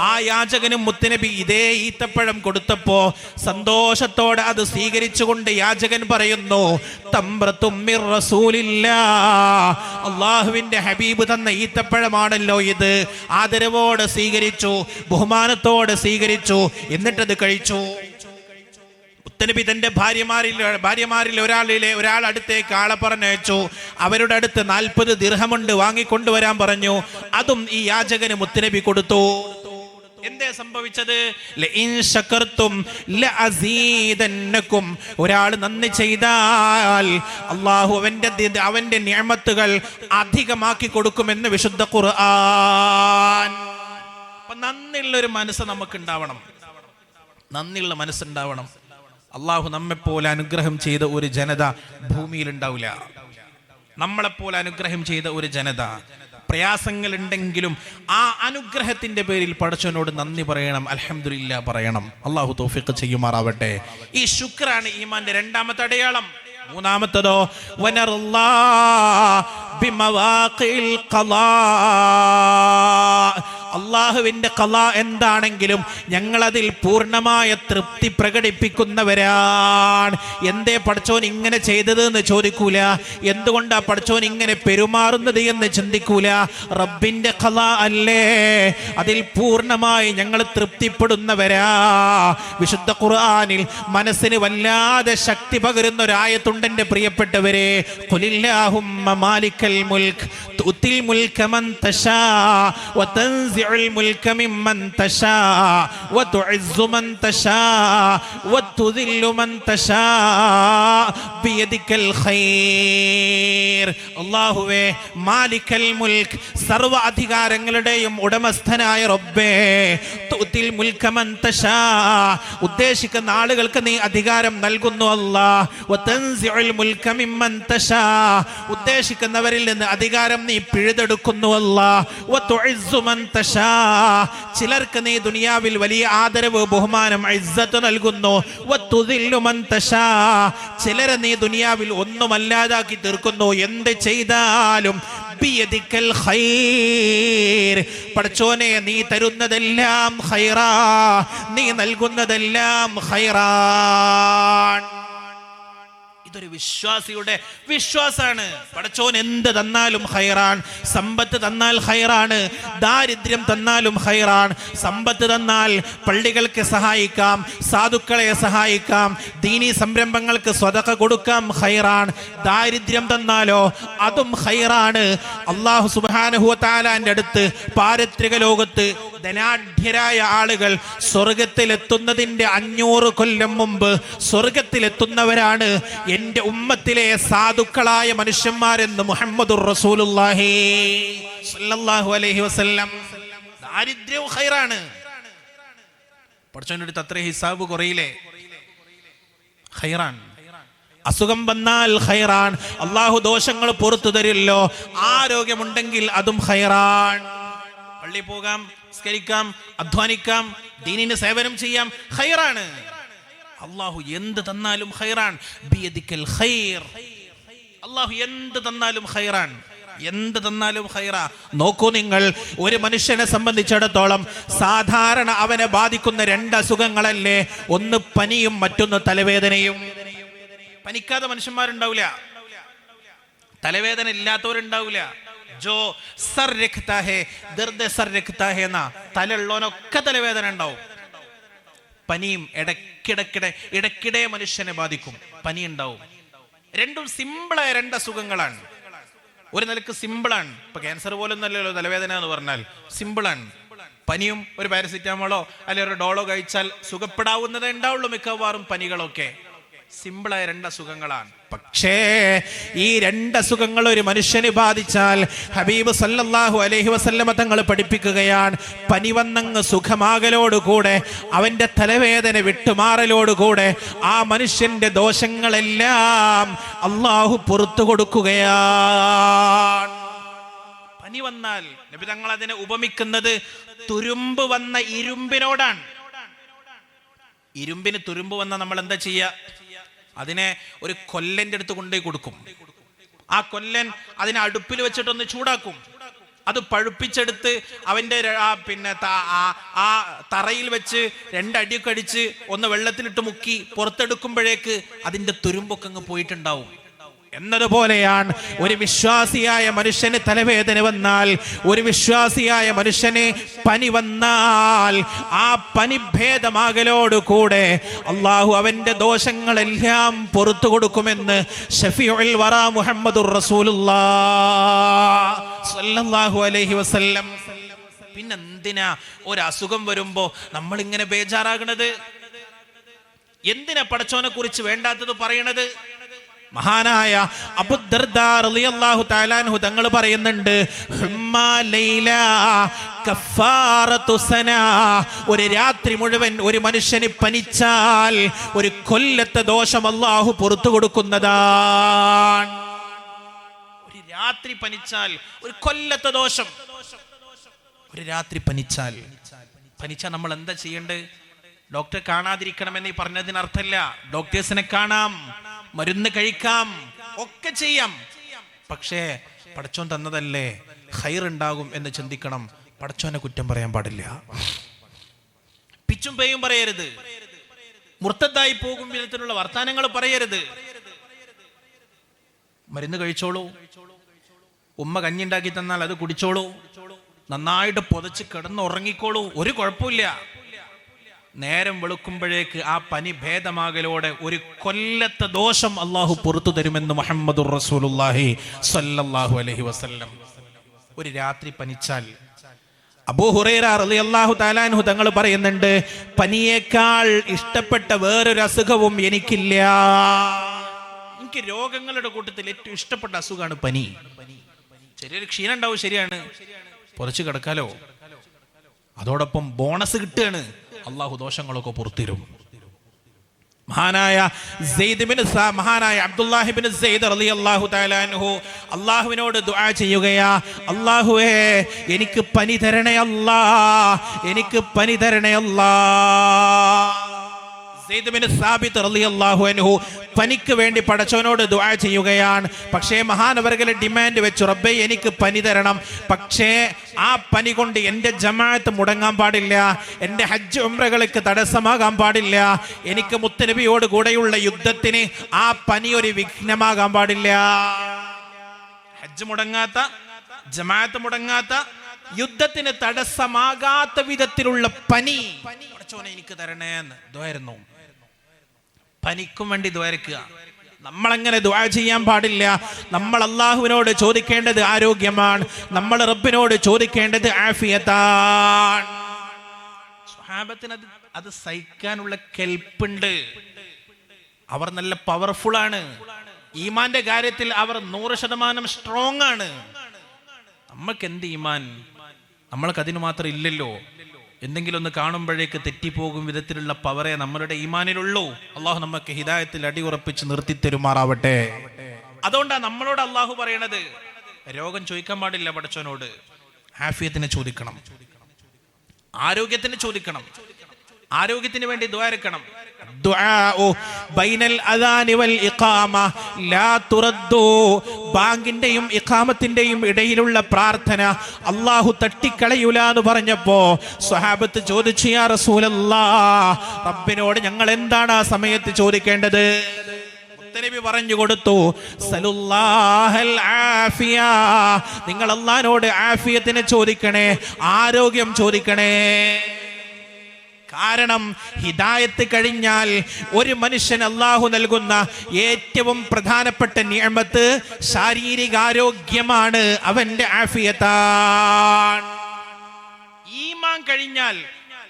ആ യാചകനും മുത്തുനബി ഇതേ ഈത്തപ്പഴം കൊടുത്തപ്പോ സന്തോഷത്തോടെ അത് സ്വീകരിച്ചുകൊണ്ട് യാചകൻ പറയുന്നു, തംറത്തും മിർ റസൂലില്ലാഹ്, അല്ലാഹുവിന്റെ ഹബീബ് തന്ന ഈത്തപ്പഴമാണല്ലോ ഇത്. ആദരവോടെ സ്വീകരിച്ചു, ബഹുമാനത്തോടെ സ്വീകരിച്ചു, എന്നിട്ടത് കഴിച്ചു. മുത്തനബി തന്റെ ഭാര്യമാരിൽ ഒരാൾ അടുത്തേക്ക് ആളെ പറഞ്ഞയച്ചു. അവരുടെ അടുത്ത് 40 ദിർഹമുണ്ട്, വാങ്ങിക്കൊണ്ടുവരാൻ പറഞ്ഞു. അതും ഈ യാചകന് മുത്തനബി കൊടുത്തു. എന്തേ സംഭവിച്ചത്? ലഇൻ ശകർതും ലഅസീദന്നകും. ഒരാൾ നന്ദി ചെയ്താൽ അല്ലാഹു അവന്റെ നിഅമത്തുകൾ അധികമാക്കി കൊടുക്കുമെന്ന് വിശുദ്ധ ഖുർആൻ. അപ്പൊ നന്ദിയുള്ള ഒരു മനസ്സ് നമുക്ക് ഉണ്ടാവണം, നന്ദിയുള്ള മനസ്സുണ്ടാവണം. അള്ളാഹു നമ്മെപ്പോലെ അനുഗ്രഹം ചെയ്ത ഒരു ജനത ഭൂമിയിൽ ഉണ്ടാവില്ല. നമ്മളെപ്പോലെ അനുഗ്രഹം ചെയ്ത ഒരു ജനത. പ്രയാസങ്ങൾ ഉണ്ടെങ്കിലും ആ അനുഗ്രഹത്തിന്റെ പേരിൽ പടച്ചവനോട് നന്ദി പറയണം, അൽഹംദുലില്ലാ പറയണം. അള്ളാഹു തൗഫീഖ് ചെയ്യുമാറാവട്ടെ. ഈ ശുക്റാണ് ഈമാന്റെ രണ്ടാമത്തെ അടയാളം. മൂന്നാമത്തതോ വനറുല്ലാ ബിമവാഖിൽ ഖളാ. അള്ളാഹുവിന്റെ ഖളാ എന്താണെങ്കിലും ഞങ്ങളതിൽ പൂർണ്ണമായ തൃപ്തി പ്രകടിപ്പിക്കുന്നവരാണ്. എന്തേ പടച്ചോൻ ഇങ്ങനെ ചെയ്തത് എന്ന് ചോദിക്കൂല, എന്തുകൊണ്ടാ പടച്ചോൻ ഇങ്ങനെ പെരുമാറുന്നത് എന്ന് ചിന്തിക്കൂല. റബ്ബിന്റെ ഖളാ അല്ലേ, അതിൽ പൂർണ്ണമായി ഞങ്ങൾ തൃപ്തിപ്പെടുന്നവരാ. വിശുദ്ധ ഖുർആനിൽ മനസ്സിന് വല്ലാതെ ശക്തി പകരുന്ന ഒരായത്തുണ്ട് എൻ്റെ പ്രിയപ്പെട്ടവരെ. ഖുലില്ലാഹുമ്മ മാലിക്കൽ മുൽക്ക് തുത്തിൽ മുൽക മൻ തശാ വതൻസിഉൽ മുൽക മിമ്മൻ തശാ വതുഇസ്സു മൻ തശാ വതുദില്ലു മൻ തശാ ബിയദിക്കൽ ഖൈർ. അല്ലാഹുവേ, മാലിക്കൽ മുൽക്ക്, സർവ അധികാരങ്ങളുടെയും ഉടമസ്ഥനായ റബ്ബേ, തുത്തിൽ മുൽക മൻ തശാ, ഉദ്ദേശിക്കുന്ന ആളുകൾക്ക് നീ അധികാരം നൽകുന്നു അല്ലാഹ്. വതൻസിഉൽ മുൽക മിമ്മൻ തശാ, ഉദ്ദേശിക്കുന്നവരിൽ നിന്ന് അധികാരം നീ പിഴുതെടുക്കുന്നു അല്ലാഹ്. വതുഇസ്സു മൻ തശാ, ചിലർക്ക് നീ ദുനിയാവിൽ വലിയ ആദരവ്, ബഹുമാനം, ഇസ്സത്ത് നൽകുന്നു. വതുദില്ലു മൻ തശാ, ചിലരെ നീ ദുനിയാവിൽ ഒന്നുമല്ലാതാക്കി തീർക്കുന്നു. എന്ത് ചെയ്താലും ബിയദിക്കൽ ഖൈർ, പടച്ചോനെ നീ തരുന്നതെല്ലാം ഖൈറാ, നീ നൽകുന്നതെല്ലാം ഖൈറാൻ. ഇതൊരു വിശ്വാസിയുടെ വിശ്വാസാണ്. പടച്ചോൻ എന്ത് തന്നാലും ഖൈറാൻ. സമ്പത്ത് തന്നാൽ ഖൈറാണ്, ദാരിദ്ര്യം തന്നാലും ഖൈറാൻ. സമ്പത്ത് തന്നാൽ പള്ളികൾക്ക് സഹായിക്കാം, സാധുക്കളെ സഹായിക്കാം, ദീനീ സംരംഭങ്ങൾക്ക് സ്വതഖ കൊടുക്കാം, ഖൈറാൻ. ദാരിദ്ര്യം തന്നാലോ അതും ഖൈറാണ്. അല്ലാഹു സുബ്ഹാനഹു വ തആലാന്റെ അടുത്ത് പാരത്രിക ലോകത്ത് ധനാഢ്യരായ ആളുകൾ സ്വർഗത്തിലെത്തുന്നതിന്റെ 500 കൊല്ലം മുമ്പ് സ്വർഗത്തിലെത്തുന്നവരാണ് എൻ്റെ ഉമ്മത്തിലെ സാധുക്കളായ മനുഷ്യന്മാരെന്ന് മുഹമ്മദുർ റസൂലുള്ളാഹി സ്വല്ലല്ലാഹു അലൈഹി വസല്ലം. ദാരിദ്ര്യവും ഖൈറാണ്. പടച്ചവന്റെ അടുത്ത് അത്ര ഹിസാബ് കുറയില്ലേ? ഖൈറാൻ. അസുഖം വന്നാൽ ഖൈറാൻ. അല്ലാഹു ദോഷങ്ങൾ പുറത്തു തരില്ലോ. ആരോഗ്യമുണ്ടെങ്കിൽ അതും ഖൈറാൻ. പള്ളി പോകാം, സ്കരിക്കാം, അധ്വാനിക്കാം, ദീനിന്റെ സേവനം ചെയ്യാം, ഖൈറാണ്. അല്ലാഹു എന്ത് തന്നാലും ഖൈറാൻ. ബിയദിക്കൽ ഖൈർ. അല്ലാഹു എന്ത് തന്നാലും ഖൈറാൻ, എന്ത് തന്നാലും ഖൈറാ. നോക്കൂ നിങ്ങൾ, ഒരു മനുഷ്യനെ സംബന്ധിച്ചിടത്തോളം സാധാരണ അവനെ ബാധിക്കുന്ന 2 അസുഖങ്ങളല്ലേ? ഒന്ന് പനിയും മറ്റൊന്ന് തലവേദനയും. പനിക്കാതെ മനുഷ്യന്മാരുണ്ടാവില്ല, തലവേദന ഇല്ലാത്തവരുണ്ടാവില്ല. ജോ സർ രഖ്താ ഹേ ദർദ് സർ രഖ്താ ഹേ എന്ന തലയുള്ളവനൊക്കെ തലവേദന ഉണ്ടാവും. പനിയും ഇടയ്ക്കിടെ മനുഷ്യനെ ബാധിക്കും. പനി ഉണ്ടാവും. രണ്ടും സിമ്പിളായ രണ്ട് അസുഖങ്ങളാണ്. ഒരു നിലക്ക് സിമ്പിളാണ്. ഇപ്പൊ ക്യാൻസർ പോലൊന്നല്ലല്ലോ തലവേദന എന്ന് പറഞ്ഞാൽ, സിമ്പിളാണ്. പനിയും ഒരു പാരസിറ്റാമോളോ അല്ലെങ്കിൽ ഒരു ഡോളോ കഴിച്ചാൽ സുഖപ്പെടാവുന്നതേ ഉണ്ടാവുള്ളൂ. മിക്കവാറും പനികളൊക്കെ സിമ്പിളായ രണ്ട് അസുഖങ്ങളാണ്. പക്ഷേ ഈ രണ്ട് അസുഖങ്ങൾ ഒരു മനുഷ്യന് ബാധിച്ചാൽ ഹബീബ് സല്ലല്ലാഹു അലൈഹി വസല്ലമ തങ്ങൾ പഠിപ്പിക്കുകയാണ്, പനി വന്നങ്ങ് സുഖമാകലോടുകൂടെ, അവന്റെ തലവേദന വിട്ടുമാറലോടുകൂടെ ആ മനുഷ്യന്റെ ദോഷങ്ങളെല്ലാം അള്ളാഹു പുറത്തു കൊടുക്കുകയാണ്. പനി വന്നാൽ നബി തങ്ങൾ അതിനെ ഉപമിക്കുന്നത് തുരുമ്പ് വന്ന ഇരുമ്പിനോടാണ്. ഇരുമ്പിന് തുരുമ്പ് വന്ന നമ്മൾ എന്താ ചെയ്യുക? അതിനെ ഒരു കൊല്ലന്റെ അടുത്ത് കൊണ്ടുപോയി കൊടുക്കും. ആ കൊല്ലൻ അതിനെ അടുപ്പിൽ വെച്ചിട്ടൊന്ന് ചൂടാക്കും. അത് പഴുപ്പിച്ചെടുത്ത് അവന്റെ ആ തറയിൽ വെച്ച് രണ്ടടിയൊക്കെ അടിച്ച് ഒന്ന് വെള്ളത്തിലിട്ട് മുക്കി പുറത്തെടുക്കുമ്പോഴേക്ക് അതിന്റെ തുരുമ്പൊക്കെ അങ്ങ് പോയിട്ടുണ്ടാവും. എന്നതുപോലെയാണ് ഒരു വിശ്വാസിയായ മനുഷ്യന് തലവേദന വന്നാൽ, ഒരു വിശ്വാസിയായ മനുഷ്യന് പനി വന്നാൽ, ആ പനി ഭേദമാകലോടുകൂടെ അള്ളാഹു അവന്റെ ദോഷങ്ങളെല്ലാം പുറത്തു കൊടുക്കുമെന്ന് ശഫീഉൽ വറ മുഹമ്മദുർ റസൂലുള്ളാഹി സ്വല്ലല്ലാഹു അലൈഹി വസല്ലം. പിന്നെന്തിനാ ഒരു അസുഖം വരുമ്പോ നമ്മൾ ഇങ്ങനെ ബേജാറാകണത്? എന്തിനാ പടച്ചോനെ കുറിച്ച് വേണ്ടാത്തത് പറയണത്? മഹാനായ അബൂ ദർദാ റളിയല്ലാഹു തആല അൻഹു തങ്ങൾ പറയുന്നുണ്ട്, ഒരു രാത്രി മുഴുവൻ ഒരു മനുഷ്യന് പനിച്ചാൽ ഒരു കൊല്ലത്തെ ദോഷം അല്ലാഹു പുറത്തു കൊടുക്കുന്നതാണ്. ഒരു രാത്രി പനിച്ചാൽ ഒരു കൊല്ലത്തെ ദോഷം. ഒരു രാത്രി പനിച്ചാൽ നമ്മൾ എന്താ ചെയ്യേണ്ടത്? ഡോക്ടറെ കാണാതിരിക്കണമെന്ന് ഈ പറഞ്ഞതിനർത്ഥമില്ല. ഡോക്ടേഴ്സിനെ കാണാം, മരുന്ന് കഴിക്കാം, ഒക്കെ ചെയ്യാം. പക്ഷേ പടച്ചോൻ തന്നതല്ലേ, ഖൈറുണ്ടാകും എന്ന് ചിന്തിക്കണം. പടച്ചോനെ കുറ്റം പറയാൻ പാടില്ല. പിച്ചും പേയും പറയരുത്. മുർത്തദ്ദായി പോകും വിധത്തിലുള്ള വർത്താനങ്ങൾ പറയരുത്. മരുന്ന് കഴിച്ചോളൂ, ഉമ്മ കഞ്ഞിണ്ടാക്കി തന്നാൽ അത് കുടിച്ചോളൂ, നന്നായിട്ട് പുതച്ച് കിടന്നുറങ്ങിക്കോളൂ, ഒരു കുഴപ്പമില്ല. നേരം വെളുക്കുമ്പോഴേക്ക് ആ പനി ഭേദമാകലോടെ ഒരു കൊല്ലത്തെ ദോഷം അള്ളാഹു പുറത്തു തരുമെന്ന് മുഹമ്മദുർ റസൂലുള്ളാഹി സ്വല്ലല്ലാഹു അലൈഹി വസല്ലം. ഒരു രാത്രി പനിച്ചാൽ അബൂ ഹുറൈറ റളിയല്ലാഹു തആല അൻഹു തങ്ങൾ പറയുന്നുണ്ട്, പനിയേക്കാൾ ഇഷ്ടപ്പെട്ട വേറൊരു അസുഖവും എനിക്കില്ല. എനിക്ക് രോഗങ്ങളുടെ കൂട്ടത്തിൽ ഏറ്റവും ഇഷ്ടപ്പെട്ട അസുഖമാണ് പനി. ചെറിയൊരു ക്ഷീണം ഉണ്ടാവും, ശരിയാണ്, പുറച്ചു കിടക്കാലോ. അതോടൊപ്പം ബോണസ് കിട്ടുകയാണ്, അള്ളാഹു ദോഷങ്ങളൊക്കെ പുറത്തിരും. മഹാനായ അബ്ദുല്ലാഹി ഇബ്നു സയ്യിദ് റളിയല്ലാഹു തആല അൻഹു അല്ലാഹുവിനോട് ദുആ ചെയ്യുകയാ, അല്ലാഹുവേ എനിക്ക് പനി തരണേ അല്ലാ, എനിക്ക് പനി തരണേ അല്ലാ. സയ്യിദ് ഇബ്നു സാബിത്ത് റളിയല്ലാഹു അൻഹു പനിക്ക് വേണ്ടി പടച്ചവനോട് ദുആ ചെയ്യുകയാണ്. പക്ഷേ മഹാനവർകളെ ഡിമാൻഡ് വെച്ചു, റബ്ബേ എനിക്ക് പനി തരണം, പക്ഷേ ആ പനി കൊണ്ട് എൻ്റെ ജമാഅത്ത് മുടങ്ങാൻ പാടില്ല, എൻ്റെ ഹജ്ജ് ഉംറകൾക്ക് തടസ്സമാകാൻ പാടില്ല, എനിക്ക് മുത്തനബിയോട് കൂടെയുള്ള യുദ്ധത്തിന് ആ പനി ഒരു വിഘ്നമാകാൻ പാടില്ല. ഹജ്ജ് മുടങ്ങാത്ത, ജമാഅത്ത് മുടങ്ങാത്ത, യുദ്ധത്തിന് തടസ്സമാകാത്ത വിധത്തിലുള്ള പനി പടച്ചോനെ എനിക്ക് തരണേ എന്ന് ദുആയിരുന്നു. പനിക്കും വേണ്ടി ദ്വാരക്കുക. നമ്മളങ്ങനെ ദുആ ചെയ്യാൻ പാടില്ല. നമ്മൾ അള്ളാഹുവിനോട് ചോദിക്കേണ്ടത് ആരോഗ്യമാണ്, നമ്മൾ റബ്ബിനോട് ചോദിക്കേണ്ടത് ആഫിയത്താണ്. സ്വഹാബത്തിന് അത് സഹിക്കാനുള്ള കെൽപ്പുണ്ട്. അവർ നല്ല പവർഫുൾ ആണ്. ഈമാന്റെ കാര്യത്തിൽ അവർ 100% സ്ട്രോങ് ആണ്. നമ്മൾക്ക് എന്ത് ഈമാൻ? നമ്മൾക്ക് അതിന് മാത്രം ഇല്ലല്ലോ. എന്തെങ്കിലും ഒന്ന് കാണുമ്പോഴേക്ക് തെറ്റിപ്പോകും വിധത്തിലുള്ള പവറേ നമ്മളുടെ ഈമാനിലുള്ളൂ. അള്ളാഹു നമുക്ക് ഹിദായത്തിൽ അടിയുറപ്പിച്ച് നിർത്തിത്തരുമാറാവട്ടെ. അതുകൊണ്ടാണ് നമ്മളോട് അള്ളാഹു പറയണത്, രോഗം ചോദിക്കാൻ പാടില്ല പടച്ചവനോട്, ആഫിയത്തിനെ ചോദിക്കണം, ആരോഗ്യത്തിന് ചോദിക്കണം, ആരോഗ്യത്തിന് വേണ്ടി ദുആരക്കണം. ബാങ്കിന്റെയും ഇഖാമത്തിന്റെയും ഇടയിലുള്ള പ്രാർത്ഥന അള്ളാഹു തട്ടിക്കളയൂല എന്ന് പറഞ്ഞപ്പോ സ്വഹാബത്ത് ചോദിച്ചു, യാ റസൂലല്ലാഹ്, റബ്ബിനോട് ഞങ്ങൾ എന്താണ് ആ സമയത്ത് ചോദിക്കേണ്ടത്? മുത്തനബി പറഞ്ഞു കൊടുത്തു, സലുല്ലാഹൽ ആഫിയ, നിങ്ങൾ അല്ലാഹുവിനോട് ആഫിയത്തിനെ ചോദിക്കണേ, ആരോഗ്യം ചോദിക്കണേ. കാരണം ഹിദായത്ത് കഴിഞ്ഞാൽ ഒരു മനുഷ്യൻ അല്ലാഹു നൽകുന്ന ഏറ്റവും പ്രധാനപ്പെട്ട നിഅമത്ത് ശാരീരികാരോഗ്യമാണ്, അവന്റെ ആഫിയത്താണ്. ഈമാൻ കഴിഞ്ഞാൽ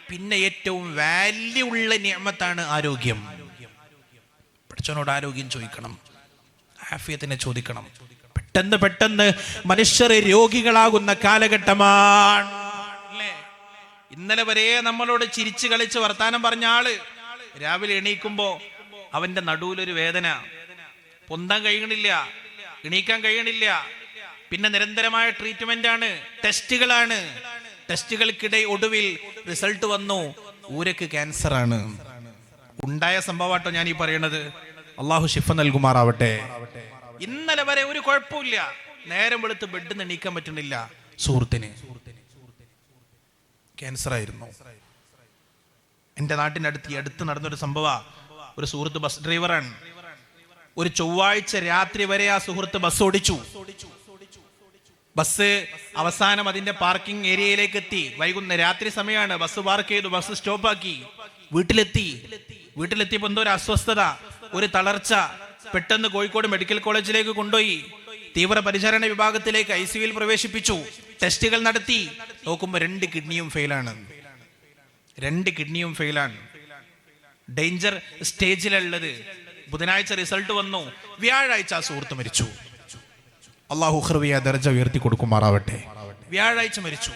പിന്നെ ഏറ്റവും വാല്യൂ ഉള്ള നിഅമത്താണ് ആരോഗ്യം. പഠിച്ചവനോട് ആരോഗ്യം ചോദിക്കണം, ആഫിയത്തിനെ ചോദിക്കണം. പെട്ടെന്ന് മനുഷ്യർ രോഗികളാകുന്ന കാലഘട്ടമാണ്. ഇന്നലെ വരെ നമ്മളോട് ചിരിച്ചു കളിച്ച് വർത്താനം പറഞ്ഞ ആള് രാവിലെ എണീക്കുമ്പോ അവന്റെ നടുവിലൊരു വേദന, പൊന്താൻ കഴിയണില്ല, എണീക്കാൻ കഴിയണില്ല. പിന്നെ നിരന്തരമായ ട്രീറ്റ്മെന്റ് ആണ്, ടെസ്റ്റുകളാണ്. ടെസ്റ്റുകൾക്കിടെ ഒടുവിൽ റിസൾട്ട് വന്നു, ഊരക്ക് ക്യാൻസർ ആണ്. ഉണ്ടായ സംഭവമാട്ടോ ഞാൻ ഈ പറയണത്. അള്ളാഹു ശിഫ നൽകുമാറാവട്ടെ. ഇന്നലെ വരെ ഒരു കുഴപ്പമില്ല, നേരം വെളുത്ത് ബെഡിൽ നിന്ന് എണീക്കാൻ പറ്റുന്നില്ല. സുഹൃത്തിന് ക്യാൻസർ ആയിരുന്നു. എൻ്റെ നാട്ടിനടുത്ത് നടന്നൊരു സംഭവ. ഒരു സുഹൃത്ത് ബസ് ഡ്രൈവറാണ്. ഒരു ചൊവ്വാഴ്ച രാത്രി വരെ ആ സുഹൃത്ത് ബസ് ഓടിച്ചു. ബസ് അവസാനം അതിന്റെ പാർക്കിംഗ് ഏരിയയിലേക്ക് എത്തി. വൈകുന്നേരം രാത്രി സമയമാണ്. ബസ് പാർക്ക് ചെയ്തു, ബസ് സ്റ്റോപ്പാക്കി, വീട്ടിലെത്തിയപ്പോൾ എന്തോ ഒരു അസ്വസ്ഥത, ഒരു തളർച്ച. പെട്ടെന്ന് കോഴിക്കോട് മെഡിക്കൽ കോളേജിലേക്ക് കൊണ്ടുപോയി. തീവ്ര പരിചരണ വിഭാഗത്തിലേക്ക് ICUവിൽ പ്രവേശിപ്പിച്ചു. ടെസ്റ്റുകൾ നടത്തി. നോക്കുമ്പോൾ 2 കിഡ്നിയും ഫെയിലാണ്. ഡേഞ്ചർ സ്റ്റേജിലുള്ളത്. ബുധനാഴ്ച റിസൾട്ട് വന്നു, വ്യാഴാഴ്ച ആ സുഹൃത്ത് മരിച്ചു. അള്ളാഹു ഖുർവിയ ദർജ ഉയർത്തി കൊടുക്കുമാറാവട്ടെ. വ്യാഴാഴ്ച മരിച്ചു.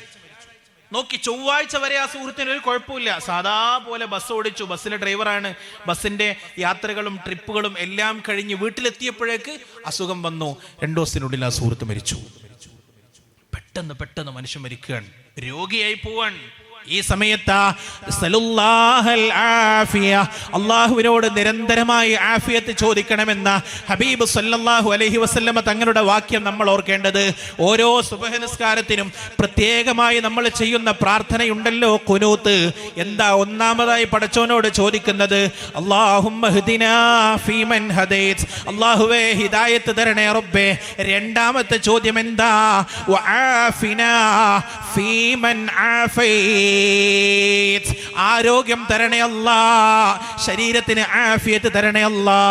നോക്കി, ചൊവ്വാഴ്ച വരെ ആ സുഹൃത്തിന് ഒരു കുഴപ്പമില്ല, സാധാ പോലെ ബസ് ഓടിച്ചു. ബസ്സിലെ ഡ്രൈവറാണ്. ബസ്സിന്റെ യാത്രകളും ട്രിപ്പുകളും എല്ലാം കഴിഞ്ഞ് വീട്ടിലെത്തിയപ്പോഴേക്ക് അസുഖം വന്നു. 2 ദിവസത്തിനുള്ളിൽ ആ സുഹൃത്ത് മരിച്ചു. പെട്ടെന്ന് മനുഷ്യൻ മരിക്കുകയാണ്, രോഗിയായി പോവാൻ. ഈ സമയത്ത് അള്ളാഹുവിനോട് നിരന്തരമായി ആഫിയത്ത് ചോദിക്കണമെന്ന ഹബീബ് സല്ലല്ലാഹു അലൈഹി വസല്ലമ തങ്ങളുടെ വാക്യം നമ്മൾ ഓർക്കേണ്ടത്. ഓരോ സുബ്ഹ് നിസ്കാരത്തിനും പ്രത്യേകമായി നമ്മൾ ചെയ്യുന്ന പ്രാർത്ഥനയുണ്ടല്ലോ, ഖുനൂത്ത്. എന്താ ഒന്നാമതായി പടച്ചോനോട് ചോദിക്കുന്നത്? അല്ലാഹുമ്മ ഹ്ദിനാ ഫീമൻ ഹദൈത്, അല്ലാഹുവേ ഹിദായത്ത് തരണേ റബ്ബേ. രണ്ടാമത്തെ ചോദ്യം എന്താ? വആഫിനാ ഫീമൻ ആഫൈത്, ആരോഗ്യം തരണേ അല്ലാ, ശരീരത്തിന് ആഫിയത്ത് തരണേ അല്ലാ.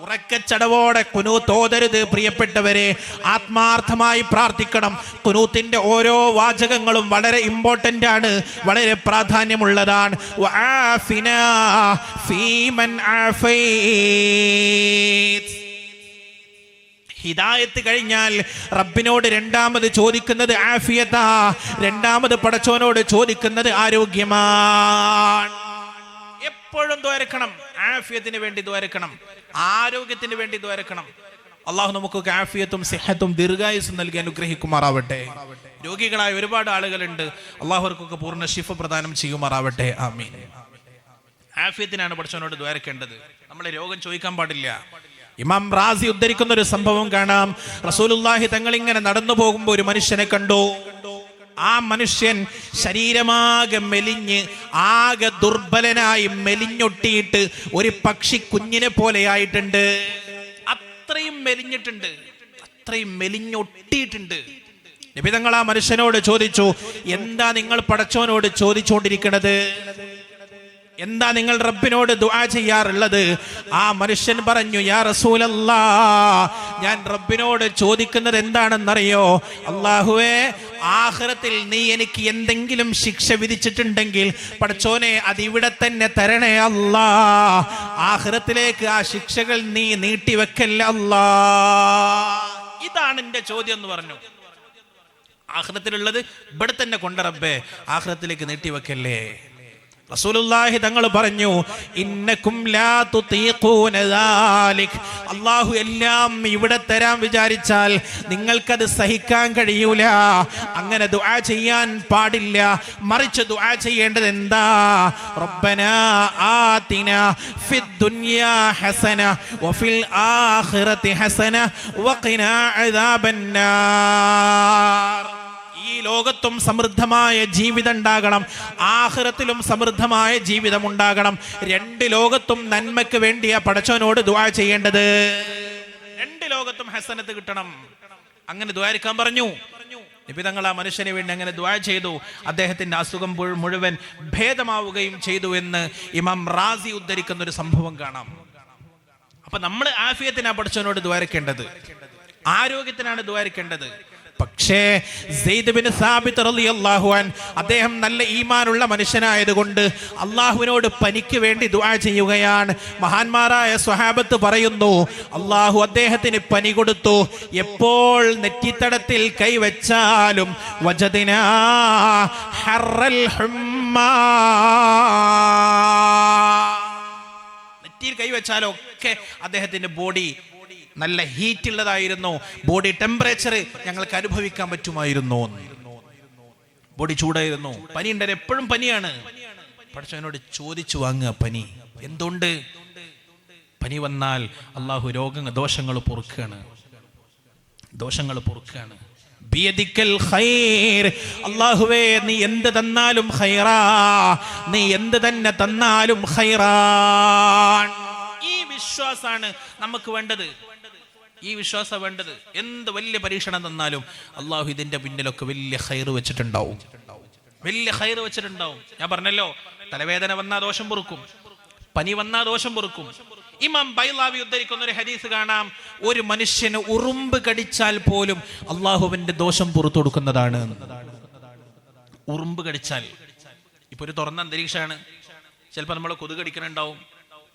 ഉറക്കച്ചടവോടെ ഖുനൂത്ത് ഓതരുത് പ്രിയപ്പെട്ടവരെ, ആത്മാർത്ഥമായി പ്രാർത്ഥിക്കണം. ഖുനൂത്തിന്റെ ഓരോ വാചകങ്ങളും വളരെ ഇമ്പോർട്ടന്റ് ആണ്, വളരെ പ്രാധാന്യമുള്ളതാണ്. വആഫിനാ ഫീമൻ ആഫൈത്. ഹിദായത്ത് കഴിഞ്ഞാൽ റബ്ബിനോട് രണ്ടാമത് ചോദിക്കുന്നത് ആഫിയത്താ. രണ്ടാമത് പടച്ചോനോട് ചോദിക്കുന്നത് ആരോഗ്യമാണ്. എപ്പോഴും ദ്വാരക്കണം, ആഫിയത്തിന് വേണ്ടി ദ്വാരക്കണം, ആരോഗ്യത്തിന് വേണ്ടി ദ്വാരക്കണം. അള്ളാഹു നമുക്ക് ആഫിയത്തും സിഹത്തും ദീർഘായുസ്സും നൽകി അനുഗ്രഹിക്കുമാറാവട്ടെ. രോഗികളായ ഒരുപാട് ആളുകളുണ്ട്, അള്ളാഹു അവർക്കൊക്കെ പൂർണ്ണ ശിഫ പ്രദാനം ചെയ്യുമാറാവട്ടെ. ആമീൻ. ആഫിയത്തിനാണ് പടച്ചോനോട് ദ്വാരക്കേണ്ടത്, നമ്മളെ രോഗം ചോദിക്കാൻ പാടില്ല. ഇമാം റാസി ഉദ്ധരിക്കുന്ന ഒരു സംഭവം കാണാം. റസൂലുള്ളാഹി തങ്ങൾ ഇങ്ങനെ നടന്നു പോകുമ്പോൾ ഒരു മനുഷ്യനെ കണ്ടു. ആ മനുഷ്യൻ ശരീരമാകെ മെലിഞ്ഞ്, ആകെ ദുർബലനായി മെലിഞ്ഞൊട്ടിയിട്ട് ഒരു പക്ഷി കുഞ്ഞിനെ പോലെയായിട്ടുണ്ട്. അത്രയും മെലിഞ്ഞൊട്ടിയിട്ടുണ്ട്. നബി തങ്ങൾ ആ മനുഷ്യനോട് ചോദിച്ചു, എന്താ നിങ്ങൾ പടച്ചോനോട് ചോദിച്ചുകൊണ്ടിരിക്കുന്നത്? എന്താ നിങ്ങൾ റബ്ബിനോട് ദുആ ചെയ്യാറുള്ളത്? ആ മനുഷ്യൻ പറഞ്ഞു, യാ റസൂലല്ലാഹ്, ഞാൻ റബ്ബിനോട് ചോദിക്കുന്നത് എന്താണെന്നറിയോ? അല്ലാഹുവേ, ആഖിറത്തിൽ നീ എനിക്ക് എന്തെങ്കിലും ശിക്ഷ വിധിച്ചിട്ടുണ്ടെങ്കിൽ പടച്ചോനെ അതിവിടെ തന്നെ തരണേ അല്ലാ. ആഖിറത്തിലേക്ക് ആ ശിക്ഷകൾ നീ നീട്ടിവെക്കല്ല അല്ലാ. ഇതാണ് എന്റെ ചോദ്യം എന്ന് പറഞ്ഞു. ആഖിറത്തിലുള്ളത് ഇവിടെ തന്നെ കൊണ്ട് റബ്ബേ, ആഖിറത്തിലേക്ക് നീട്ടിവെക്കല്ലേ. റസൂലുള്ളാഹി തങ്ങൾ പറഞ്ഞു, ഇന്നകും ലാ തുതീഖൂന ദാലിക്, അല്ലാഹു എല്ലാം ഇവിടെ തരാൻ വിചാരിച്ചാൽ നിങ്ങൾക്കത് സഹിക്കാൻ കഴിയൂല. അങ്ങനെ ദുആ ചെയ്യാൻ പാടില്ല. മറിച്ച് ദുആ ചെയ്യേണ്ടത് എന്താ? റബ്ബനാ ആതിനാ ഫിദ് ദുനിയാ ഹസന വഫിൽ ആഖിറതി ഹസന വഖിനാ അദാബന്നാർ. ഈ ലോകത്തും സമൃദ്ധമായ ജീവിതം ഉണ്ടാകണം, ആഖിറത്തിലും സമൃദ്ധമായ ജീവിതം ഉണ്ടാകണം. 2 ലോകത്തും നന്മയ്ക്ക് വേണ്ടിയാ പടച്ചവനോട് ദുആ ചെയ്യേണ്ടത്. 2 ലോകത്തും ഹസനത്ത് കിട്ടണം. അങ്ങനെ ദുആരിക്കാൻ പറഞ്ഞു. നബി തങ്ങൾ ആ മനുഷ്യന് വേണ്ടി അങ്ങനെ ദുആ ചെയ്തു. അദ്ദേഹത്തിന്റെ അസുഖം മുഴുവൻ ഭേദമാവുകയും ചെയ്തു എന്ന് ഇമാം റാസി ഉദ്ധരിക്കുന്ന ഒരു സംഭവം കാണാം. അപ്പൊ നമ്മൾ ആഫിയത്തിനാ പഠിച്ചവനോട് ദ്വാരക്കേണ്ടത്, ആരോഗ്യത്തിനാണ് ദ്വാരക്കേണ്ടത്. പക്ഷേ സെയ്ദ് ബിൻ സാബിത്ത് റളിയല്ലാഹു അൻഹു അദ്ദേഹം നല്ല ഈമാനുള്ള മനുഷ്യനായതുകൊണ്ട് അള്ളാഹുവിനോട് പനിക്ക് വേണ്ടി ദുആ ചെയ്യുകയാണ്. മഹാന്മാരായ സ്വഹാബത്ത് പറയുന്നു, അള്ളാഹു അദ്ദേഹത്തിന് പനി കൊടുത്തു. എപ്പോൾ നെറ്റിത്തടത്തിൽ കൈവച്ചാലും വജദിനാ ഹർറൽ ഹുമ്മാ, നെറ്റിയിൽ കൈവച്ചാലൊക്കെ അദ്ദേഹത്തിന്റെ ബോഡി നല്ല ഹീറ്റ് ഉള്ളതായിരുന്നു, ബോഡി ടെമ്പറേച്ചർ ഞങ്ങൾക്ക് അനുഭവിക്കാൻ പറ്റുമായിരുന്നു. ബോഡി ചൂടായിരുന്നു, പനി ഉണ്ടായിരുന്നു, എപ്പോഴും പനിയാണ്. പഠിച്ചവനോട് ചോദിച്ചു വാങ്ങുക പനി എന്തുകൊണ്ട്? പനി വന്നാൽ അള്ളാഹു ദോഷങ്ങൾ പൊറുക്കുകയാണ്, ദോഷങ്ങൾ പൊറുക്കുകയാണ്. ബിയദിക്കൽ ഖൈർ, അല്ലാഹുവേ നീ എന്ത് തന്നാലും ഖൈറാ, നീ എന്ത് തന്നെ തന്നാലും ഖൈറാൻ. ഈ വിശ്വാസാണ് നമുക്ക് വേണ്ടത്, ഈ വിശ്വാസം വേണ്ടത്. എന്ത് വലിയ പരീക്ഷണം തന്നാലും അള്ളാഹു ഇതിന്റെ പിന്നിലൊക്കെ വലിയ ഖൈർ വെച്ചിട്ടുണ്ടാവും, വലിയ ഖൈർ വെച്ചിട്ടുണ്ടാവും. ഞാൻ പറഞ്ഞല്ലോ, തലവേദന വന്നാ ദോഷം പൊറുക്കും, പനി വന്നാ ദോഷം പൊറുക്കും. ഇമാം ബൈളാവി ഉദ്ധരിക്കുന്ന ഒരു ഹദീസ് കാണാം, ഒരു മനുഷ്യന് ഉറുമ്പ് കടിച്ചാൽ പോലും അള്ളാഹുവിന്റെ ദോഷം പുറത്തു കൊടുക്കുന്നതാണ്. ഉറുമ്പ് കടിച്ചാൽ, ഇപ്പൊ ഒരു തുറന്ന അന്തരീക്ഷമാണ്, ചിലപ്പോൾ നമ്മൾ കൊതുക് കടിക്കുന്നുണ്ടാവും,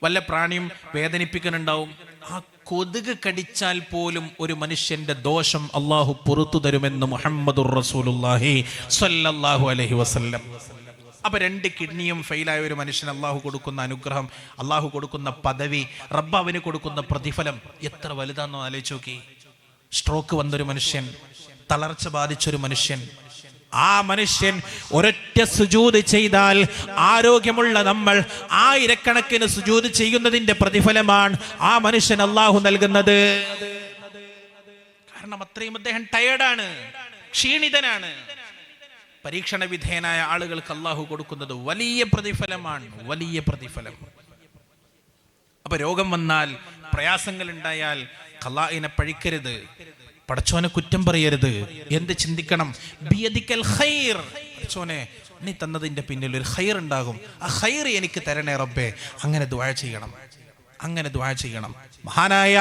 വല്ല പ്രാണിയും വേദനിപ്പിക്കുന്നുണ്ടാവും. ആ കൊതുക് കടിച്ചാൽ പോലും ഒരു മനുഷ്യന്റെ ദോഷം അള്ളാഹു പുറത്തു തരുമെന്ന് മുഹമ്മദുർ റസൂലുള്ളാഹി സ്വല്ലല്ലാഹു അലൈഹി വസല്ലം. അപ്പൊ 2 കിഡ്നിയും ഫെയിലായ ഒരു മനുഷ്യൻ അള്ളാഹു കൊടുക്കുന്ന അനുഗ്രഹം, അള്ളാഹു കൊടുക്കുന്ന പദവി, റബ്ബ് അവന് കൊടുക്കുന്ന പ്രതിഫലം എത്ര വലുതാണെന്നോ ആലോചിച്ച് നോക്കി. സ്ട്രോക്ക് വന്നൊരു മനുഷ്യൻ, തളർച്ച ബാധിച്ചൊരു മനുഷ്യൻ, ആ മനുഷ്യൻ ഒരൊറ്റ സുജൂദ് ചെയ്താൽ ആരോഗ്യമുള്ള നമ്മൾ 1000കണക്കിന് സുജൂദ് ചെയ്യുന്നതിന്റെ പ്രതിഫലമാണ് ആ മനുഷ്യൻ അള്ളാഹു നൽകുന്നത്. കാരണം അത്രയും അദ്ദേഹം ടയേർഡാണ്, ക്ഷീണിതനാണ്. പരീക്ഷണ വിധേയനായ ആളുകൾക്ക് അള്ളാഹു കൊടുക്കുന്നത് വലിയ പ്രതിഫലമാണ്, വലിയ പ്രതിഫലം. അപ്പൊ രോഗം വന്നാൽ, പ്രയാസങ്ങൾ ഉണ്ടായാൽ ഖലാഇനെ പഴിക്കരുത്, പടച്ചോനെ കുറ്റം പറയരുത്. എന്ത് ചിന്തിക്കണം? ബിയദിക്കൽ ഖൈർ, പടച്ചോനെ നീ തന്നതിന്റെ പിന്നിൽ ഒരു ഖൈർ ഉണ്ടാകും, ആ ഖൈർ എനിക്ക് തരണേ റബ്ബേ. അങ്ങനെ ദുആ ചെയ്യണം, അങ്ങനെ ദുആ ചെയ്യണം. മഹാനായ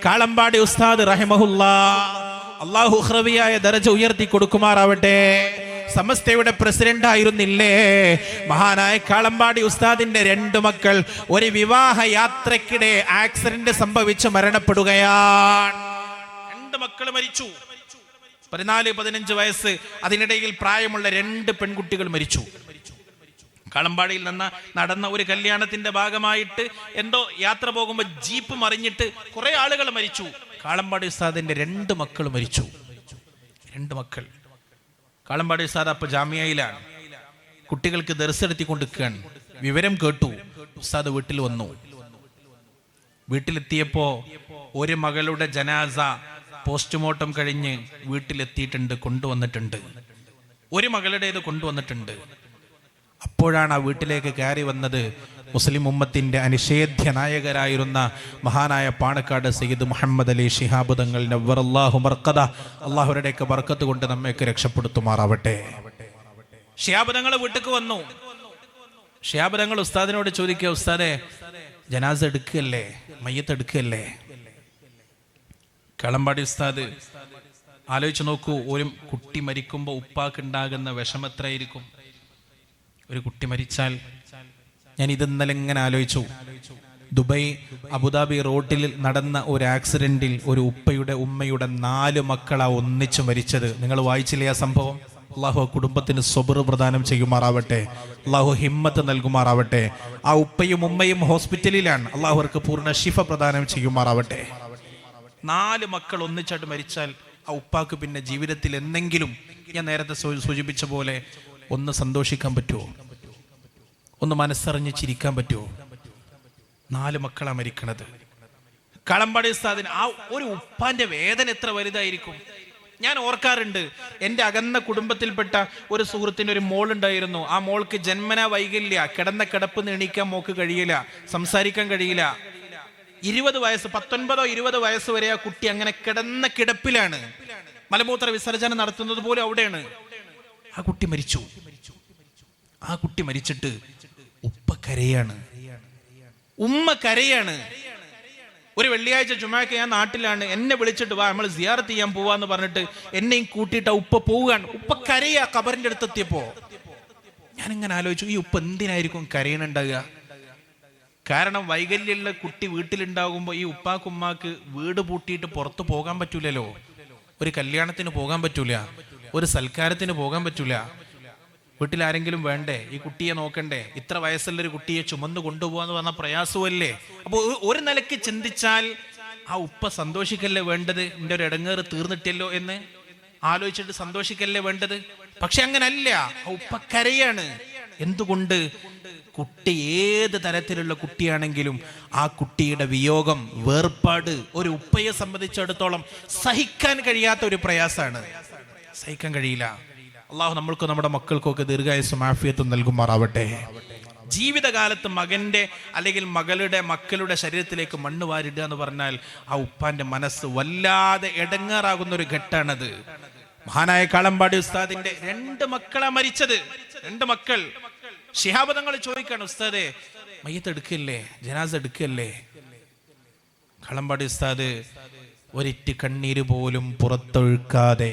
കാളമ്പാടി ഉസ്താദ് റഹിമഹുല്ലാഹ്, അല്ലാഹു ഉഖ്റവിയായ ദറജ ഉയർത്തി കൊടുക്കുമാറാവട്ടെ. സമസ്തയുടെ പ്രസിഡന്റ് ആയിരുന്നില്ലേ മഹാനായ കാളമ്പാടി ഉസ്താദിന്റെ 2 മക്കൾ ഒരു വിവാഹ യാത്രക്കിടെ ആക്സിഡന്റ് സംഭവിച്ച് മരണപ്പെടുകയാണ്. 2 മക്കൾ മരിച്ചു, 14-15 വയസ്സ്, അതിനിടയിൽ പ്രായമുള്ള 2 പെൺകുട്ടികൾ മരിച്ചു. കാളമ്പാടിയിൽ നടന്ന ഒരു കല്യാണത്തിന്റെ ഭാഗമായിട്ട് എന്തോ യാത്ര പോകുമ്പോൾ ജീപ്പ് മറിഞ്ഞിട്ട് കുറെ ആളുകൾ മരിച്ചു. കാളമ്പാടി ഉസ്താദിന്റെ 2 മക്കൾ മരിച്ചു, 2 മക്കൾ. കാളമ്പാടി ഉസ്താദ് അപ്പൊ ജാമിയയിലാണ്, കുട്ടികൾക്ക് ദർസ് എടുത്തിക്കൊണ്ടിരിക്കുകയാണ്. വിവരം കേട്ടു, ഉസ്താദ് വീട്ടിൽ വന്നു. വീട്ടിലെത്തിയപ്പോ ഒരു മകളുടെ ജനാസ പോസ്റ്റ്മോർട്ടം കഴിഞ്ഞ് വീട്ടിലെത്തിയിട്ടുണ്ട്, കൊണ്ടുവന്നിട്ടുണ്ട്. ഒരു മകളുടേത് കൊണ്ടുവന്നിട്ടുണ്ട്. അപ്പോഴാണ് ആ വീട്ടിലേക്ക് കയറി വന്നത് മുസ്ലിം ഉമ്മത്തിന്റെ അനിഷേധ്യ നായകരായിരുന്ന മഹാനായ പാണക്കാട് സയ്യിദ് മുഹമ്മദ് അലി ശിഹാബ് തങ്ങൾ നവ്വറല്ലാഹു മർഖദ. അല്ലാഹുവിന്റെയൊക്കെ ബർക്കത്ത് കൊണ്ട് നമ്മയൊക്കെ രക്ഷപ്പെടുത്തുമാറാവട്ടെ. ശിഹാബ് തങ്ങൾ വീട്ടിലേക്ക് വന്നു. ശിഹാബ് തങ്ങൾ ഉസ്താദിനോട് ചോദിക്കുക, ഉസ്താദെ ജനാസ എടുക്കുകയല്ലേ, മയ്യത്ത് എടുക്കുകയല്ലേ? കാളമ്പാടി ഉസ്താദ് ആലോചിച്ച് നോക്കൂ, ഒരു കുട്ടി മരിക്കുമ്പോൾ ഉപ്പാക്ക് ഉണ്ടാകുന്ന വിഷമം എത്രയായിരിക്കും? ഒരു കുട്ടി മരിച്ചാൽ, ഞാൻ ഇന്നലെ ഇങ്ങനെ ആലോചിച്ചു, ദുബൈ അബുദാബി റോഡിൽ നടന്ന ഒരു ആക്സിഡന്റിൽ ഒരു ഉമ്മയുടെ 4 മക്കളാ ഒന്നിച്ചു മരിച്ചത്. നിങ്ങൾ വായിച്ചില്ലേ ആ സംഭവം? അള്ളാഹു കുടുംബത്തിന് സ്വബർ പ്രദാനം ചെയ്യുമാറാവട്ടെ, അള്ളാഹു ഹിമ്മത്ത് നൽകുമാറാവട്ടെ. ആ ഉപ്പയും ഉമ്മയും ഹോസ്പിറ്റലിലാണ്, അള്ളാഹു അവർക്ക് പൂർണ്ണ ശിഫ പ്രദാനം ചെയ്യുമാറാവട്ടെ. 4 മക്കൾ ഒന്നിച്ചായിട്ട് മരിച്ചാൽ ആ ഉപ്പാക്ക് പിന്നെ ജീവിതത്തിൽ എന്തെങ്കിലും, ഞാൻ നേരത്തെ സൂചിപ്പിച്ച പോലെ, ഒന്ന് സന്തോഷിക്കാൻ പറ്റുമോ? ഒന്ന് മനസ്സറിഞ്ഞ് ചിരിക്കാൻ പറ്റുമോ? 4 മക്കളാണ് മരിക്കണത്. കാളമ്പാടി ഉസ്താദിന് ആ ഒരു ഉപ്പാന്റെ വേദന എത്ര വലുതായിരിക്കും? ഞാൻ ഓർക്കാറുണ്ട്, എൻ്റെ അകന്ന കുടുംബത്തിൽപ്പെട്ട ഒരു സുഹൃത്തിന് ഒരു മോളുണ്ടായിരുന്നു. ആ മോൾക്ക് ജന്മനാ വൈകല്യ, കിടന്ന കിടപ്പ് എണീക്കാൻ മോക്ക് കഴിയില്ല, സംസാരിക്കാൻ കഴിയില്ല. 20 വയസ്സ്, 19-20 വയസ്സ് വരെ ആ കുട്ടി അങ്ങനെ കിടന്ന കിടപ്പിലാണ്. മലമൂത്ര വിസർജനം നടത്തുന്നത് പോലും അവിടെയാണ്. ആ കുട്ടി മരിച്ചു. ആ കുട്ടി മരിച്ചിട്ട് ഉപ്പ കരയാണ്, ഉമ്മ കരയാണ്. ഒരു വെള്ളിയാഴ്ച ജുമാക്ക് ഞാൻ നാട്ടിലാണ്, എന്നെ വിളിച്ചിട്ട് വാ നമ്മൾ സിയാറത്ത് ചെയ്യാൻ പോവാന്ന് പറഞ്ഞിട്ട് എന്നെയും കൂട്ടിയിട്ട് ഉപ്പ പോവുകയാണ്. ഉപ്പ കരയാ. ഖബറിന്റെ അടുത്തെത്തിയപ്പോ ഞാനിങ്ങനെ ആലോചിച്ചു, ഈ ഉപ്പ എന്തിനായിരിക്കും കരയണുണ്ടാകുക? കാരണം വൈകല്യമുള്ള കുട്ടി വീട്ടിലുണ്ടാകുമ്പോൾ ഈ ഉപ്പാക്കുമ്മാക്ക് വീട് പൂട്ടിയിട്ട് പുറത്തു പോകാൻ പറ്റൂലല്ലോ. ഒരു കല്യാണത്തിന് പോകാൻ പറ്റൂല, ഒരു സൽക്കാരത്തിന് പോകാൻ പറ്റൂല. വീട്ടിലാരെങ്കിലും വേണ്ടേ? ഈ കുട്ടിയെ നോക്കണ്ടേ? ഇത്ര വയസ്സുള്ളൊരു കുട്ടിയെ ചുമന്നു കൊണ്ടുപോകാന്ന് പറഞ്ഞ പ്രയാസമല്ലേ? അപ്പോൾ ഒരു നിലയ്ക്ക് ചിന്തിച്ചാൽ ആ ഉപ്പ സന്തോഷിക്കല്ലേ വേണ്ടത്? എൻ്റെ ഒരു ഇടങ്ങേറ് തീർന്നിട്ടല്ലോ എന്ന് ആലോചിച്ചിട്ട് സന്തോഷിക്കല്ലേ വേണ്ടത്? പക്ഷെ അങ്ങനല്ല, ആ ഉപ്പ കരയാണ്. എന്തുകൊണ്ട്? കുട്ടി ഏത് തരത്തിലുള്ള കുട്ടിയാണെങ്കിലും ആ കുട്ടിയുടെ വിയോഗം, വേർപാട് ഒരു ഉപ്പയെ സംബന്ധിച്ചിടത്തോളം സഹിക്കാൻ കഴിയാത്ത ഒരു പ്രയാസമാണ്. സഹിക്കാൻ കഴിയില്ല. അള്ളാഹു നമ്മൾക്കും നമ്മുടെ മക്കൾക്കൊക്കെ ദീർഘായുസ്സും ആഫിയത്തും നൽകുമാറാവട്ടെ. ജീവിതകാലത്ത് മകന്റെ അല്ലെങ്കിൽ മക്കളുടെ ശരീരത്തിലേക്ക് മണ്ണ് വാരിടുക എന്ന് പറഞ്ഞാൽ ആ ഉപ്പാന്റെ മനസ്സ് വല്ലാതെ ഇടങ്ങാറാകുന്ന ഒരു ഘട്ടാണത്. മഹാനായ കാളമ്പാടി ഉസ്താദിന്റെ 2 മക്കളാ മരിച്ചത്. 2 മക്കൾ. ശിഹാബ് തങ്ങൾ ചോദിക്കാണ്, ഉസ്താദേ മയ്യത്ത് എടുക്കല്ലേ, ജനാസ എടുക്കല്ലേ? കാളമ്പാടി ഉസ്താദ് ഒരിറ്റ് കണ്ണീര് പോലും പുറത്തൊഴുക്കാതെ,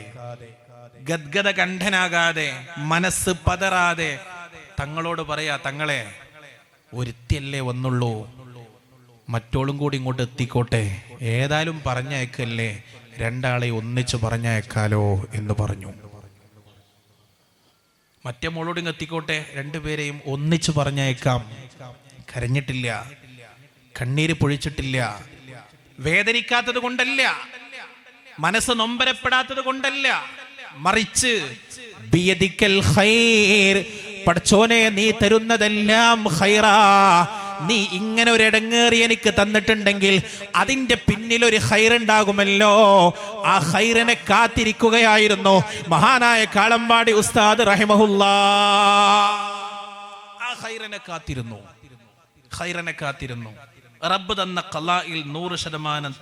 ഗദ്ഗത കണ്ഠനാകാതെ, മനസ്സ് പതറാതെ തങ്ങളോട് പറയാ, തങ്ങളെ ഒരുത്തിയല്ലേ വന്നുള്ളൂ, മറ്റോളും കൂടി ഇങ്ങോട്ട് എത്തിക്കോട്ടെ, ഏതായാലും പറഞ്ഞയക്കല്ലേ, 2 ആളെ ഒന്നിച്ച് പറഞ്ഞയക്കാലോ എന്ന് പറഞ്ഞു. മറ്റേ മോളോട് ഇങ്ങ് എത്തിക്കോട്ടെ, 2 പേരെയും ഒന്നിച്ച് പറഞ്ഞയക്കാം. കരഞ്ഞിട്ടില്ല, കണ്ണീര് പൊഴിച്ചിട്ടില്ല. വേദനിക്കാത്തത് കൊണ്ടല്ല, മനസ്സ് നൊമ്പരപ്പെടാത്തത് കൊണ്ടല്ല, മറിച്ച് ബിയദിക്കൽ ഖൈർ, പടച്ചോനെ നീ തരുന്നതെല്ലാം ഖൈറാ. നീ ഇങ്ങനെ ഒരു ഇടങ്ങേറി എനിക്ക് തന്നിട്ടുണ്ടെങ്കിൽ അതിന്റെ പിന്നിൽ ഒരു ഖൈറുണ്ടാകുമല്ലോ. ആ ഖൈറിനെ കാത്തിരിക്കുകയായിരുന്നു മഹാനായ കാളമ്പാടി ഉസ്താദ് റഹിമഹുല്ലാഹ്. ആ ഖൈറിനെ കാത്തിരുന്നു. റബ്ബ് തന്ന ഖലായിൽ 100%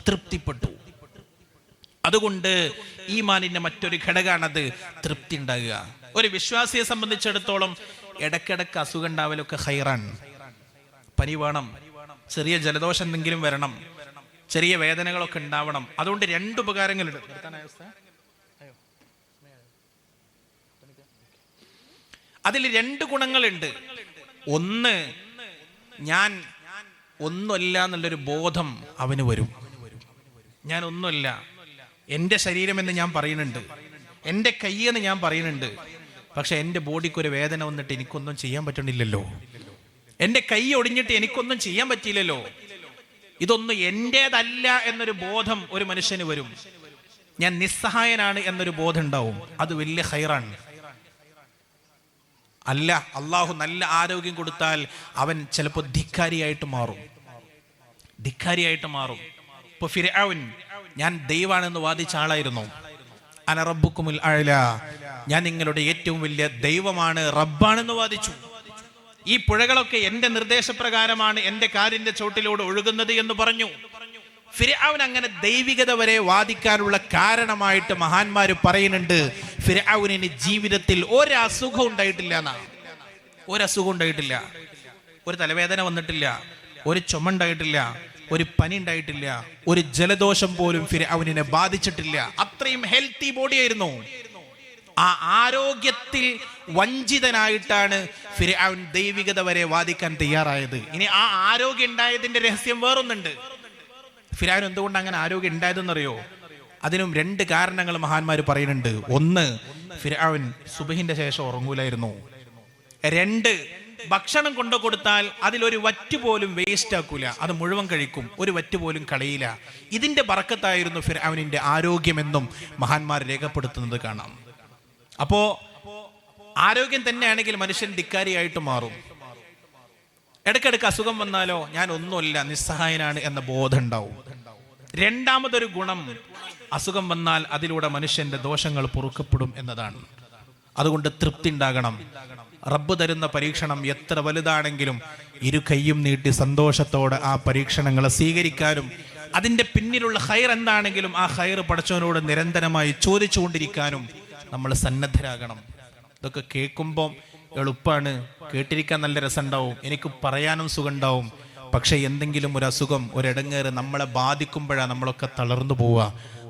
തൃപ്തിപ്പെട്ടു. അതുകൊണ്ട് ഈമാനിന്റെ മറ്റൊരു ഘടകമാണത് തൃപ്തി ഉണ്ടാകുക. ഒരു വിശ്വാസിയെ സംബന്ധിച്ചിടത്തോളം ഇടക്കിടക്ക് അസുഖം ഉണ്ടാവലൊക്കെ ഖൈറാൻ. പനി വേണം, ചെറിയ ജലദോഷം എന്തെങ്കിലും വരണം, ചെറിയ വേദനകളൊക്കെ ഉണ്ടാവണം. അതുകൊണ്ട് 2 ഉപകാരങ്ങളുണ്ട്. അതിൽ 2 ഗുണങ്ങളുണ്ട്. ഒന്ന്, ഞാൻ ഒന്നുമല്ല എന്നുള്ളൊരു ബോധം അവന് വരും. ഞാൻ ഒന്നുമല്ല, എൻ്റെ ശരീരം എന്ന് ഞാൻ പറയുന്നുണ്ട്, എൻ്റെ കൈയെന്ന് ഞാൻ പറയുന്നുണ്ട്, പക്ഷെ എൻ്റെ ബോഡിക്കൊരു വേദന വന്നിട്ട് എനിക്കൊന്നും ചെയ്യാൻ പറ്റണില്ലല്ലോ, എൻ്റെ കൈ ഒടിഞ്ഞിട്ട് എനിക്കൊന്നും ചെയ്യാൻ പറ്റിയില്ലല്ലോ. ഇതൊന്നും എൻ്റേതല്ല എന്നൊരു ബോധം ഒരു മനുഷ്യന് വരും. ഞാൻ നിസ്സഹായനാണ് എന്നൊരു ബോധം ഉണ്ടാവും. അത് വലിയ ഖൈറാണ്. അല്ല, അള്ളാഹു നല്ല ആരോഗ്യം കൊടുത്താൽ അവൻ ചിലപ്പോൾ ധിക്കാരിയായിട്ട് മാറും. ഇപ്പൊ ഫിർഔൻ ഞാൻ ദൈവാണെന്ന് വാദിച്ച ആളായിരുന്നു. അന റബ്ബുക്കുമുൽ അഅ്ല, ഞാൻ നിങ്ങളുടെ ഏറ്റവും വലിയ ദൈവമാണ്, റബ്ബാണെന്ന് വാദിച്ചു. ഈ പുഴകളൊക്കെ എന്റെ നിർദ്ദേശപ്രകാരമാണ് എന്റെ കാലിന്റെ ചോട്ടിലൂടെ ഒഴുകുന്നത് എന്ന് പറഞ്ഞു. ഫിർഔൻ അങ്ങനെ ദൈവികത വരെ വാദിക്കാനുള്ള കാരണമായിട്ട് മഹാന്മാര് പറയുന്നുണ്ട്, ഫിർഔനിന് ജീവിതത്തിൽ ഒരസുഖം ഉണ്ടായിട്ടില്ല. ഒരു തലവേദന വന്നിട്ടില്ല, ഒരു ചുമ ഉണ്ടായിട്ടില്ല, ഒരു പനി ഉണ്ടായിട്ടില്ല, ഒരു ജലദോഷം പോലും ഫിർഔനിനെ ബാധിച്ചിട്ടില്ല. അത്രയും ഹെൽത്തി ബോഡി ആയിരുന്നു. ആ ആരോഗ്യത്തിൽ വഞ്ചിതനായിട്ടാണ് ഫിർഔൻ ദൈവികത വരെ വാദിക്കാൻ തയ്യാറായത്. ഇനി ആ ആരോഗ്യം ഉണ്ടായതിന്റെ രഹസ്യം വേറൊന്നുണ്ട്. ഫിർഔൻ എന്തുകൊണ്ട് അങ്ങനെ ആരോഗ്യം ഉണ്ടായതെന്നറിയോ? അതിനും 2 കാരണങ്ങൾ മഹാന്മാർ പറയുന്നുണ്ട്. ഒന്ന്, ഫിർഔൻ സുബഹിന്റെ ശേഷം ഉറങ്ങൂലായിരുന്നു. 2, ഭക്ഷണം കൊണ്ടു കൊടുത്താൽ അതിലൊരു വറ്റ് പോലും വേസ്റ്റ് ആക്കൂല, അത് മുഴുവൻ കഴിക്കും, ഒരു വറ്റ് പോലും കളയില്ല. ഇതിന്റെ ബറക്കത്തായിരുന്നു ഫിർഔനിന്റെ ആരോഗ്യമെന്നും മഹാന്മാർ രേഖപ്പെടുത്തുന്നത് കാണാം. അപ്പോ ആരോഗ്യം തന്നെയാണെങ്കിൽ മനുഷ്യൻ ധിക്കാരിയായിട്ട് മാറും. ഇടയ്ക്കിടയ്ക്ക് അസുഖം വന്നാലോ ഞാൻ ഒന്നുമല്ല, നിസ്സഹായനാണ് എന്ന ബോധം ഉണ്ടാവും. 2ാമതൊരു ഗുണം, അസുഖം വന്നാൽ അതിലൂടെ മനുഷ്യന്റെ ദോഷങ്ങൾ പൊറുക്കപ്പെടും എന്നതാണ്. അതുകൊണ്ട് തൃപ്തി ഉണ്ടാകണം. റബ്ബ് തരുന്ന പരീക്ഷണം എത്ര വലുതാണെങ്കിലും 2 കൈയും നീട്ടി സന്തോഷത്തോടെ ആ പരീക്ഷണങ്ങളെ സ്വീകരിക്കാനും അതിൻ്റെ പിന്നിലുള്ള ഖൈർ എന്താണെങ്കിലും ആ ഖൈർ പടച്ചവനോട് നിരന്തരമായി ചോദിച്ചുകൊണ്ടിരിക്കാനും നമ്മൾ സന്നദ്ധരാകണം. ഇതൊക്കെ കേൾക്കുമ്പോൾ എളുപ്പമാണ്, കേട്ടിരിക്കാൻ നല്ല രസമുണ്ടാവും, എനിക്ക് പറയാനും സുഖമുണ്ടാവും. പക്ഷെ എന്തെങ്കിലും ഒരു അസുഖം, ഒരിടങ്ങേറ് നമ്മളെ ബാധിക്കുമ്പോഴാണ് നമ്മളൊക്കെ തളർന്നു പോവുക.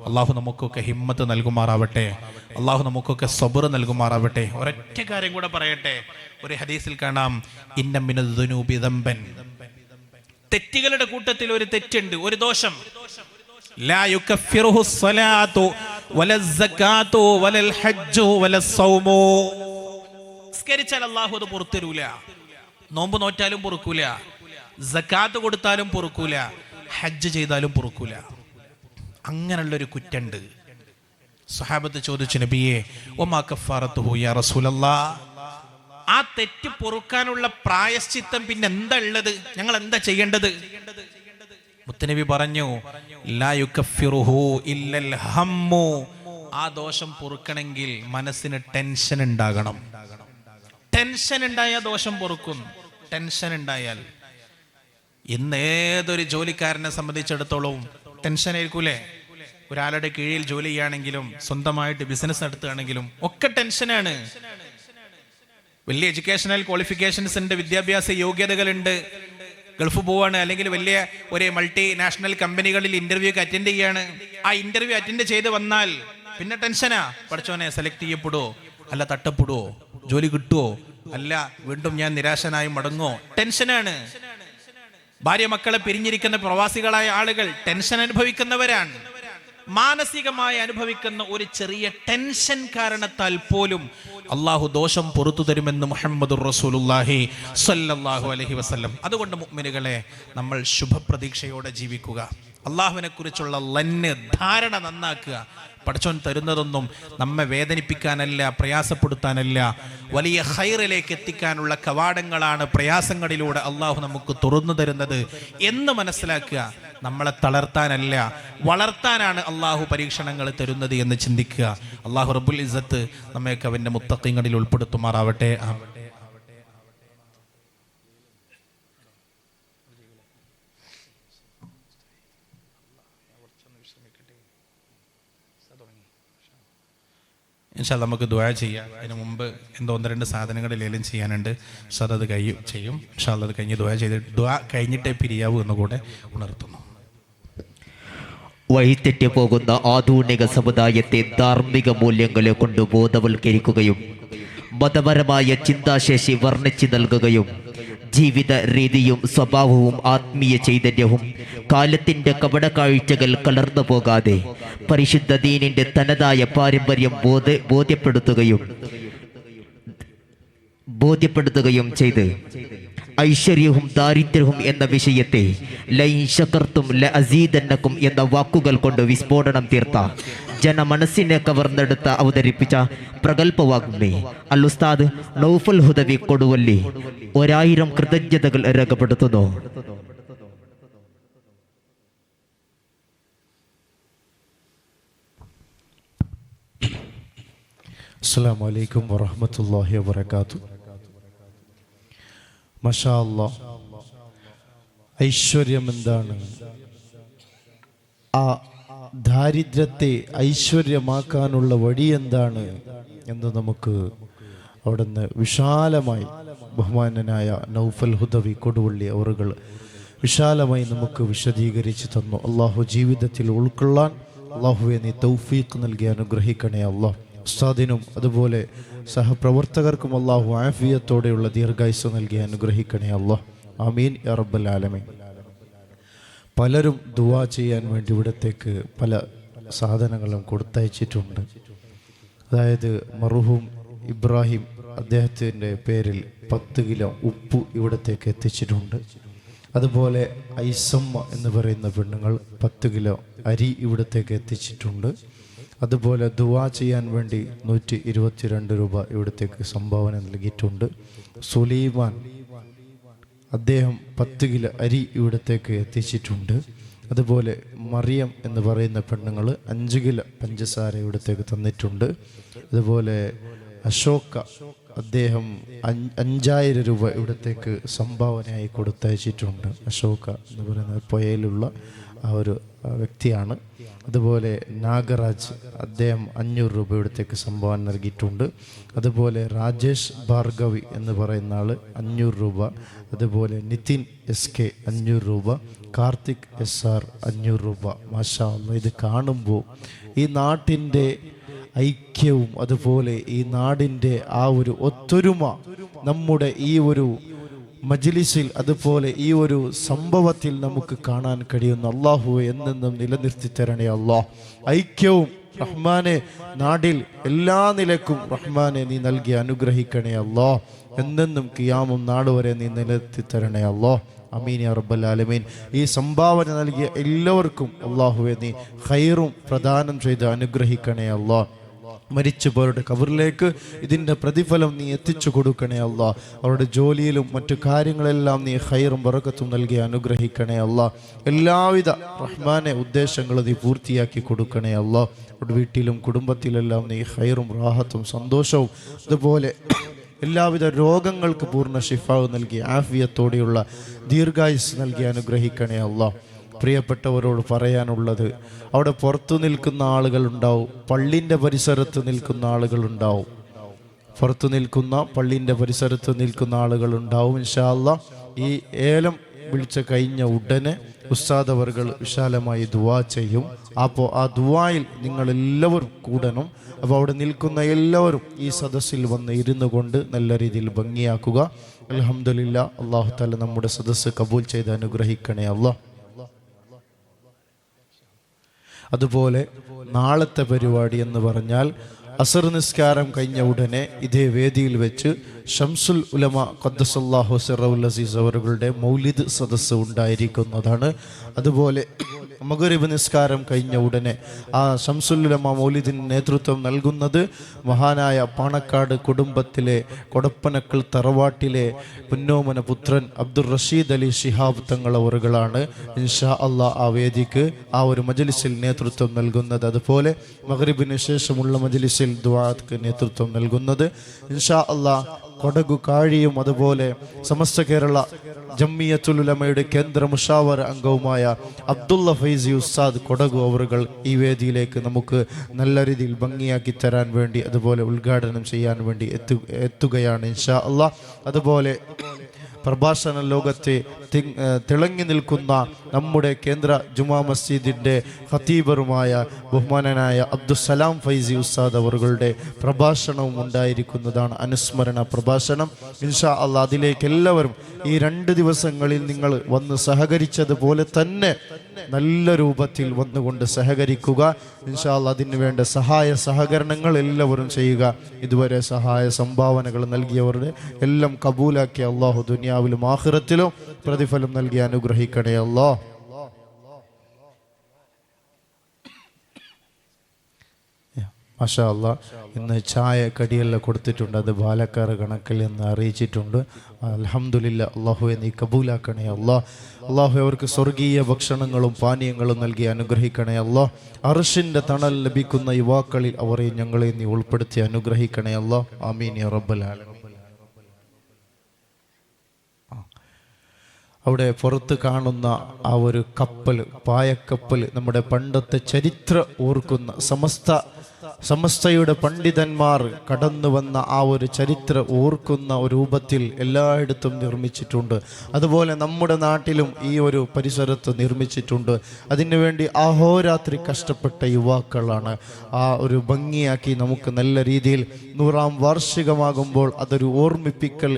അള്ളാഹു നമുക്കൊക്കെ ഹിമ്മത്ത് നൽകുമാറാവട്ടെ, അള്ളാഹു നമുക്കൊക്കെ സബർ നൽകുമാറാവട്ടെ. ഒരൊറ്റ കാര്യം കൂടെ പറയട്ടെ. ഒരു ഹദീസിൽ കാണാം, ഇന്ന മിനദ് ദുനൂബി ദംബൻ, തെറ്റുകളുടെ കൂട്ടത്തിൽ ഒരു തെറ്റുണ്ട്, ഒരു ദോഷം. ലാ യുകഫിറുഹു സ്വലാത്തു വലസ് സകാത്തു വലൽ ഹജ്ജു വലസ് സൗമു. നിസ്കരിച്ചാൽ അല്ലാഹു അത് പുറത്തരൂല, നോമ്പ് നോറ്റാലും പൊറുക്കൂല, സകാത്ത് കൊടുത്താലും പൊറുക്കൂല, ഹജ്ജ് ചെയ്താലും പൊറുക്കൂല. അങ്ങനെയുള്ളൊരു കുറ്റുണ്ട്. സ്വഹാബത്ത് ചോദിച്ചു, നബിയേ വമാ കഫാറത്തുഹു യാ റസൂലല്ലാഹ്, ആ തെറ്റ് പൊറുക്കാനുള്ള പ്രായശ്ചിത്തം പിന്നെ എന്താ ഉള്ളത്, ഞങ്ങൾ എന്താ ചെയ്യേണ്ടത്? മുത്തനബി പറഞ്ഞു, ലാ യുകഫിറുഹു ഇല്ലൽ ഹമ്മു, ആ ദോഷം പൊറുക്കണമെങ്കിൽ മനസ്സിന് ടെൻഷൻ ഉണ്ടാകണം. ടെൻഷൻ ഉണ്ടായാൽ ദോഷം പൊറുക്കും. ടെൻഷൻ ഉണ്ടായാൽ, ഇന്ന് ഏതൊരു ജോലിക്കാരനെ സംബന്ധിച്ചിടത്തോളം ടെൻഷൻ ആയിരിക്കൂലേ? ഒരാളുടെ കീഴിൽ ജോലി ചെയ്യുകയാണെങ്കിലും സ്വന്തമായിട്ട് ബിസിനസ് നടത്തുകയാണെങ്കിലും ഒക്കെ ടെൻഷനാണ്. വലിയ എഡ്യൂക്കേഷണൽ ക്വാളിഫിക്കേഷൻസ് ഉണ്ട്, വിദ്യാഭ്യാസ യോഗ്യതകളുണ്ട്, ഗൾഫ് പോവാണ്, അല്ലെങ്കിൽ വലിയ ഒരു മൾട്ടി നാഷണൽ കമ്പനികളിൽ ഇന്റർവ്യൂക്ക് അറ്റൻഡ് ചെയ്യാണ്. ആ ഇന്റർവ്യൂ അറ്റൻഡ് ചെയ്ത് വന്നാൽ പിന്നെ ടെൻഷനാ. പഠിച്ചോനെ സെലക്ട് ചെയ്യപ്പെടുവോ, അല്ല തട്ടപ്പെടുവോ, ജോലി കിട്ടുവോ, അല്ല വീണ്ടും ഞാൻ നിരാശനായി മടങ്ങോ? ടെൻഷനാണ്. ഭാര്യ മക്കളെ പിരിഞ്ഞിരിക്കുന്ന പ്രവാസികളായ ആളുകൾ ടെൻഷൻ അനുഭവിക്കുന്നവരാണ്. മാനസികമായി അനുഭവിക്കുന്ന ഒരു ചെറിയ ടെൻഷൻ കാരണത്താൽ പോലും അള്ളാഹു ദോഷം പുറത്തു തരുമെന്ന് മുഹമ്മദുർ റസൂലുള്ളാഹി സ്വല്ലല്ലാഹു അലൈഹി വസല്ലം. അതുകൊണ്ട് മുഅ്മിനുകളെ, നമ്മൾ ശുഭപ്രതീക്ഷയോടെ ജീവിക്കുക. അള്ളാഹുവിനെ കുറിച്ചുള്ള ധാരണ നന്നാക്കുക. പടച്ചോൻ തരുന്നതൊന്നും നമ്മെ വേദനിപ്പിക്കാനല്ല, പ്രയാസപ്പെടുത്താനല്ല, വലിയ ഖൈറിലേക്ക് എത്തിക്കാനുള്ള കവാടങ്ങളാണ് പ്രയാസങ്ങളിലൂടെ അള്ളാഹു നമുക്ക് തുറന്നു തരുന്നത് എന്ന് മനസ്സിലാക്കുക. നമ്മളെ തളർത്താനല്ല, വളർത്താനാണ് അള്ളാഹു പരീക്ഷണങ്ങൾ തരുന്നത് എന്ന് ചിന്തിക്കുക. അള്ളാഹു റബ്ബുൽ ഇസ്സത്ത് നമ്മയൊക്കെ അവൻ്റെ മുത്തഖീങ്ങളിൽ ഉൾപ്പെടുത്തുമാറാവട്ടെ. ഇൻഷാ അല്ലാഹ് നമുക്ക് ദുആ ചെയ്യാം. അതിന് മുമ്പ് എന്തോ 1-2 സാധനങ്ങൾ ലേലം ചെയ്യാനുണ്ട്. ഇൻഷാ അല്ലാഹ് അത് ചെയ്യും. ഇൻഷാ അല്ലാഹ് അത് കഴിഞ്ഞ് ദുആ ചെയ്ത് ദുആ കഴിഞ്ഞിട്ടേ പിരിയാവൂ എന്നുകൂടെ ഉണർത്തുന്നു. വഴിതെറ്റി പോകുന്ന ആധുനിക സമുദായത്തെ ധാർമ്മിക മൂല്യങ്ങളെ കൊണ്ട് ബോധവൽക്കരിക്കുകയും മതപരമായ ചിന്താശേഷി വർണ്ണിച്ചു നൽകുകയും ജീവിത രീതിയും സ്വഭാവവും ആത്മീയ ചൈതന്യവും കാലത്തിന്റെ കപട കാഴ്ചകൾ കലർന്നു പോകാതെ പരിശുദ്ധ ദീനിന്റെ തനതായ പാരമ്പര്യം ബോധ്യപ്പെടുത്തുകയും ചെയ്ത് ഐശ്വര്യവും ദാരിദ്ര്യവും എന്ന വിഷയത്തെ ലൈൻ ശകർത്തും ലഅസീദന്നക്കും എന്ന വാക്കുകൾ കൊണ്ട് വിസ്ഫോടനം തീർത്ത ജനമനസ്സിനെ കവർന്നെടുത്ത് അവതരിപ്പിച്ച പ്രഗൽഭവാഗ്മി അൽ ഉസ്താദ് നൗഫൽ ഹുദവി കൊടുവള്ളി 1000 കൃതജ്ഞതകൾ രേഖപ്പെടുത്തുന്നു. അസ്സലാമു അലൈക്കും വറഹ്മത്തുള്ളാഹി വബറകാതുഹു. മാഷാ അല്ലാഹ്, ഐശ്വര്യം എന്താണ്, ആ ദാരിദ്ര്യത്തെ ഐശ്വര്യമാക്കാനുള്ള വഴി എന്താണ് എന്ന് നമുക്ക് അവിടുന്ന് വിശാലമായി ബഹുമാനനായ നൗഫൽ ഹുദവി കൊടുവള്ളി അവറുകൾ വിശാലമായി നമുക്ക് വിശദീകരിച്ച് തന്നു. അള്ളാഹു ജീവിതത്തിൽ ഉൾക്കൊള്ളാൻ അള്ളാഹുവെ നീ തൗഫീഖ് നൽകി അനുഗ്രഹിക്കണേ അള്ളാഹ്. ഉസ്താദിനും അതുപോലെ സഹപ്രവർത്തകർക്കും അള്ളാഹു ആഫിയത്തോടെയുള്ള ദീർഘായുസ്സ് നൽകി അനുഗ്രഹിക്കണേ അള്ളാഹ്. ആമീൻ യാ റബ്ബൽ ആലമീൻ. പലരും ദുആ ചെയ്യാൻ വേണ്ടി ഇവിടത്തേക്ക് പല സാധനങ്ങളും കൊടുത്തയച്ചിട്ടുണ്ട്. അതായത് മർഹൂം ഇബ്രാഹിം അദ്ദേഹത്തിൻ്റെ പേരിൽ 10 കിലോ ഉപ്പ് ഇവിടത്തേക്ക് എത്തിച്ചിട്ടുണ്ട്. അതുപോലെ ഐസമ്മ എന്ന് പറയുന്ന പെണ്ണുങ്ങൾ 10 കിലോ അരി ഇവിടത്തേക്ക് എത്തിച്ചിട്ടുണ്ട്. അതുപോലെ ദുആ ചെയ്യാൻ വേണ്ടി 122 രൂപ ഇവിടത്തേക്ക് സംഭാവന നൽകിയിട്ടുണ്ട്. സുലൈമാൻ അദ്ദേഹം 10 കിലോ അരി ഇവിടത്തേക്ക് എത്തിച്ചിട്ടുണ്ട്. അതുപോലെ മറിയം എന്ന് പറയുന്ന പെണ്ണുങ്ങൾ 5 കിലോ പഞ്ചസാര ഇവിടത്തേക്ക് തന്നിട്ടുണ്ട്. അതുപോലെ അശോക അദ്ദേഹം 5000 രൂപ ഇവിടത്തേക്ക് സംഭാവനയായി കൊടുത്തയച്ചിട്ടുണ്ട്. അശോക എന്ന് പറയുന്ന പുഴയിലുള്ള ആ ഒരു വ്യക്തിയാണ്. അതുപോലെ നാഗരാജ്, അദ്ദേഹം 500 രൂപ ഇവിടത്തേക്ക് സംഭാവന നൽകിയിട്ടുണ്ട്. അതുപോലെ രാജേഷ് ഭാർഗവി എന്ന് പറയുന്ന ആൾ 500 രൂപ. അതുപോലെ നിതിൻ SK 500 രൂപ. കാർത്തിക് SR 500 രൂപ. മാഷാ അല്ലാഹ്, ഇത് കാണുമ്പോൾ ഈ നാട്ടിൻ്റെ ഐക്യവും അതുപോലെ ഈ നാടിൻ്റെ ആ ഒരു ഒത്തൊരുമ നമ്മുടെ ഈ ഒരു മജ്ലിസിൽ അതുപോലെ ഈ ഒരു സംഭവത്തിൽ നമുക്ക് കാണാൻ കഴിയുന്ന അല്ലാഹുവേ എന്നെന്നും നിലനിർത്തി തരണേ അല്ലാഹ്. ഐക്യവും റഹ്മാനെ നാടിൽ എല്ലാ നിലക്കും റഹ്മാനെ നീ നൽകി അനുഗ്രഹിക്കണേ അല്ലാഹ്. എന്നെന്നും ഖിയാമും നാട് വരെ നീ നിലനിർത്തി തരണേ അല്ലാഹ്. അമീൻ യാ റബ്ബൽ ആലമീൻ. ഈ സംഭാവന നൽകിയ എല്ലാവർക്കും അല്ലാഹുവേ നീ ഖൈറും പ്രദാനം ചെയ്ത് അനുഗ്രഹിക്കണേ അല്ലാഹ്. മരിച്ചുപോരുടെ ഖബറിലേക്ക് ഇതിൻ്റെ പ്രതിഫലം നീ എത്തിച്ചു കൊടുക്കണേ അല്ലാഹ്. അവരുടെ ജോലിയിലും മറ്റു കാര്യങ്ങളെല്ലാം നീ ഖൈറും ബറക്കത്തും നൽകി അനുഗ്രഹിക്കണേ അല്ലാഹ്. എല്ലാവിധ റഹ്മാനെ ഉദ്ദേശങ്ങളും നീ പൂർത്തിയാക്കി കൊടുക്കണേ അല്ലാഹ്. അവരുടെ വീട്ടിലും കുടുംബത്തിലെല്ലാം നീ ഖൈറും റാഹത്തും സന്തോഷവും അതുപോലെ എല്ലാവിധ രോഗങ്ങൾക്ക് പൂർണ്ണ ശിഫാവ് നൽകി ആഫിയത്തോടെയുള്ള ദീർഘായുസ് നൽകി അനുഗ്രഹിക്കണേ അല്ലാഹ്. പ്രിയപ്പെട്ടവരോട് പറയാനുള്ളത്, അവിടെ പുറത്തു നിൽക്കുന്ന ആളുകളുണ്ടാവും, പള്ളിൻ്റെ പരിസരത്ത് നിൽക്കുന്ന ആളുകളുണ്ടാവും, പുറത്തു നിൽക്കുന്ന പള്ളിൻ്റെ പരിസരത്ത് നിൽക്കുന്ന ആളുകളുണ്ടാവും. ഇൻഷാ അല്ലാഹ് ഈ ഏലം വിളിച്ച കഴിഞ്ഞ ഉടനെ ഉസ്താദ് അവർകൾ വിശാലമായി ദുആ ചെയ്യും. അപ്പോൾ ആ ദുആയിൽ നിങ്ങളെല്ലാവരും കൂടണം. അപ്പോൾ അവിടെ നിൽക്കുന്ന എല്ലാവരും ഈ സദസ്സിൽ വന്ന് ഇരുന്നു കൊണ്ട് നല്ല രീതിയിൽ ഭംഗിയാക്കുക. അൽഹംദുലില്ലാ, അല്ലാഹു തആല നമ്മുടെ സദസ്സ് കബൂൽ ചെയ്ത് അനുഗ്രഹിക്കണേ അല്ലാഹ്. അതുപോലെ നാളത്തെ പരിപാടി എന്ന് പറഞ്ഞാൽ അസർ നിസ്കാരം കഴിഞ്ഞ ഉടനെ ഇതേ വേദിയിൽ വെച്ച് ഷംസുൽ ഉലമ ഖദ്ദസല്ലാഹു സിറഹുൽ അസീസ് അവരുടെ മൗലിദ് സദസ്സ് ഉണ്ടായിരിക്കുന്നതാണ്. അതുപോലെ മഗ്‌രിബ് നിസ്കാരം കഴിഞ്ഞ ഉടനെ ആ ഷംസുൽ ഉലമ മൗലിദിന് നേതൃത്വം നൽകുന്നത് മഹാനായ പാണക്കാട് കുടുംബത്തിലെ കൊടപ്പനക്കൽ തറവാട്ടിലെ പുന്നോമന പുത്രൻ അബ്ദുർ റഷീദ് അലി ശിഹാബ് തങ്ങൾ അവറുകളാണ് ഇൻഷാ അല്ലാഹ് ആ വേദിക്ക് ആ ഒരു മജ്ലിസിൽ നേതൃത്വം നൽകുന്നത്. അതുപോലെ മഗ്‌രിബിന് ശേഷമുള്ള മജ്ലിസിൽ ദുആക്ക് നേതൃത്വം നൽകുന്നത് ഇൻഷാ അല്ലാഹ് കൊടകു കാഴിയും അതുപോലെ സമസ്ത കേരള ജംഇയ്യത്തുൽ ഉലമയുടെ കേന്ദ്ര മുഷാവറ അംഗവുമായ അബ്ദുള്ള ഫൈസി ഉസ്താദ് കൊടകു അവറുകൾ ഈ വേദിയിലേക്ക് നമുക്ക് നല്ല രീതിയിൽ ഭംഗിയാക്കി തരാൻ വേണ്ടി അതുപോലെ ഉദ്ഘാടനം ചെയ്യാൻ വേണ്ടി എത്തുകയാണ് ഇൻഷാ അല്ലാഹ്. അതുപോലെ പ്രഭാഷണ ലോകത്തെ തിളങ്ങി നിൽക്കുന്ന നമ്മുടെ കേന്ദ്ര ജുമാ മസ്ജിദിൻ്റെ ഖതീബറുമായ ബഹുമാനനായ അബ്ദുസ്സലാം ഫൈസി ഉസ്താദ് അവരുടെ പ്രഭാഷണവും ഉണ്ടായിരിക്കുന്നതാണ്, അനുസ്മരണ പ്രഭാഷണം ഇൻഷാ അല്ലാഹ്. അതിലേക്ക് എല്ലാവരും ഈ 2 ദിവസങ്ങളിൽ നിങ്ങൾ വന്ന് സഹകരിച്ചതുപോലെ തന്നെ നല്ല രൂപത്തിൽ വന്നുകൊണ്ട് സഹകരിക്കുക ഇൻഷാ അല്ലാഹ്. അതിന് വേണ്ട സഹായ സഹകരണങ്ങൾ എല്ലാവരും ചെയ്യുക. ഇതുവരെ സഹായ സംഭാവനകൾ നൽകിയവരുടെ എല്ലാം കബൂലാക്കി അല്ലാഹു ദുനിയാവിലും ആഖിറത്തിലും പ്രതിഫലം നൽകി അനുഗ്രഹിക്കണേ അല്ലാഹ്. മാഷാ അല്ലാഹ്, ഇന്ന് ചായ കടിയെല്ലാം കൊടുത്തിട്ടുണ്ട്, അത് ബാലക്കാർ കണക്കിൽ എന്ന് അറിയിച്ചിട്ടുണ്ട്. അൽഹംദുലില്ലാ, അല്ലാഹുവേ നീ കബൂലാക്കണേ അല്ലാഹ്. അല്ലാഹു അവർക്ക് സ്വർഗീയ ഭക്ഷണങ്ങളും പാനീയങ്ങളും നൽകി അനുഗ്രഹിക്കണേ അല്ലാഹ്. അർശിൻ്റെ തണൽ ലഭിക്കുന്ന യുവാക്കളിൽ അവരെയും ഞങ്ങളെയും നീ ഉൾപ്പെടുത്തി അനുഗ്രഹിക്കണേ അല്ലാഹ്. ആമീൻ യാ റബ്ബൽ ആലമീൻ. അവിടെ പുറത്ത് കാണുന്ന ആ ഒരു കപ്പൽ, പായക്കപ്പൽ, നമ്മുടെ പണ്ടത്തെ ചരിത്ര ഓർക്കുന്ന സമസ്തയുടെ പണ്ഡിതന്മാർ കടന്നു വന്ന ആ ഒരു ചരിത്ര ഓർക്കുന്ന ഒരു രൂപത്തിൽ എല്ലായിടത്തും നിർമ്മിച്ചിട്ടുണ്ട്. അതുപോലെ നമ്മുടെ നാട്ടിലും ഈ ഒരു പരിസരത്ത് നിർമ്മിച്ചിട്ടുണ്ട്. അതിനുവേണ്ടി അഹോരാത്രി കഷ്ടപ്പെട്ട യുവാക്കളാണ്. ആ ഒരു ഭംഗിയാക്കി നമുക്ക് നല്ല രീതിയിൽ 100ാം വാർഷികമാകുമ്പോൾ അതൊരു ഓർമ്മിപ്പിക്കൽ